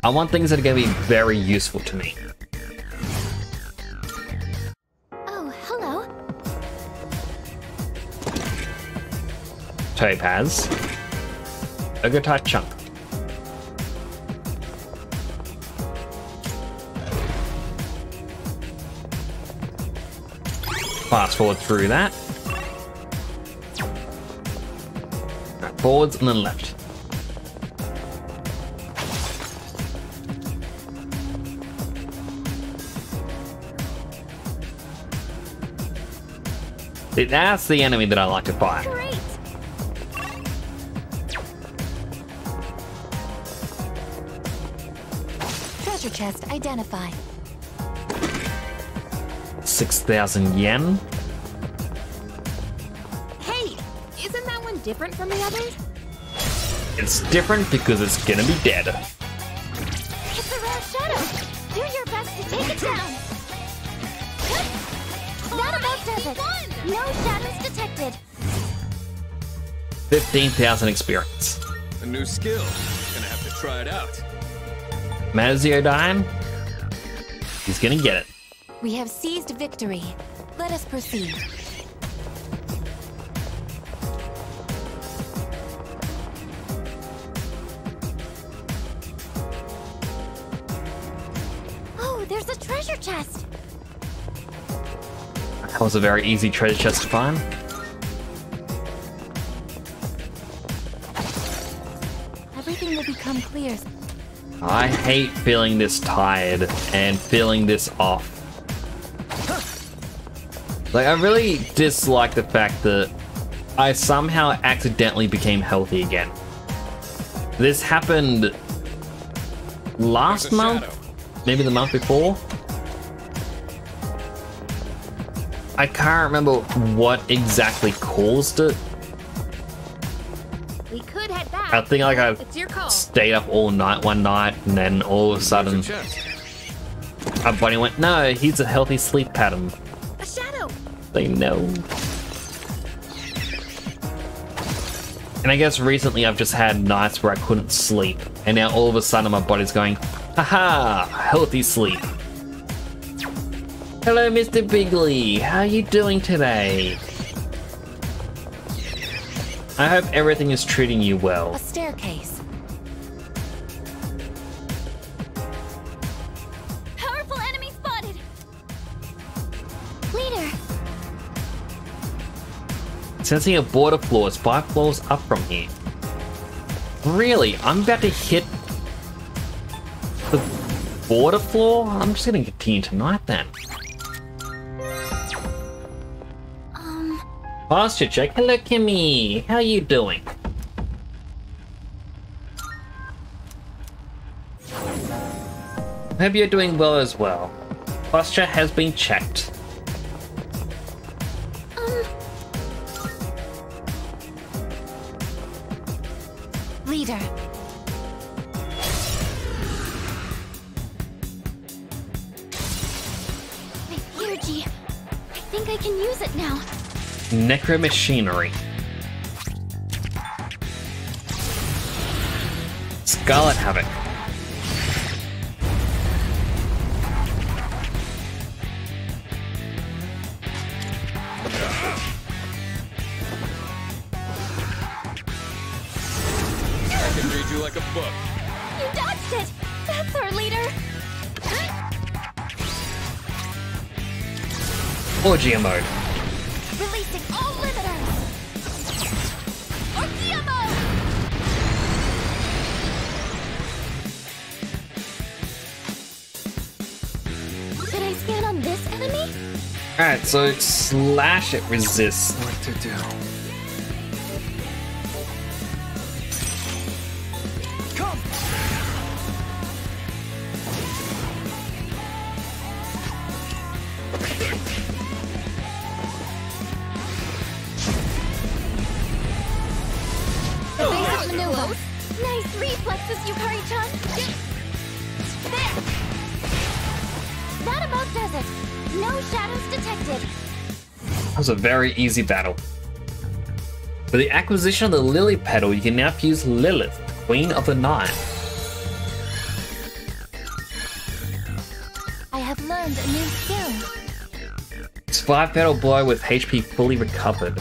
I want things that are going to be very useful to me. Oh, hello. Topaz. Ogotai Chunk. Fast forward through that. Right, forwards and then left. That's the enemy that I like to fight. Great. Treasure chest identified. 6,000 yen. Hey, isn't that one different from the others? It's different because it's gonna be dead. It's a rare shadow. Do your best to take it down. That about does it. No shadows detected. 15,000 experience. A new skill. Gonna have to try it out. Maziodyne. He's gonna get it. We have seized victory. Let us proceed. Oh, there's a treasure chest. That was a very easy treasure chest to find. Everything will become clear. I hate feeling this tired and feeling this off. Like, I really dislike the fact that I somehow accidentally became healthy again. This happened last month? Maybe the month before? I can't remember what exactly caused it. We could head back. I think like I It's your call. stayed up all night one night and then all of a sudden my body went, no, he's a healthy sleep pattern. A shadow. They know. And I guess recently I've just had nights where I couldn't sleep, and now all of a sudden my body's going, haha, healthy sleep. Hello, Mr. Bigley. How are you doing today? I hope everything is treating you well. A staircase. Powerful enemy spotted! Leader! Sensing a border floor is 5 floors up from here. Really? I'm about to hit the border floor? I'm just gonna continue tonight then. Posture check. Hello, Kimmy. How are you doing? Hope you're doing well as well. Posture has been checked. Leader. My energy. I think I can use it now. Necromachinery. Scarlet Havoc. I can read you like a book. You dodged it! That's our leader! Orgia mode. Releasing all limiters! Orgia mode! Should I scan on this enemy? Alright, so slash it resists. What to do? Come! Evasive maneuver. Nice reflexes, Yukari-chan. There! That about does it. No shadows detected. That was a very easy battle. For the acquisition of the Lily Petal, you can now fuse Lilith, Queen of the Night. I have learned a new skill. It's 5 Petal Blow with HP fully recovered.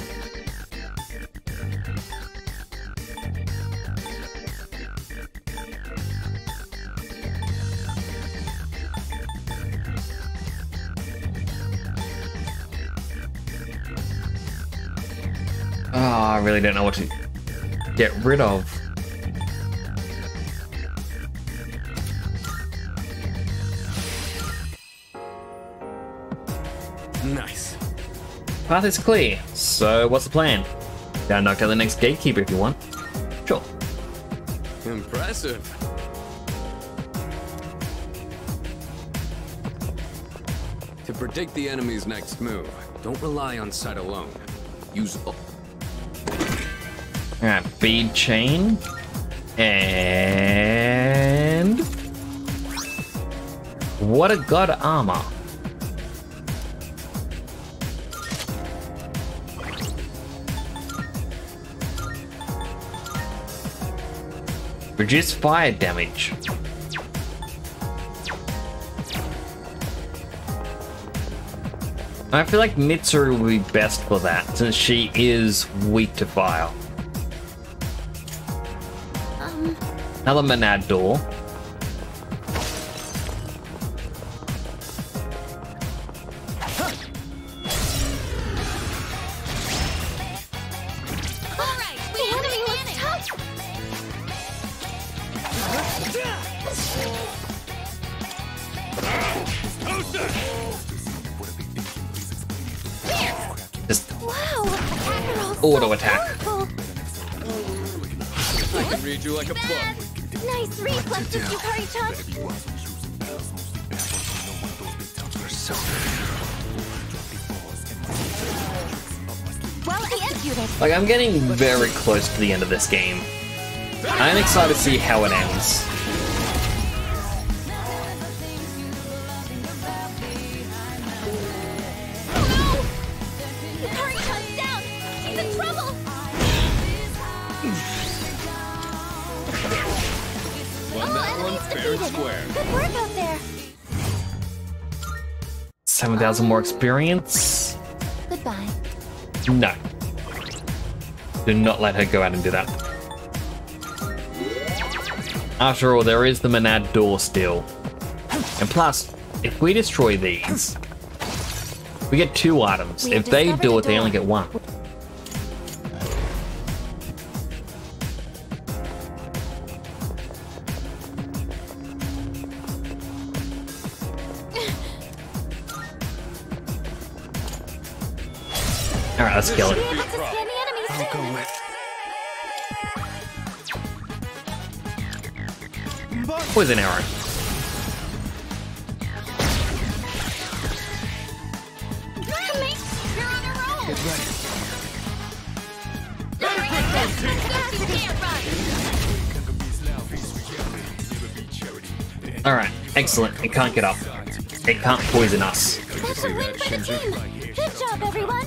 Oh, I really don't know what to get rid of. Nice. Path is clear, so what's the plan? Gotta knock out the next gatekeeper if you want. Sure. Impressive. To predict the enemy's next move, don't rely on sight alone. Use Alright, bead chain. And what a god armor. Reduce fire damage. I feel like Mitsuru will be best for that, since she is weak to fire. Another Monad door. Alright, the enemy looks tough! Just Wow! auto attack. I can read you like a book. Nice reflexes, Yukari-chan! Well executed! Like, I'm getting very close to the end of this game. I'm excited to see how it ends. Yukari-chan's down! She's in trouble! Won that one fair and square. Good work out there! 7,000 more experience? Goodbye. No. Do not let her go out and do that. After all, there is the Monad door still. And plus, if we destroy these, we get 2 items. If they do it, they only get 1. Alright, let's kill it. I'll go with. Poison arrow. You're on a roll! Get ready. Alright, excellent. It can't get up. It can't poison us. That's a win for the team! Good job, everyone!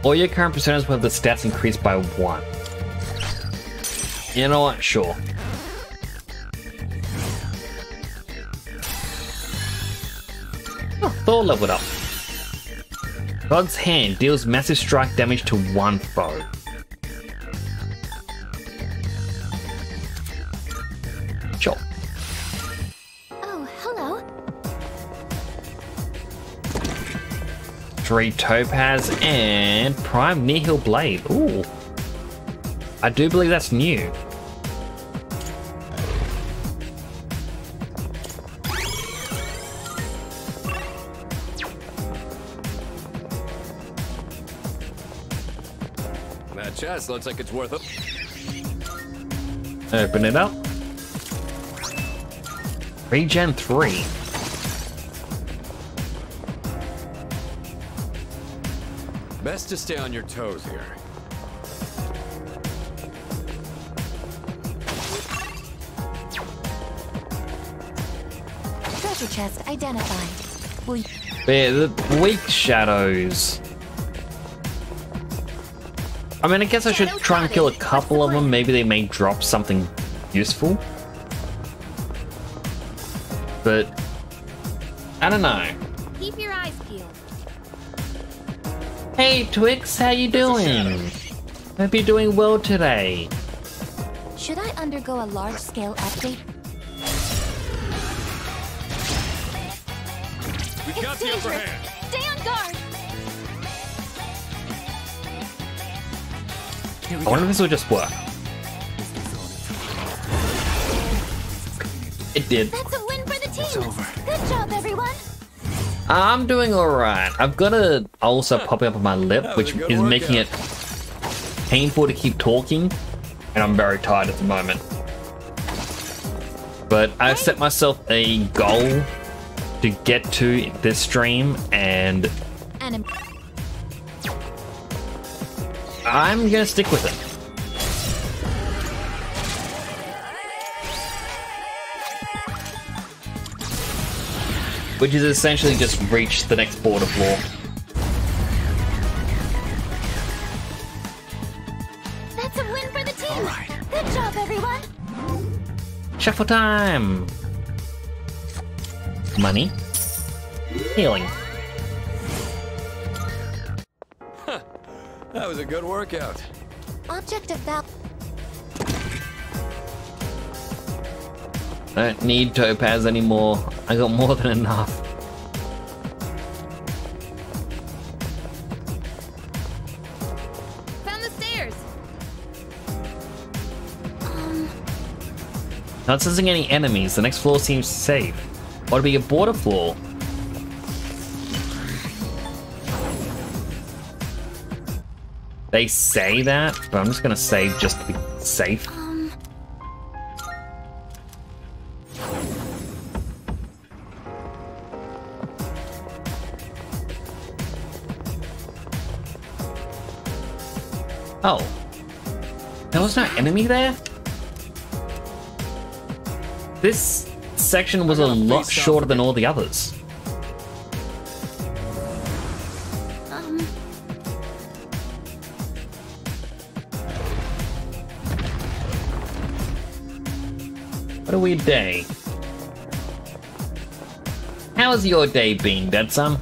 All your current personas will have the stats increased by 1. You know what? Sure. Oh, Thor leveled up. God's Hand deals massive strike damage to 1 foe. Sure. Oh, hello. 3 Topaz and Prime Nihil Blade. Ooh. I do believe that's new. That chest looks like it's worth it. Open it up. Regen 3. Best to stay on your toes here. Treasure chest identified. Will you... Yeah, the weak shadows. I mean, I guess I should try and kill a couple of them. Maybe they may drop something useful. But I don't know. Keep your eyes peeled. Hey Twix, how you doing? Hope you're doing well today. Should I undergo a large-scale update? We've got the upper hand. Stay on guard. I wonder if this will just work. It did. That's a win for the team. It's over. Good job, everyone. I'm doing alright. I've got a ulcer popping up on my lip, which is making it painful to keep talking, and I'm very tired at the moment. But I've set myself a goal to get to this stream, and I'm gonna stick with it. Which is essentially just reach the next border floor. That's a win for the team. All right. Good job, everyone. Shuffle time! Money. Healing. Huh. That was a good workout. Object of value. I don't need Topaz anymore. I got more than enough. Found the stairs. Not sensing any enemies. The next floor seems safe. Ought to be a border floor. They say that, but I'm just gonna save just to be safe. Oh. There was no enemy there? This section was a lot shorter than all the others. What a weird day. How has your day been, Dead Son?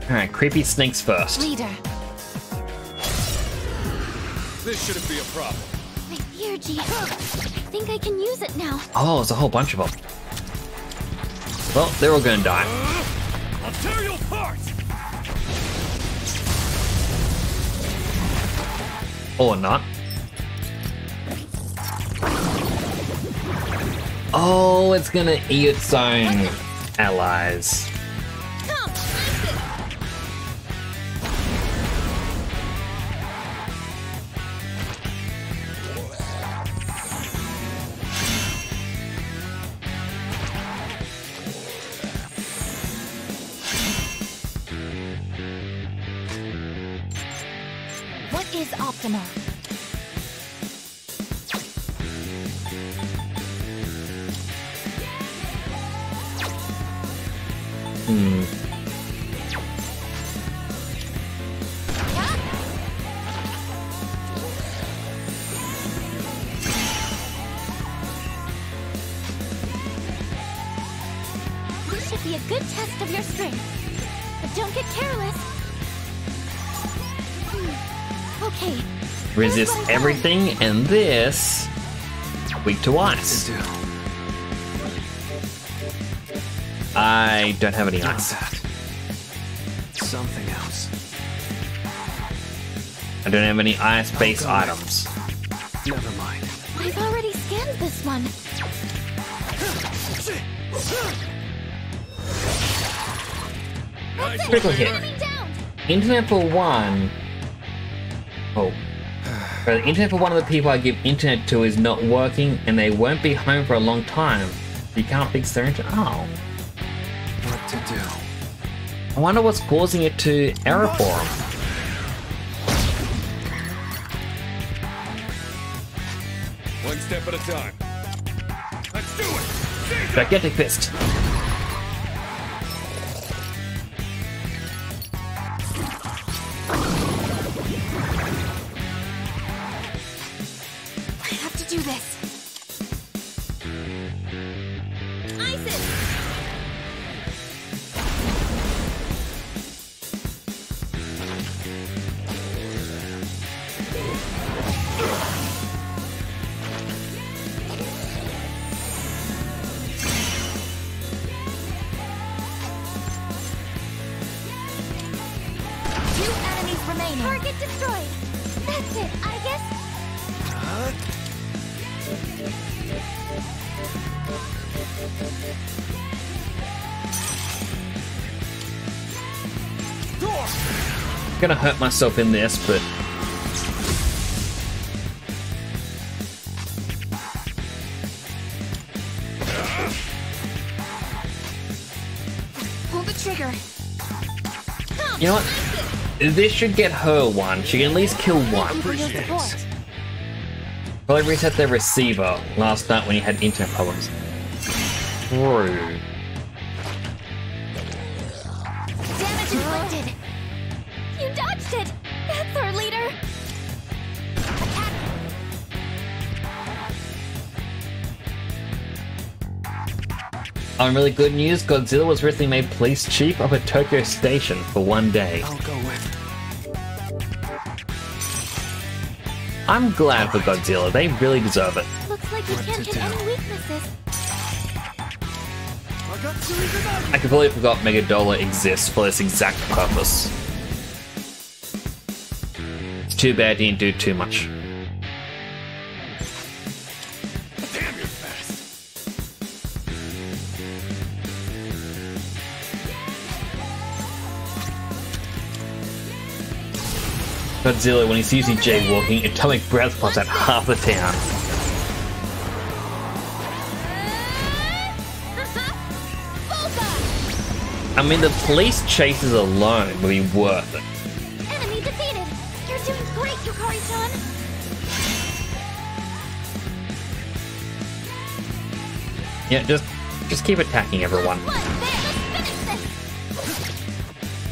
Alright, creepy snakes first. Leader. This shouldn't be a problem. My fear, G. I think I can use it now. Oh, there's a whole bunch of them. Well, they're all gonna die. I'll tear you apart. Or not. Oh, it's gonna eat its own allies. What is optimal? This should be a good test of your strength. But don't get careless. Okay. Resist everything, and this weak to ice. I don't have any ice. Something else. I don't have any ice-based items. Never mind. I've already scanned this one. Critical hit. Internet for one. Oh. The internet for one of the people I give internet to is not working, and they won't be home for a long time. You can't fix their internet. Oh. What to do? I wonder what's causing it to error for them. One step at a time. Let's do it! Gigantic fist. I have to do this. Isis! Two enemies remaining. Target destroyed. That's it, I guess. I'm gonna hurt myself in this, but Pull the trigger. you know what? This should get her one. She can at least kill one. Probably reset their receiver last night when he had internet problems. True. Damage inflicted. You dodged it. That's our leader. On really good news, Godzilla was recently made police chief of a Tokyo station for one day. I'll go with. I'm glad for Godzilla. They really deserve it. Looks like you can't hit any weaknesses. I completely forgot Megadola exists for this exact purpose. It's too bad he didn't do too much. Godzilla, when he sees you jaywalking, atomic breath pops out half the town. I mean, the police chases alone would be worth it. Enemy defeated. You're doing great, Yukari-chan. Yeah, just keep attacking everyone.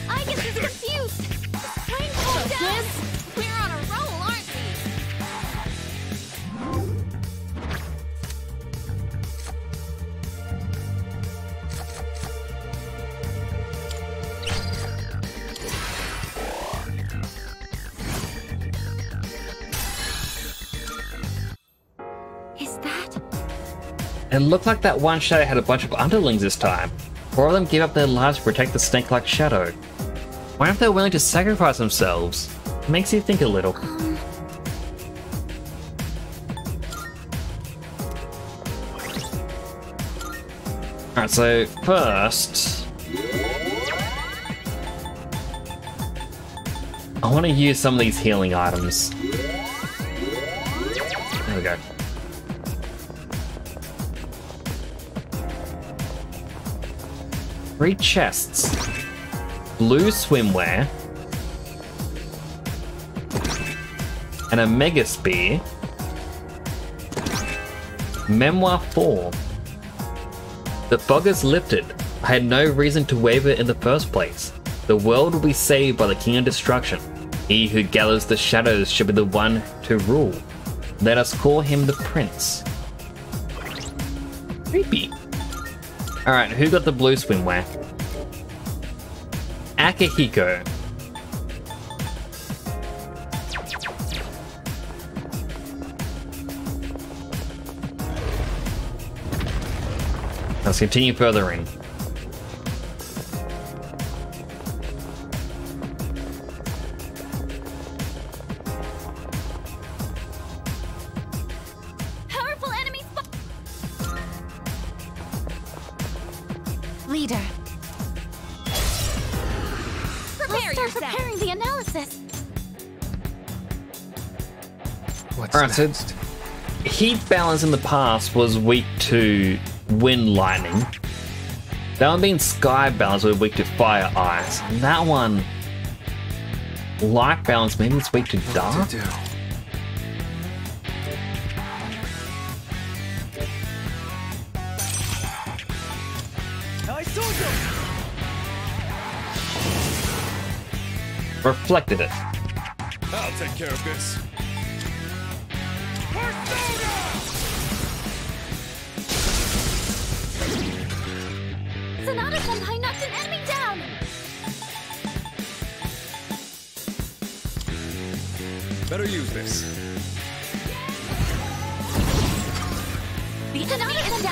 I get this confused. Trying to hold down. We're on a roll, aren't we? Is that? It looked like that one shadow had a bunch of underlings this time. 4 of them gave up their lives to protect the snake-like shadow. Why aren't they willing to sacrifice themselves? It makes you think a little. Alright, so first... I want to use some of these healing items. There we go. Three chests. Blue swimwear. and a Mega Spear. Memoir 4. The fog is lifted. I had no reason to waver in the first place. The world will be saved by the King of Destruction. He who gathers the shadows should be the one to rule. Let us call him the Prince. Creepy. Alright, who got the blue swimwear? Akihiko. Let's continue further in. Powerful enemy Leader. Let's start preparing the analysis. Alright, so heat balance in the past was weak to wind lightning. That one being sky balance was weak to fire ice. And that one, light balance, maybe it's weak to dark? Reflected it. I'll take care of this. Sonata Senpai knocked an enemy down! Better use this.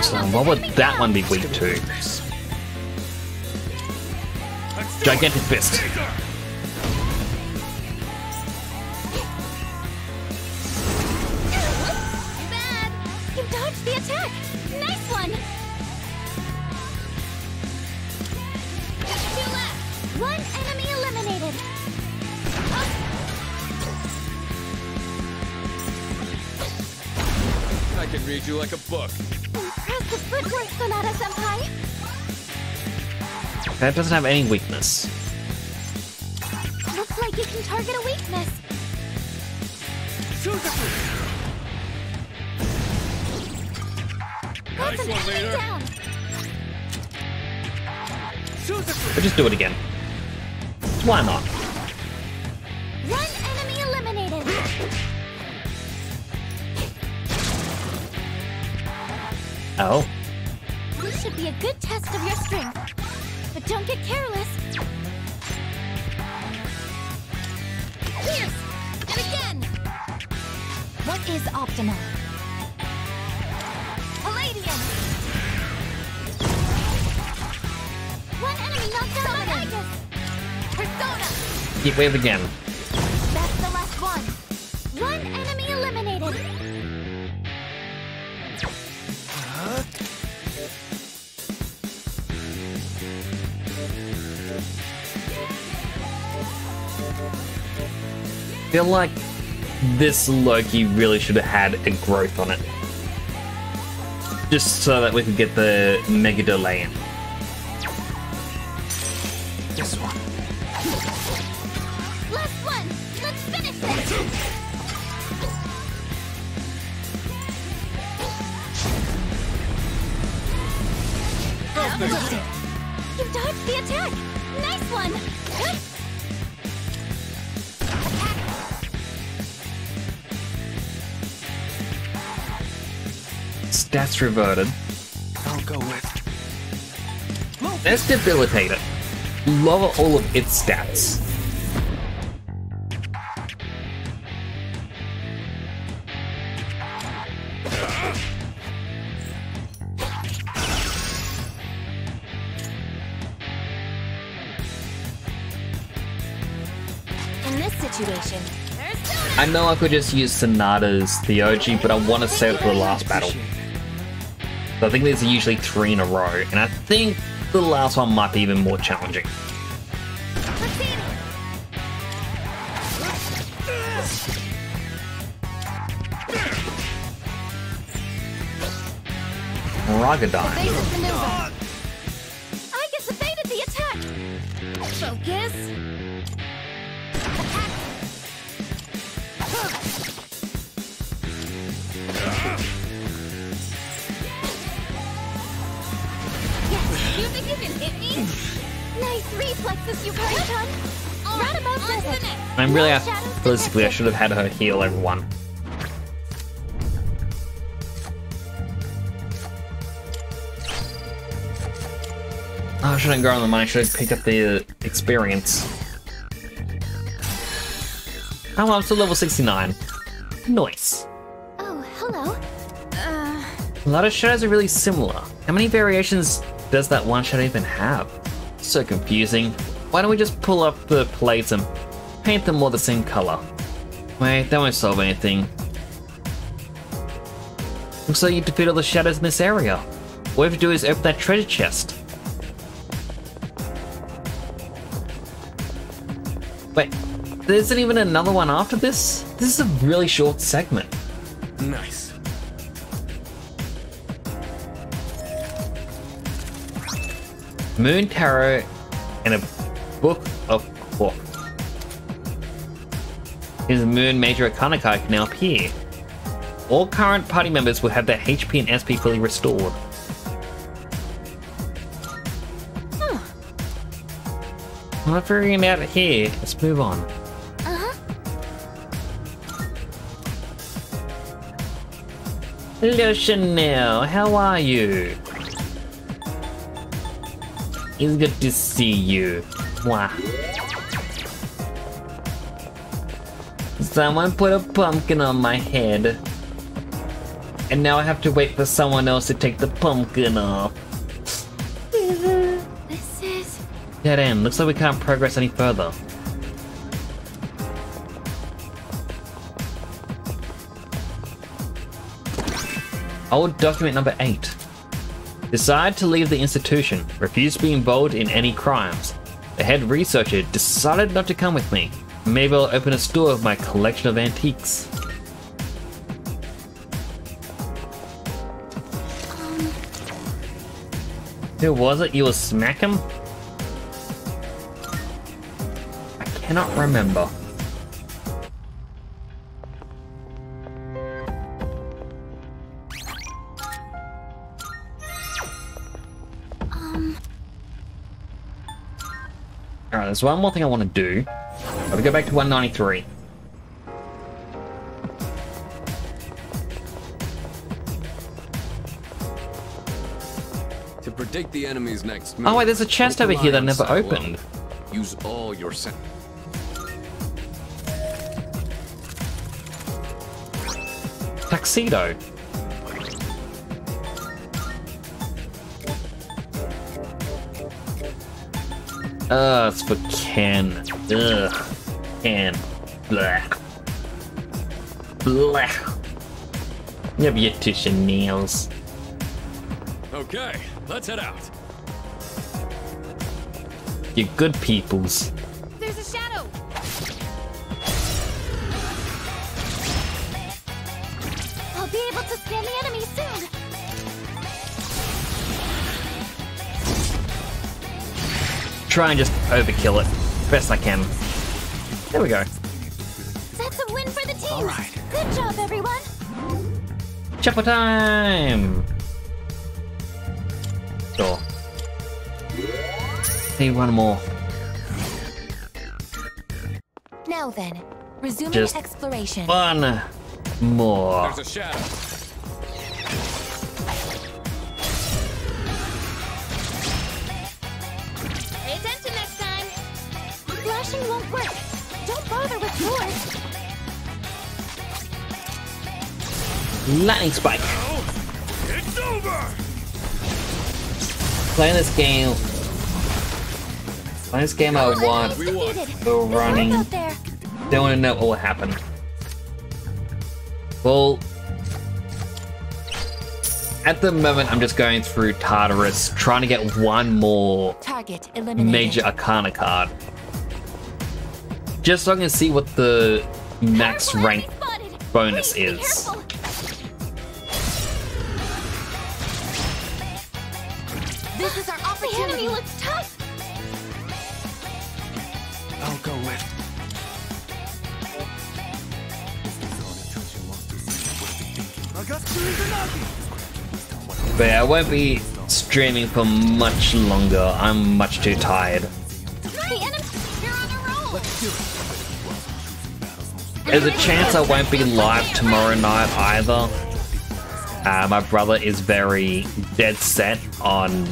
So what would that one be weak to? Gigantic Fist. Bad! You dodged the attack! Nice one! Two left! One enemy eliminated! I can read you like a book. Impressive footwork, Sonata Senpai! That doesn't have any weakness. Looks like you can target a weakness. Got an enemy down! But just do it again. Why not? One enemy eliminated! Oh. This should be a good test of your strength. But don't get careless. Fierce! And again! What is optimal? Palladium! One enemy knocked out my Aegis! Persona! Keep wave again. That's the last one. One enemy eliminated. I feel like this Loki really should have had a growth on it. Just so that we could get the Mega Delay in. This one. Last one! Let's finish this! You dodged the attack! Nice one! Stats reverted. I'll go with. Let's debilitate it. Lower all of its stats. In this situation, I know I could just use Sonata's Theurgy, but I want to save it for the last battle. So I think there's usually 3 in a row, and I think the last one might be even more challenging. Ragadine. Aegis evaded the attack! Focus! This you Paimon. Right about this. I'm really realistically I should have had her heal everyone. Oh, I shouldn't go on the money, I should have picked up the experience. Oh, well, I'm still level 69. Nice. Oh, hello. A lot of shadows are really similar. How many variations does that one shadow even have? So confusing. Why don't we just pull up the plates and paint them all the same color? Wait, that won't solve anything. Looks like you defeat all the shadows in this area. All we have to do is open that treasure chest. Wait, there isn't even another one after this? This is a really short segment. Nice. Moon Tarot and a Book of Quark. His Moon Major Arcana card can now appear. All current party members will have their HP and SP fully restored. I'm not figuring it out here. Let's move on. Hello, Chanel. How are you? It's good to see you. Mwah. Someone put a pumpkin on my head. And now I have to wait for someone else to take the pumpkin off. This is... Dead end. Looks like we can't progress any further. Old document number 8. Decide to leave the institution. Refuse to be involved in any crimes. The head researcher decided not to come with me. Maybe I'll open a store of my collection of antiques. Who was it? You will smack him? I cannot remember. Alright, there's one more thing I want to do. Gotta go back to 193. To predict the enemy's next move. Oh wait, there's a chest over here that I never opened. Use all your sense. Tuxedo. It's for Ken. Ugh. Ken. Blah. Blah. You have your tissue nails. Okay, let's head out. You good peoples. There's a shadow. I'll be able to scan the enemy soon. Try and just overkill it best I can. There we go. That's a win for the team. All right. Good job, everyone. Chopper time. Sure. Need one more. Now then, resuming Just exploration. One more. There's a shadow. Pay attention next time. Flashing won't work. Don't bother with yours. Lightning spike. It's over. Playing this game. Playing this game I want. Go running. Don't want to know what will happen. Well, at the moment I'm just going through Tartarus, trying to get one more Target eliminated. Major Arcana card. Just so I can see what the max rank bonus is. This is our opportunity. The enemy looks tough. I'll go with. But yeah, I won't be streaming for much longer. I'm much too tired. The There's a chance I won't be live tomorrow night either. My brother is very dead set on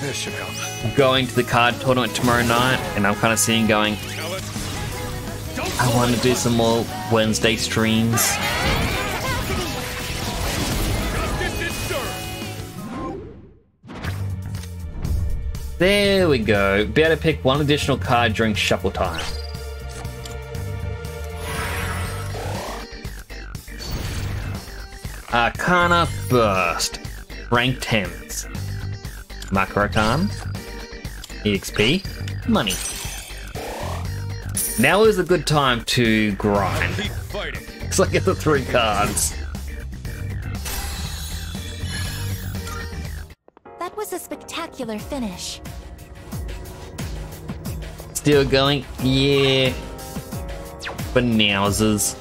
This should help. going to the card tournament tomorrow night, and I'm kind of seeing going, I want to do some more Wednesday streams. There we go. Be able to pick one additional card during shuffle time. Arcana first. Rank 10s. Macro-Arcana. EXP. Money. Now is a good time to grind. Keep fighting. Looks like I get the 3 cards. That was a spectacular finish. Still going? Yeah. Banowsers.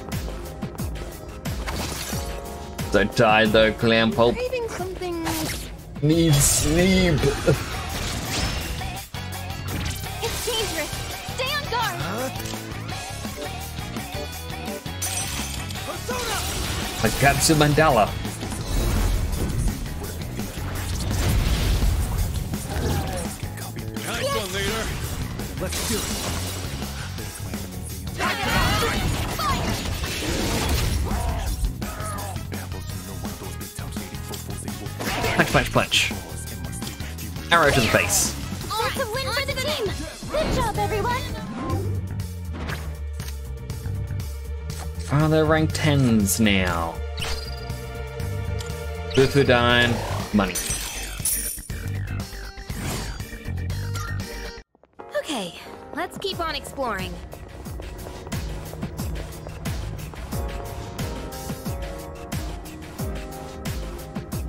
So tired though, Clam Pulp. Craving something. Needs sleep. It's dangerous. Stay on guard. Akatsu Mandala. Nice one, leader. Let's do it. Punch, punch, punch. Arrow to the face. That's a win for the team. Good job, everyone. Oh, they're rank 10s now. Bufudine, money. Okay, let's keep on exploring.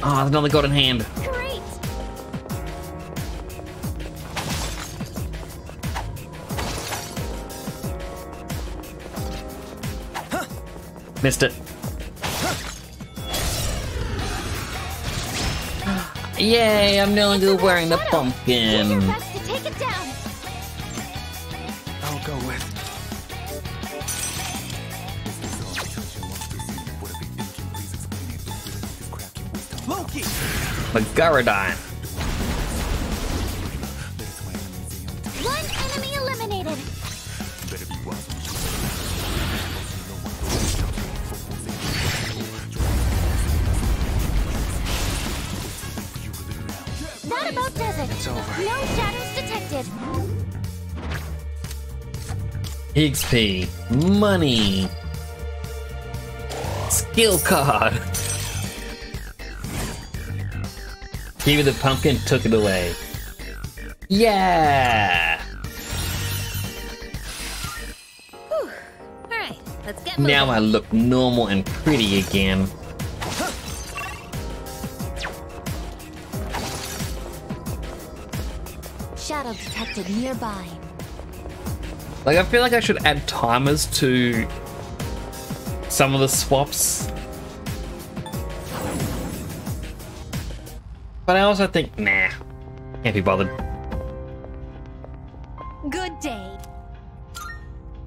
Oh, there's another golden hand. Great. Missed it. Yay, I'm no longer wearing the pumpkin. Do your best to take it down. I'll go with. Loki! Magaradine. One enemy eliminated. That about does it. It's over. No shadows detected. XP. Money. Skill card. Gave me the pumpkin, took it away. Yeah! Whew. Alright, let's get moving. Now I look normal and pretty again. Shadow detected nearby. Like, I feel like I should add timers to some of the swaps. But I also think, nah, can't be bothered. Good day.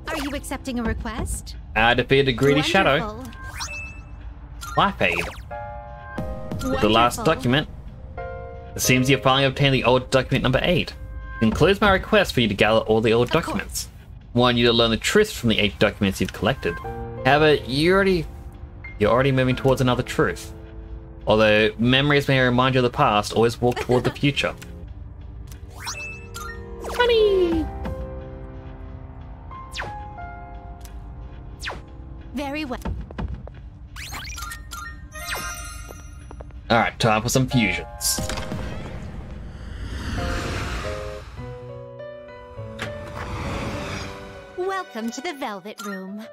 Are you accepting a request? I defeated a greedy shadow. Wonderful. Life aid. The last Wonderful. document. It seems you finally obtained the old document number 8. Includes my request for you to gather all the old documents. Want you to learn the truth from the 8 documents you've collected. However, you're already moving towards another truth. Although memories may remind you of the past, always walk toward the future. Funny. Very well. Alright, time for some fusions. Welcome to the Velvet Room.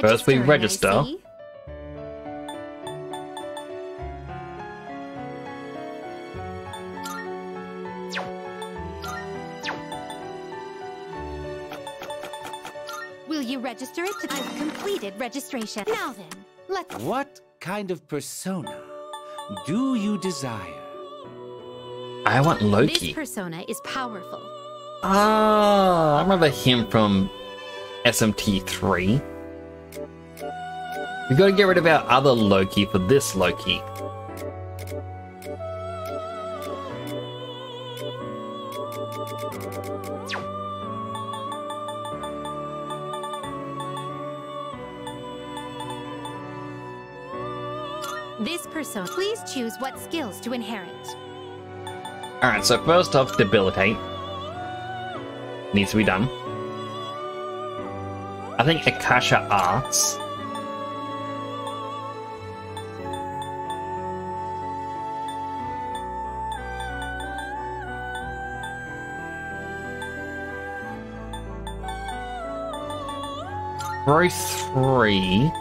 First we register. I see. Will you register it? I've completed registration. Now then, let's... What kind of persona do you desire? I want Loki. This persona is powerful. Ah, I remember him from SMT3. We gotta get rid of our other Loki for this Loki. This persona, please choose what skills to inherit. Alright, so first off, Debilitate. Needs to be done. I think Akasha Arts. Growth 3.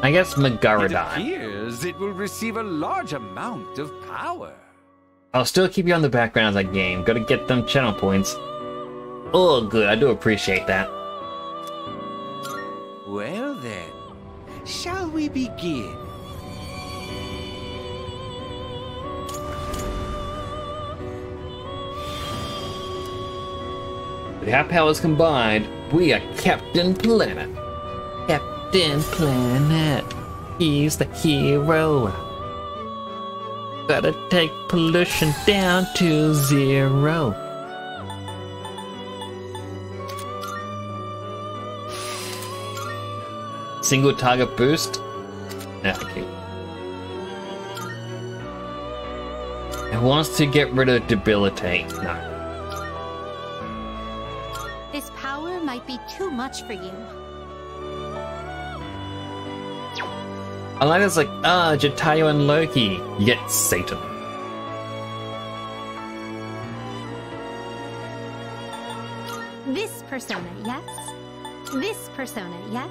I guess Megarodon. It appears it will receive a large amount of power. I'll still keep you on the background of that game. Gotta get them channel points. Oh, good. I do appreciate that. Well then, shall we begin? With our powers combined, we are Captain Planet. Captain Planet. He's the hero. Gotta take pollution down to 0. Single target boost? No, thank you. It wants to get rid of Debilitate. No. This power might be too much for you. I like this, like, Jatayu and Loki. You get Satan. This persona, yes? This persona, yes?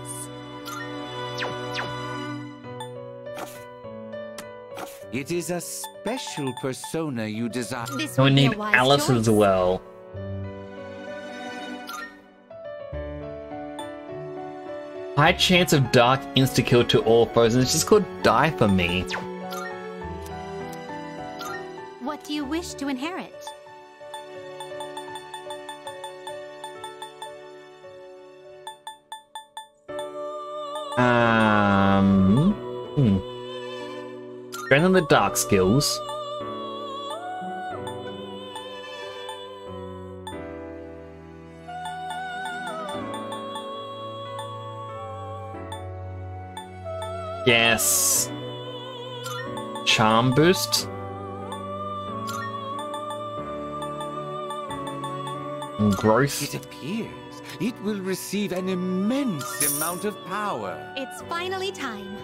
It is a special persona you desire. This And we would be need a wise Alice choice. as well. High chance of dark insta-kill to all foes, and it's just called Die for me. What do you wish to inherit? Strengthen the dark skills. Yes. Charm boost. And growth. It appears it will receive an immense amount of power. It's finally time.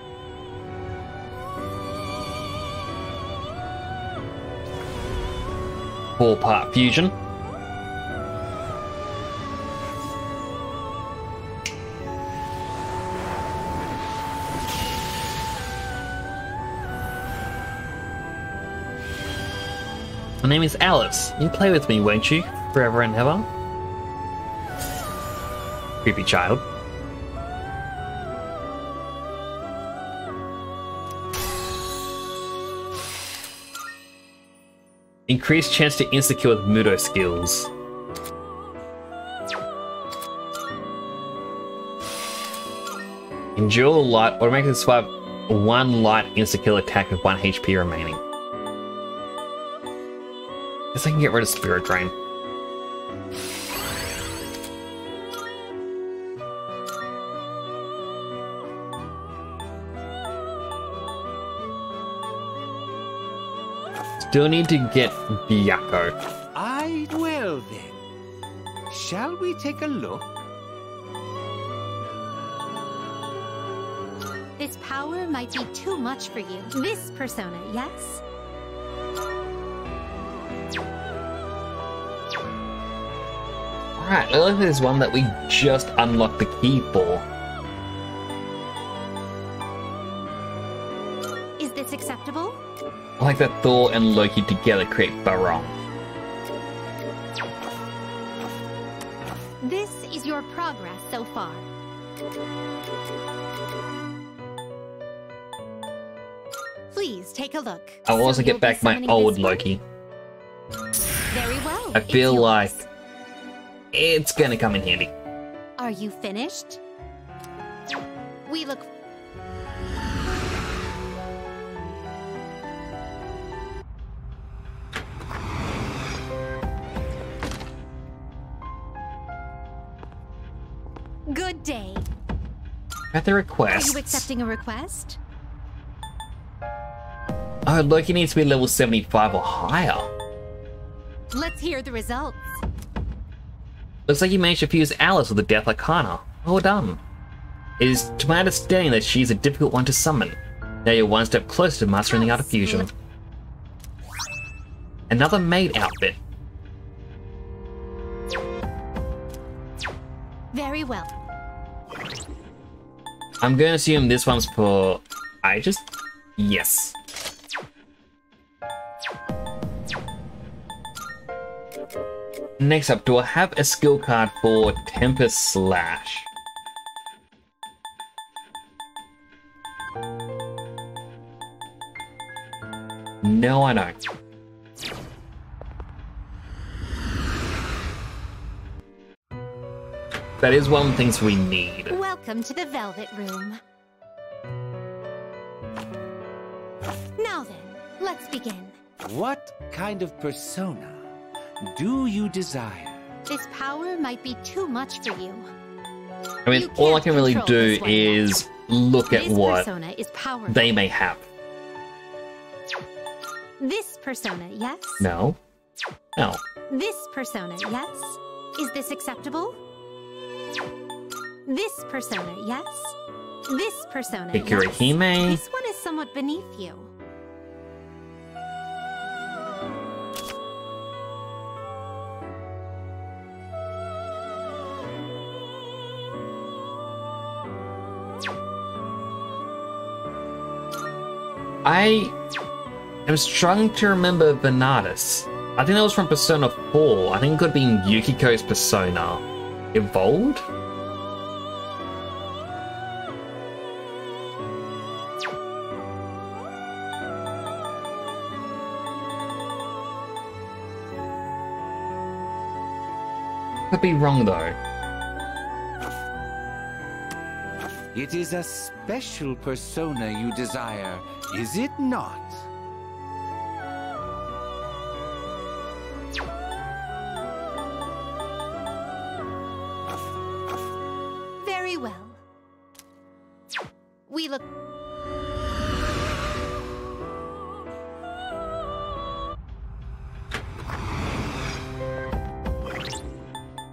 Four-part fusion. My name is Alice. You play with me, won't you? Forever and ever? Creepy child. Increased chance to insta-kill with Mudo skills. Endure light automatically survive one light insta-kill attack with 1 HP remaining. Guess I can get rid of Spirit Drain. Still need to get Byakko. Well then, shall we take a look? This power might be too much for you. This persona, yes? Alright, look, there's one that we just unlocked the key for. Is this acceptable? I like that Thor and Loki together create Barong. This is your progress so far. Please, take a look. I'll also So you'll get back be my summoning old this one? Loki. Very well. I it's feel yours. like it's gonna come in handy. Are you finished? We look. Good day. At the Are request. you accepting a request? Oh, Loki needs to be level 75 or higher. Let's hear the results. Looks like you managed to fuse Alice with the Death Arcana. Well done. It is to my understanding that she's a difficult one to summon. Now you're one step closer to mastering the art of fusion. Another maid outfit. Very well. I'm going to assume this one's for Aegis? Yes. Next up, do I have a skill card for Tempest Slash? No, I don't. That is one of the things we need. Welcome to the Velvet Room. Now then, let's begin. What kind of persona do you desire? This power might be too much for you. I mean, all I can really control do this one is look at This what persona is powerful. they may have. This persona, yes? No. No. This persona, yes? Is this acceptable? This persona, yes? This persona, yes? Hikurihime. This one is somewhat beneath you. I am struggling to remember Venatus. I think that was from Persona 4. I think it could have been Yukiko's persona. Evolved? Could be wrong though. It is a special persona you desire, is it not? Very well. We look...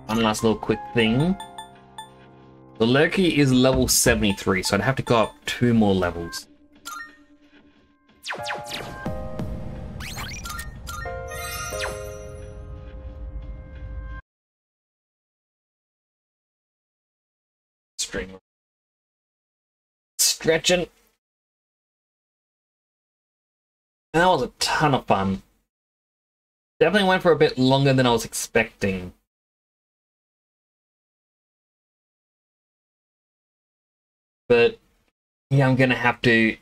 One last little quick thing. The Loki is level 73, so I'd have to go up 2 more levels. Stretching. That was a ton of fun. Definitely went for a bit longer than I was expecting. But yeah, I'm gonna have to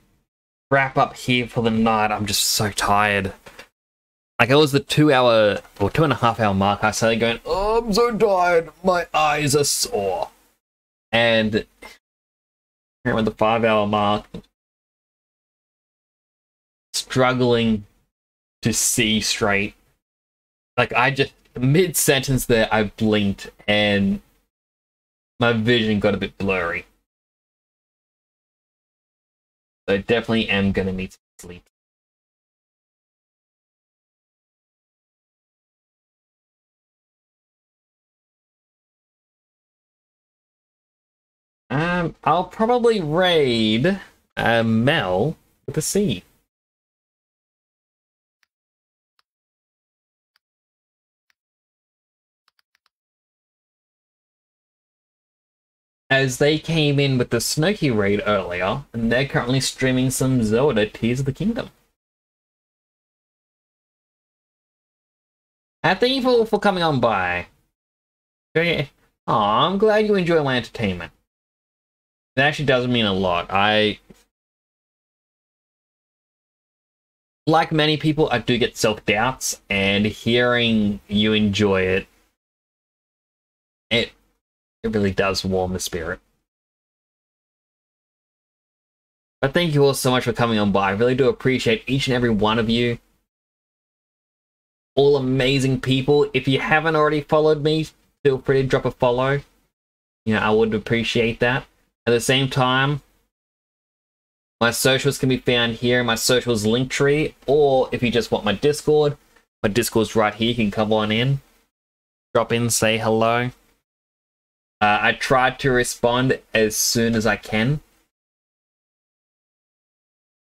wrap up here for the night. I'm just so tired. Like, it was the 2 hour or 2.5 hour mark. I started going, oh, I'm so tired. My eyes are sore. And around the 5 hour mark, struggling to see straight. Like, I just, mid sentence there, I blinked and my vision got a bit blurry. So I definitely am gonna need some sleep. I'll probably raid Mel with a C. As they came in with the Snooki raid earlier, and they're currently streaming some Zelda Tears of the Kingdom. Thank you for coming on by. Oh, I'm glad you enjoy my entertainment. It actually does mean a lot. like many people, I do get self-doubts, and hearing you enjoy it, it really does warm the spirit. But thank you all so much for coming on by. I really do appreciate each and every one of you. All amazing people. If you haven't already followed me, feel free to drop a follow. You know, I would appreciate that. At the same time, my socials can be found here in my socials link tree, or if you just want my Discord's right here. You can come on in, drop in, say hello. I try to respond as soon as I can.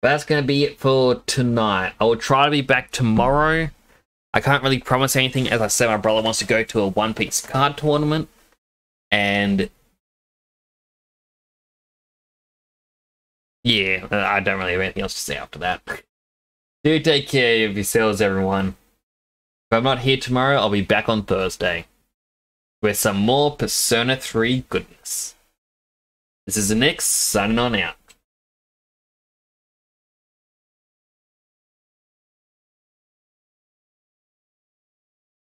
But that's going to be it for tonight. I will try to be back tomorrow. I can't really promise anything. As I said, my brother wants to go to a One Piece card tournament. And yeah, I don't really have anything else to say after that. Do take care of yourselves, everyone. If I'm not here tomorrow, I'll be back on Thursday with some more Persona 3 goodness. This is the Nyx, signing on out.